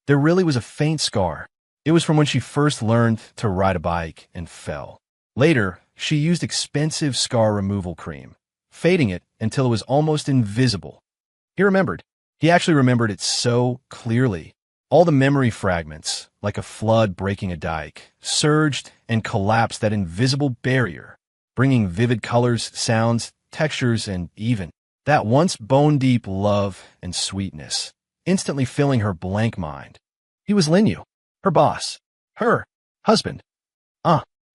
there really was a faint scar. It was from when she first learned to ride a bike and fell. Later, she used expensive scar removal cream, fading it until it was almost invisible. He actually remembered it so clearly. All the memory fragments, like a flood breaking a dike, surged and collapsed that invisible barrier, bringing vivid colors, sounds, textures, and even that once bone-deep love and sweetness, instantly filling her blank mind. He was Linyu, her boss, her husband.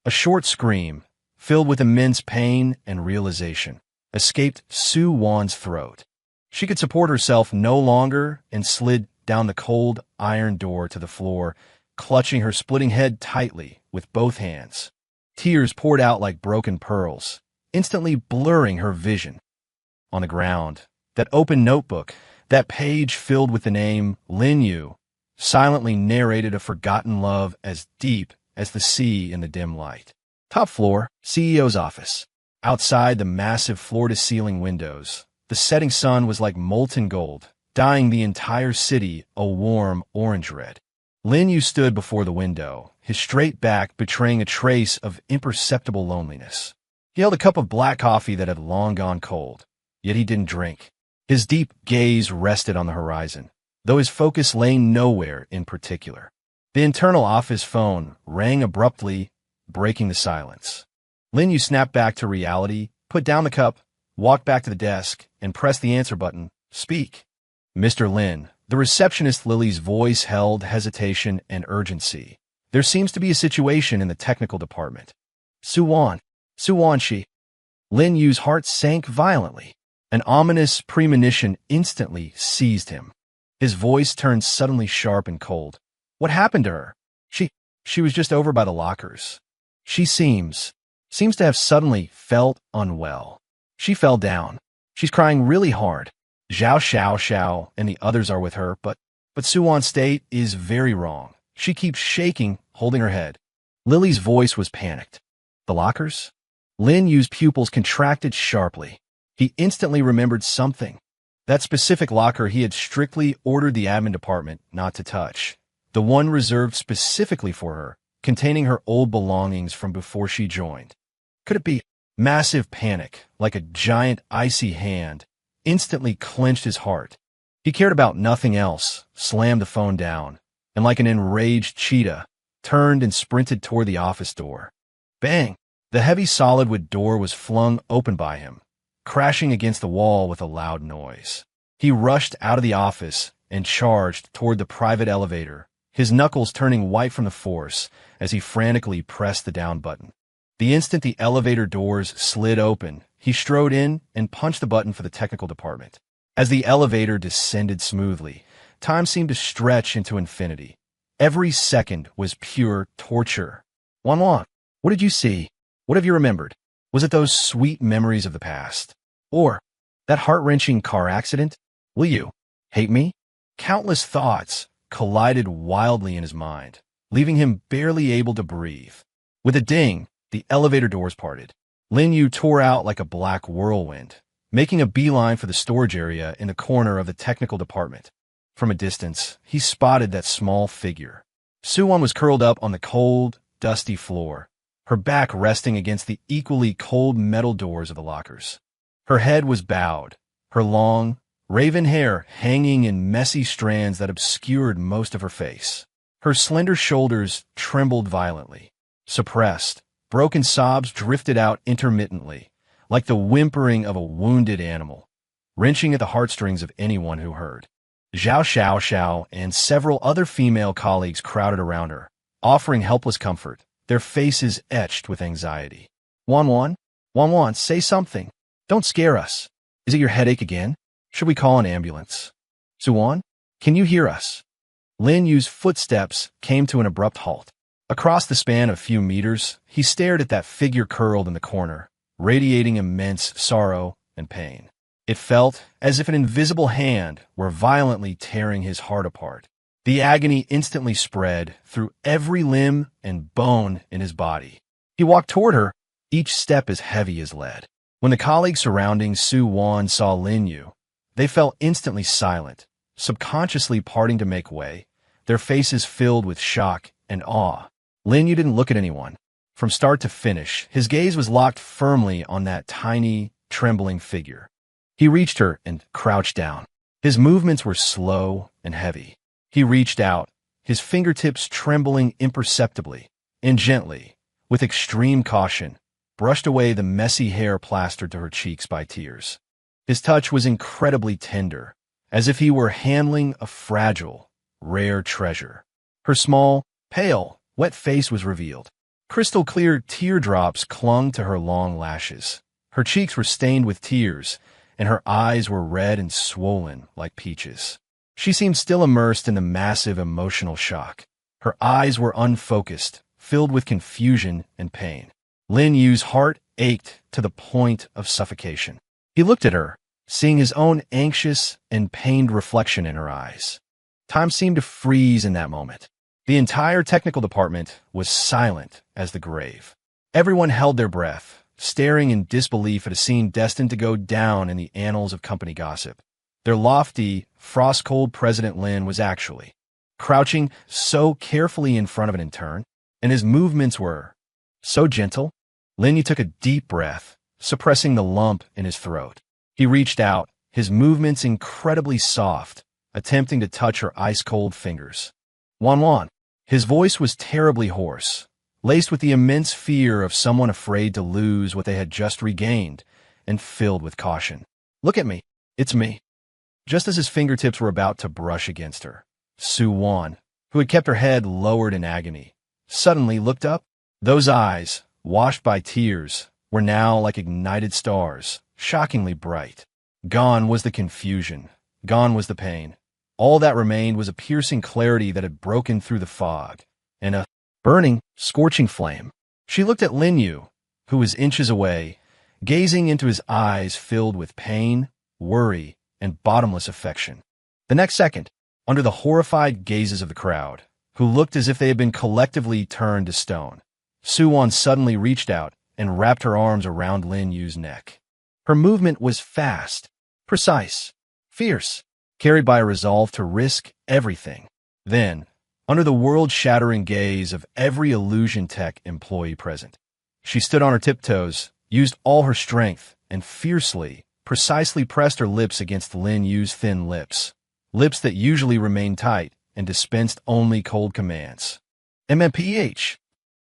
A short scream, filled with immense pain and realization, escaped Sue Wan's throat. She could support herself no longer and slid down the cold iron door to the floor, clutching her splitting head tightly with both hands. Tears poured out like broken pearls, instantly blurring her vision. On the ground, that open notebook, that page filled with the name Linyu, silently narrated a forgotten love as deep as the sea in the dim light. Top floor, CEO's office. Outside the massive floor-to-ceiling windows, the setting sun was like molten gold, dyeing the entire city a warm orange red. Linyu stood before the window, his straight back betraying a trace of imperceptible loneliness. He held a cup of black coffee that had long gone cold, yet he didn't drink. His deep gaze rested on the horizon, though his focus lay nowhere in particular. The internal office phone rang abruptly, breaking the silence. Linyu snapped back to reality, put down the cup, walked back to the desk, and pressed the answer button. Speak. Mr. Lin, the receptionist Lily's voice held hesitation and urgency. There seems to be a situation in the technical department. Suwon, she. Linyu's heart sank violently. An ominous premonition instantly seized him. His voice turned suddenly sharp and cold. What happened to her? She was just over by the lockers. She seems to have suddenly felt unwell. She fell down. She's crying really hard. Xiao and the others are with her, but Suwon's state is very wrong. She keeps shaking, holding her head. Lily's voice was panicked. The lockers? Linyu's pupils contracted sharply. He instantly remembered something. That specific locker he had strictly ordered the admin department not to touch. The one reserved specifically for her, containing her old belongings from before she joined. Could it be? Massive panic, like a giant icy hand, instantly clenched his heart. He cared about nothing else, slammed the phone down, and like an enraged cheetah, turned and sprinted toward the office door. Bang! The heavy solid wood door was flung open by him, crashing against the wall with a loud noise. He rushed out of the office and charged toward the private elevator, his knuckles turning white from the force as he frantically pressed the down button. The instant the elevator doors slid open, he strode in and punched the button for the technical department. As the elevator descended smoothly, time seemed to stretch into infinity. Every second was pure torture. Wanlong, what did you see? What have you remembered? Was it those sweet memories of the past? Or that heart-wrenching car accident? Will you hate me? Countless thoughts collided wildly in his mind, leaving him barely able to breathe. With a ding, the elevator doors parted. Linyu tore out like a black whirlwind, making a beeline for the storage area in the corner of the technical department. From a distance, he spotted that small figure. Suwon was curled up on the cold, dusty floor, her back resting against the equally cold metal doors of the lockers. Her head was bowed, her long, raven hair hanging in messy strands that obscured most of her face. Her slender shoulders trembled violently. Suppressed, broken sobs drifted out intermittently, like the whimpering of a wounded animal, wrenching at the heartstrings of anyone who heard. Zhao Xiao and several other female colleagues crowded around her, offering helpless comfort, their faces etched with anxiety. Wanwan, say something. Don't scare us. Is it your headache again? Should we call an ambulance? Suwon, can you hear us? Lin Yu's footsteps came to an abrupt halt. Across the span of a few meters, he stared at that figure curled in the corner, radiating immense sorrow and pain. It felt as if an invisible hand were violently tearing his heart apart. The agony instantly spread through every limb and bone in his body. He walked toward her, each step as heavy as lead. When the colleagues surrounding Suwon saw Lin Yu, they fell instantly silent, subconsciously parting to make way, their faces filled with shock and awe. Lin Yu didn't look at anyone. From start to finish, his gaze was locked firmly on that tiny, trembling figure. He reached her and crouched down. His movements were slow and heavy. He reached out, his fingertips trembling imperceptibly and gently, with extreme caution, brushed away the messy hair plastered to her cheeks by tears. His touch was incredibly tender, as if he were handling a fragile, rare treasure. Her small, pale, wet face was revealed. Crystal-clear teardrops clung to her long lashes. Her cheeks were stained with tears, and her eyes were red and swollen like peaches. She seemed still immersed in the massive emotional shock. Her eyes were unfocused, filled with confusion and pain. Lin Yu's heart ached to the point of suffocation. He looked at her, seeing his own anxious and pained reflection in her eyes. Time seemed to freeze in that moment. The entire technical department was silent as the grave. Everyone held their breath, staring in disbelief at a scene destined to go down in the annals of company gossip. Their lofty, frost-cold President Lin was actually crouching so carefully in front of an intern, and his movements were so gentle. Lin Yu took a deep breath, suppressing the lump in his throat. He reached out, his movements incredibly soft, attempting to touch her ice-cold fingers. Wanwan. His voice was terribly hoarse, laced with the immense fear of someone afraid to lose what they had just regained, and filled with caution. Look at me. It's me. Just as his fingertips were about to brush against her, Suwon, who had kept her head lowered in agony, suddenly looked up. Those eyes, washed by tears, were now like ignited stars, shockingly bright. Gone was the confusion. Gone was the pain. All that remained was a piercing clarity that had broken through the fog, and a burning, scorching flame. She looked at Lin Yu, who was inches away, gazing into his eyes filled with pain, worry, and bottomless affection. The next second, under the horrified gazes of the crowd, who looked as if they had been collectively turned to stone, Suwon suddenly reached out and wrapped her arms around Lin Yu's neck. Her movement was fast, precise, fierce, carried by a resolve to risk everything. Then, under the world-shattering gaze of every Illusion Tech employee present, she stood on her tiptoes, used all her strength, and fiercely, precisely pressed her lips against Lin Yu's thin lips, lips that usually remained tight and dispensed only cold commands. MMPH.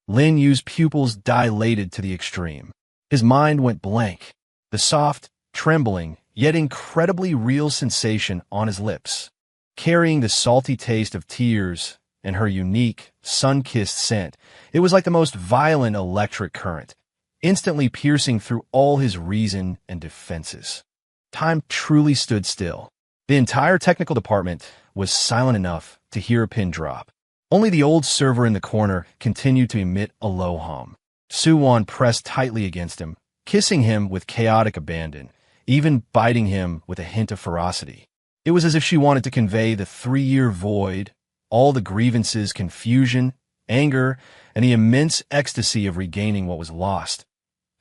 Lin Yu's pupils dilated to the extreme. His mind went blank, the soft, trembling, yet incredibly real sensation on his lips, carrying the salty taste of tears and her unique, sun-kissed scent. It was like the most violent electric current, instantly piercing through all his reason and defenses. Time truly stood still. The entire technical department was silent enough to hear a pin drop. Only the old server in the corner continued to emit a low hum. Suwon pressed tightly against him, kissing him with chaotic abandon, even biting him with a hint of ferocity. It was as if she wanted to convey the 3-year void, all the grievances, confusion, anger, and the immense ecstasy of regaining what was lost,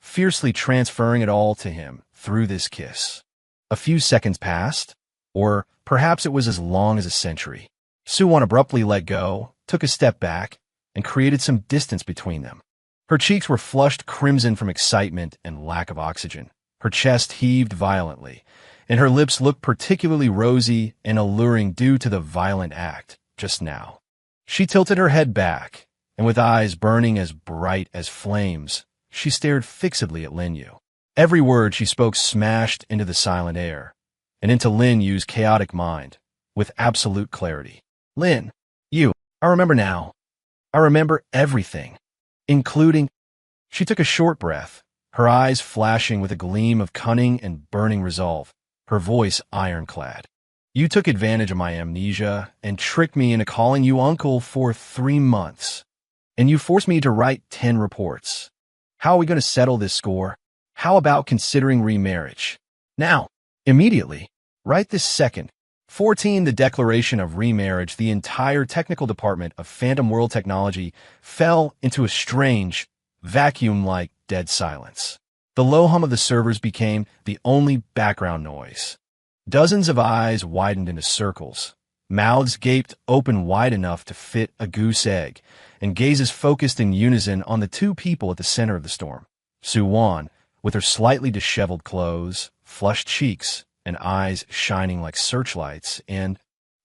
fiercely transferring it all to him through this kiss. A few seconds passed, or Perhaps it was as long as a century. Soo-won abruptly let go, took a step back, and created some distance between them. Her cheeks were flushed crimson from excitement and lack of oxygen. Her chest heaved violently, and her lips looked particularly rosy and alluring due to the violent act just now. She tilted her head back, and with eyes burning as bright as flames, she stared fixedly at Lin Yu. Every word she spoke smashed into the silent air, and into Lin Yu's chaotic mind, with absolute clarity. Lin Yu, I remember now. I remember everything, including... She took a short breath, her eyes flashing with a gleam of cunning and burning resolve, her voice ironclad. You took advantage of my amnesia and tricked me into calling you uncle for 3 months. And you forced me to write 10 reports. How are we going to settle this score? How about considering remarriage? Now, immediately, right this second. 14. The declaration of remarriage. The entire technical department of Phantom World Technology fell into a strange, vacuum-like dead silence. The low hum of the servers became the only background noise. Dozens of eyes widened into circles. Mouths gaped open wide enough to fit a goose egg, and gazes focused in unison on the two people at the center of the storm. Soo-won, with her slightly disheveled clothes, flushed cheeks, and eyes shining like searchlights, and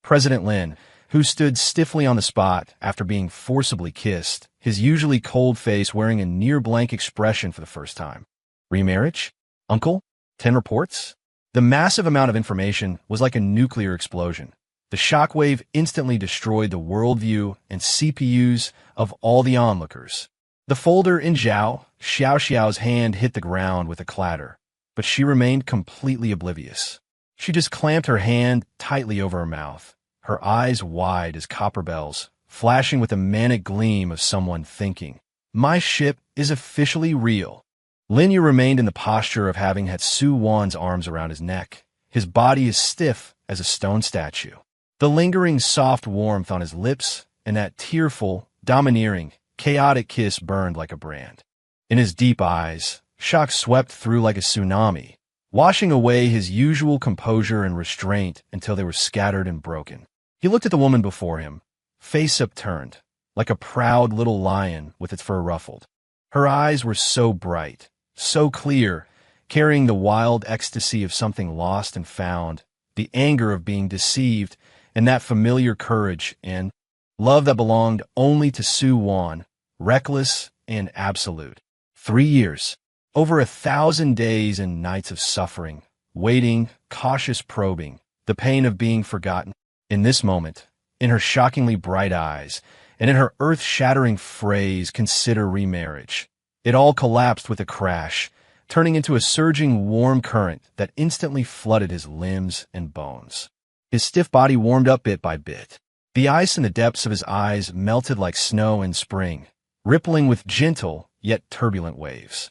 President Lin, who stood stiffly on the spot after being forcibly kissed, his usually cold face wearing a near-blank expression for the first time. Remarriage? Uncle? 10 reports? The massive amount of information was like a nuclear explosion. The shockwave instantly destroyed the worldview and CPUs of all the onlookers. The folder in Xiao's hand hit the ground with a clatter, but she remained completely oblivious. She just clamped her hand tightly over her mouth, her eyes wide as copper bells, flashing with a manic gleam of someone thinking, "My ship is officially real." Lin Yu remained in the posture of having had Soo-won's arms around his neck, his body as stiff as a stone statue. The lingering soft warmth on his lips and that tearful, domineering, chaotic kiss burned like a brand. In his deep eyes, shock swept through like a tsunami, washing away his usual composure and restraint until they were scattered and broken. He looked at the woman before him, face upturned, like a proud little lion with its fur ruffled. Her eyes were so bright, so clear, carrying the wild ecstasy of something lost and found, the anger of being deceived, and that familiar courage and love that belonged only to Soo-won, reckless and absolute. 3 years, over 1,000 days and nights of suffering, waiting, cautious probing, the pain of being forgotten. In this moment, in her shockingly bright eyes, and in her earth-shattering phrase, "Consider remarriage," it all collapsed with a crash, turning into a surging warm current that instantly flooded his limbs and bones. His stiff body warmed up bit by bit. The ice in the depths of his eyes melted like snow in spring, rippling with gentle yet turbulent waves.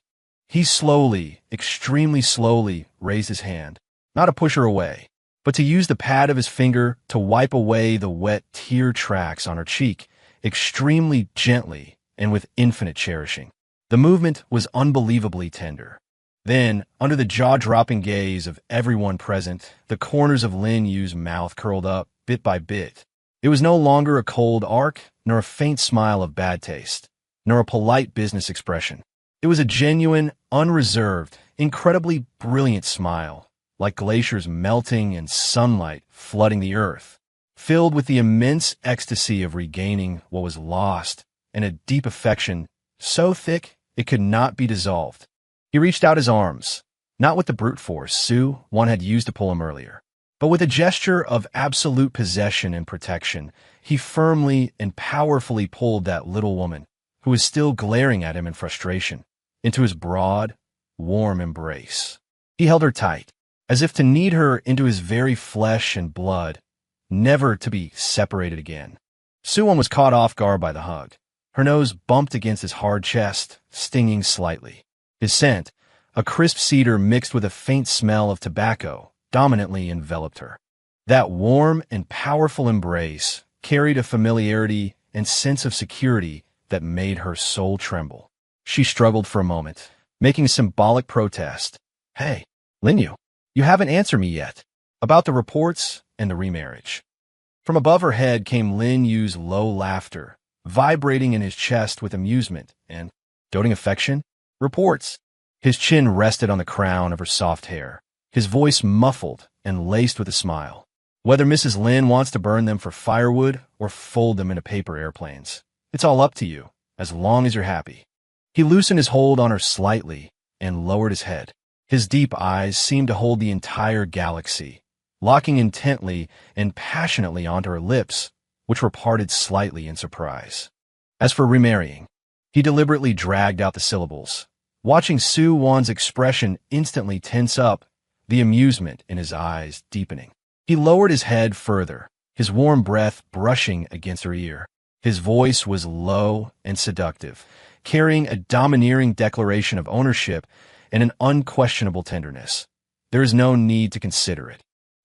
He slowly, extremely slowly, raised his hand, not to push her away, but to use the pad of his finger to wipe away the wet tear tracks on her cheek, extremely gently and with infinite cherishing. The movement was unbelievably tender. Then, under the jaw-dropping gaze of everyone present, the corners of Lin Yu's mouth curled up bit by bit. It was no longer a cold arc, nor a faint smile of bad taste, nor a polite business expression. It was a genuine, unreserved, incredibly brilliant smile, like glaciers melting and sunlight flooding the earth, filled with the immense ecstasy of regaining what was lost, and a deep affection so thick it could not be dissolved. He reached out his arms, not with the brute force Soo-won had used to pull him earlier, but with a gesture of absolute possession and protection. He firmly and powerfully pulled that little woman, who was still glaring at him in frustration, into his broad, warm embrace. He held her tight, as if to knead her into his very flesh and blood, never to be separated again. Soo-won was caught off guard by the hug. Her nose bumped against his hard chest, stinging slightly. His scent, a crisp cedar mixed with a faint smell of tobacco, dominantly enveloped her. That warm and powerful embrace carried a familiarity and sense of security that made her soul tremble. She struggled for a moment, making a symbolic protest. "Hey, Lin Yu, you haven't answered me yet. About the reports and the remarriage. From above her head came Lin Yu's low laughter, vibrating in his chest with amusement and doting affection. Reports. His chin rested on the crown of her soft hair, his voice muffled and laced with a smile. Whether Mrs. Lin wants to burn them for firewood or fold them into paper airplanes, it's all up to you, as long as you're happy. He loosened his hold on her slightly and lowered his head. His deep eyes seemed to hold the entire galaxy, locking intently and passionately onto her lips, which were parted slightly in surprise. As for remarrying, he deliberately dragged out the syllables, watching Su Wan's expression instantly tense up, the amusement in his eyes deepening. He lowered his head further, his warm breath brushing against her ear. His voice was low and seductive, carrying a domineering declaration of ownership and an unquestionable tenderness. There is no need to consider it.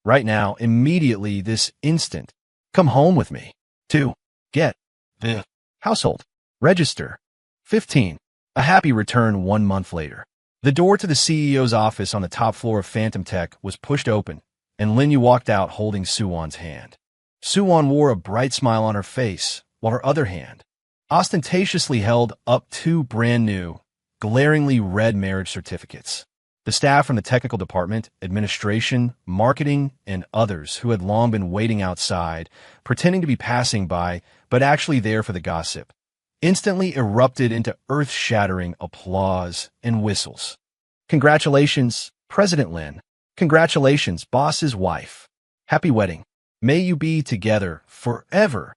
Right now, immediately, this instant, come home with me. 2. Get the household register. 15. A happy return 1 month later. The door to the CEO's office on the top floor of Phantom Tech was pushed open, and Lin Yu walked out holding Su Wan's hand. Su Wan wore a bright smile on her face, while her other hand ostentatiously held up 2 brand-new, glaringly red marriage certificates. The staff from the technical department, administration, marketing, and others who had long been waiting outside, pretending to be passing by, but actually there for the gossip, instantly erupted into earth-shattering applause and whistles. Congratulations, President Lin. Congratulations, boss's wife. Happy wedding. May you be together forever.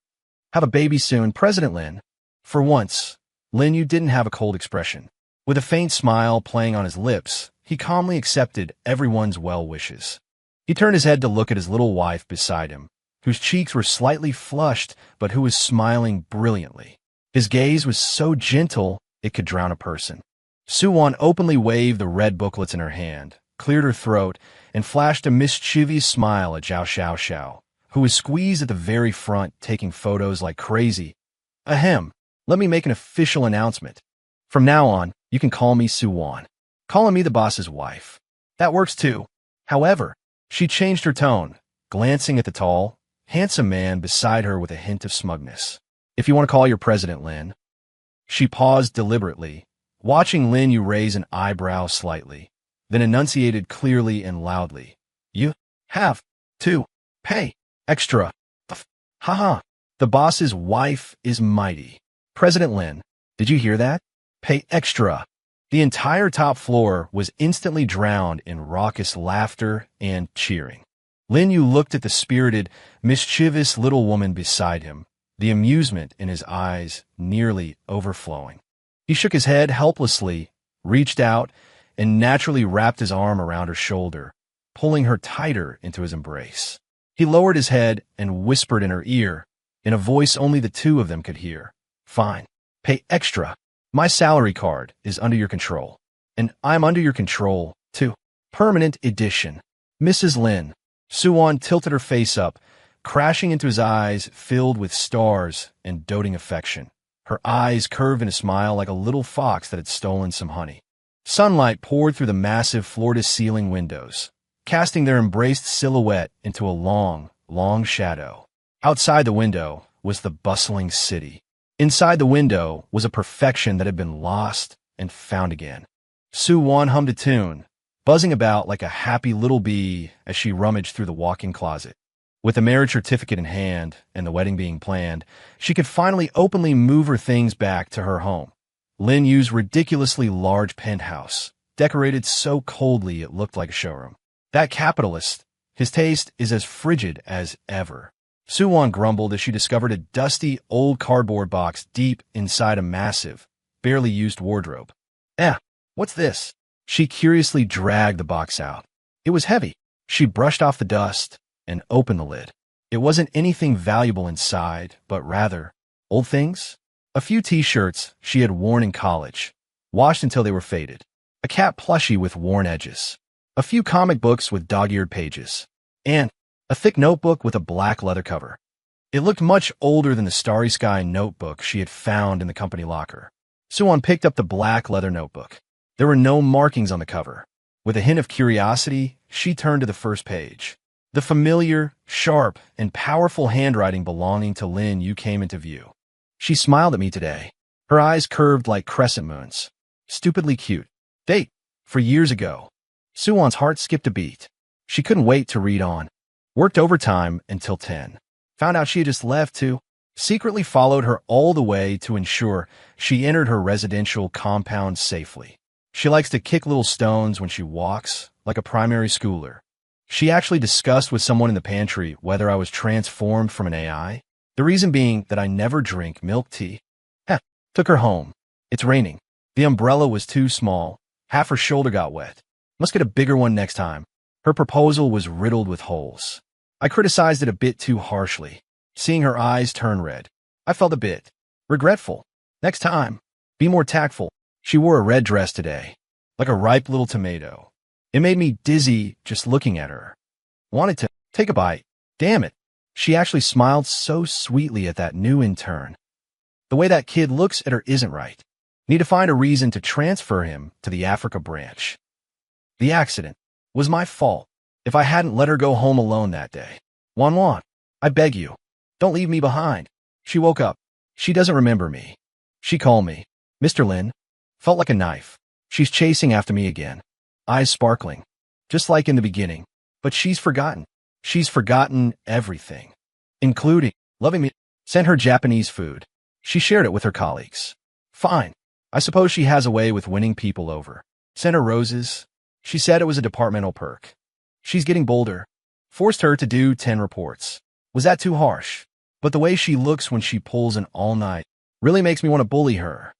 Have a baby soon, President Lin. For once, Lin Yu didn't have a cold expression. With a faint smile playing on his lips, he calmly accepted everyone's well wishes. He turned his head to look at his little wife beside him, whose cheeks were slightly flushed but who was smiling brilliantly. His gaze was so gentle it could drown a person. Su Wan openly waved the red booklets in her hand, cleared her throat, and flashed a mischievous smile at Zhao Xiao, who was squeezed at the very front taking photos like crazy. Ahem, let me make an official announcement. From now on, you can call me Su Wan. Calling me the boss's wife. That works too. However, she changed her tone, glancing at the tall, handsome man beside her with a hint of smugness. If you want to call your president, Lin. She paused deliberately, watching Lin Yu raise an eyebrow slightly, then enunciated clearly and loudly. You have to pay extra. Haha. The boss's wife is mighty. President Lin, did you hear that? Pay extra. The entire top floor was instantly drowned in raucous laughter and cheering. Lin Yu looked at the spirited, mischievous little woman beside him, the amusement in his eyes nearly overflowing. He shook his head helplessly, reached out, and naturally wrapped his arm around her shoulder, pulling her tighter into his embrace. He lowered his head and whispered in her ear, in a voice only the two of them could hear. Fine. Pay extra. My salary card is under your control. And I'm under your control, too. Permanent edition. Mrs. Lin. Su Wan tilted her face up, crashing into his eyes filled with stars and doting affection. Her eyes curved in a smile like a little fox that had stolen some honey. Sunlight poured through the massive floor-to-ceiling windows, casting their embraced silhouette into a long, long shadow. Outside the window was the bustling city. Inside the window was a perfection that had been lost and found again. Su Wan hummed a tune, buzzing about like a happy little bee as she rummaged through the walk-in closet. With the marriage certificate in hand and the wedding being planned, she could finally openly move her things back to her home. Lin Yu's ridiculously large penthouse, decorated so coldly it looked like a showroom. That capitalist, his taste is as frigid as ever. Su Wan grumbled as she discovered a dusty, old cardboard box deep inside a massive, barely used wardrobe. What's this? She curiously dragged the box out. It was heavy. She brushed off the dust and opened the lid. It wasn't anything valuable inside, but rather, old things? A few t-shirts she had worn in college, washed until they were faded. A cat plushie with worn edges. A few comic books with dog-eared pages. And a thick notebook with a black leather cover. It looked much older than the Starry Sky notebook she had found in the company locker. Su Wan picked up the black leather notebook. There were no markings on the cover. With a hint of curiosity, she turned to the first page. The familiar, sharp, and powerful handwriting belonging to Lin Yu came into view. She smiled at me today, her eyes curved like crescent moons. Stupidly cute. Date. For years ago. Suwon's heart skipped a beat. She couldn't wait to read on. Worked overtime until 10. Found out she had just left too. Secretly followed her all the way to ensure she entered her residential compound safely. She likes to kick little stones when she walks, like a primary schooler. She actually discussed with someone in the pantry whether I was transformed from an AI. The reason being that I never drink milk tea. Took her home. It's raining. The umbrella was too small. Half her shoulder got wet. Must get a bigger one next time. Her proposal was riddled with holes. I criticized it a bit too harshly. Seeing her eyes turn red, I felt a bit regretful. Next time, be more tactful. She wore a red dress today, like a ripe little tomato. It made me dizzy just looking at her. Wanted to take a bite. Damn it. She actually smiled so sweetly at that new intern. The way that kid looks at her isn't right. Need to find a reason to transfer him to the Africa branch. The accident was my fault. If I hadn't let her go home alone that day. Wan, I beg you, don't leave me behind. She woke up. She doesn't remember me. She called me. Mr. Lin. Felt like a knife. She's chasing after me again. Eyes sparkling. Just like in the beginning. But she's forgotten. She's forgotten everything. Including loving me. Sent her Japanese food. She shared it with her colleagues. Fine. I suppose she has a way with winning people over. Sent her roses. She said it was a departmental perk. She's getting bolder. Forced her to do 10 reports. Was that too harsh? But the way she looks when she pulls an all-night really makes me want to bully her.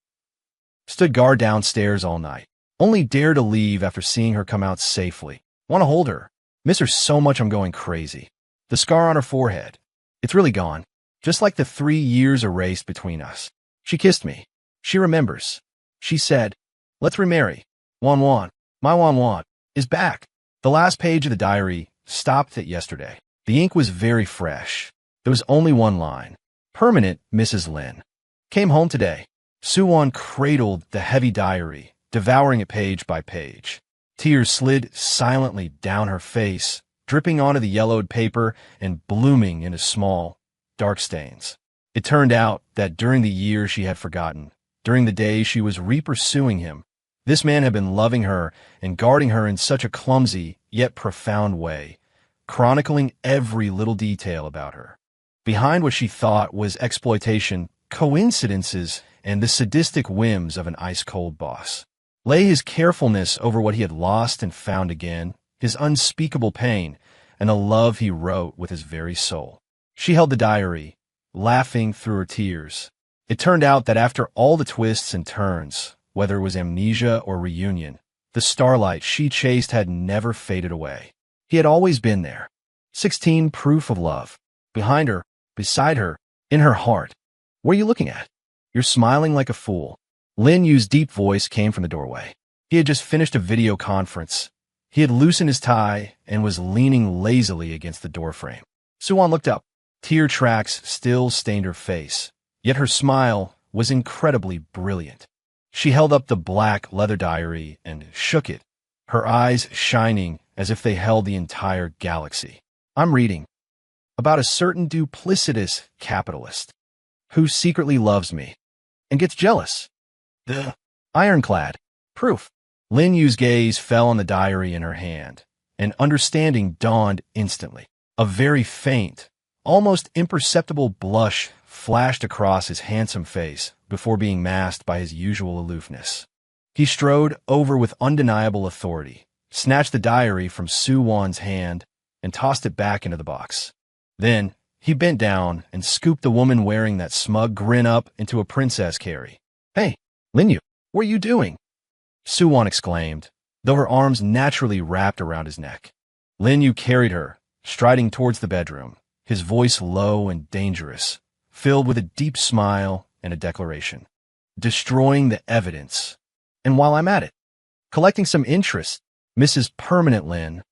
Stood guard downstairs all night. Only dare to leave after seeing her come out safely. Want to hold her. Miss her so much I'm going crazy. The scar on her forehead. It's really gone. Just like the 3 years erased between us. She kissed me. She remembers. She said, let's remarry. Wan, my Wan, is back. The last page of the diary stopped it yesterday. The ink was very fresh. There was only one line. Permanent, Mrs. Lin. Came home today. Suwon cradled the heavy diary, devouring it page by page. Tears slid silently down her face, dripping onto the yellowed paper and blooming into small, dark stains. It turned out that during the years she had forgotten, during the days she was re-pursuing him, this man had been loving her and guarding her in such a clumsy yet profound way, chronicling every little detail about her. Behind what she thought was exploitation, coincidences, and the sadistic whims of an ice-cold boss, lay his carefulness over what he had lost and found again, his unspeakable pain, and a love he wrote with his very soul. She held the diary, laughing through her tears. It turned out that after all the twists and turns, whether it was amnesia or reunion, the starlight she chased had never faded away. He had always been there. 16 proof of love. Behind her, beside her, in her heart. What are you looking at? You're smiling like a fool. Lin Yu's deep voice came from the doorway. He had just finished a video conference. He had loosened his tie and was leaning lazily against the doorframe. Suwon looked up. Tear tracks still stained her face, yet her smile was incredibly brilliant. She held up the black leather diary and shook it, her eyes shining as if they held the entire galaxy. I'm reading about a certain duplicitous capitalist who secretly loves me and gets jealous. The ironclad proof. Lin Yu's gaze fell on the diary in her hand, and understanding dawned instantly. A very faint, almost imperceptible blush flashed across his handsome face before being masked by his usual aloofness. He strode over with undeniable authority, snatched the diary from Suwon's hand, and tossed it back into the box. Then, he bent down and scooped the woman wearing that smug grin up into a princess carry. Hey, Lin Yu, what are you doing? Suwon exclaimed, though her arms naturally wrapped around his neck. Lin Yu carried her, striding towards the bedroom, his voice low and dangerous, filled with a deep smile and a declaration. Destroying the evidence. And while I'm at it, collecting some interest, Mrs. Permanent Lin,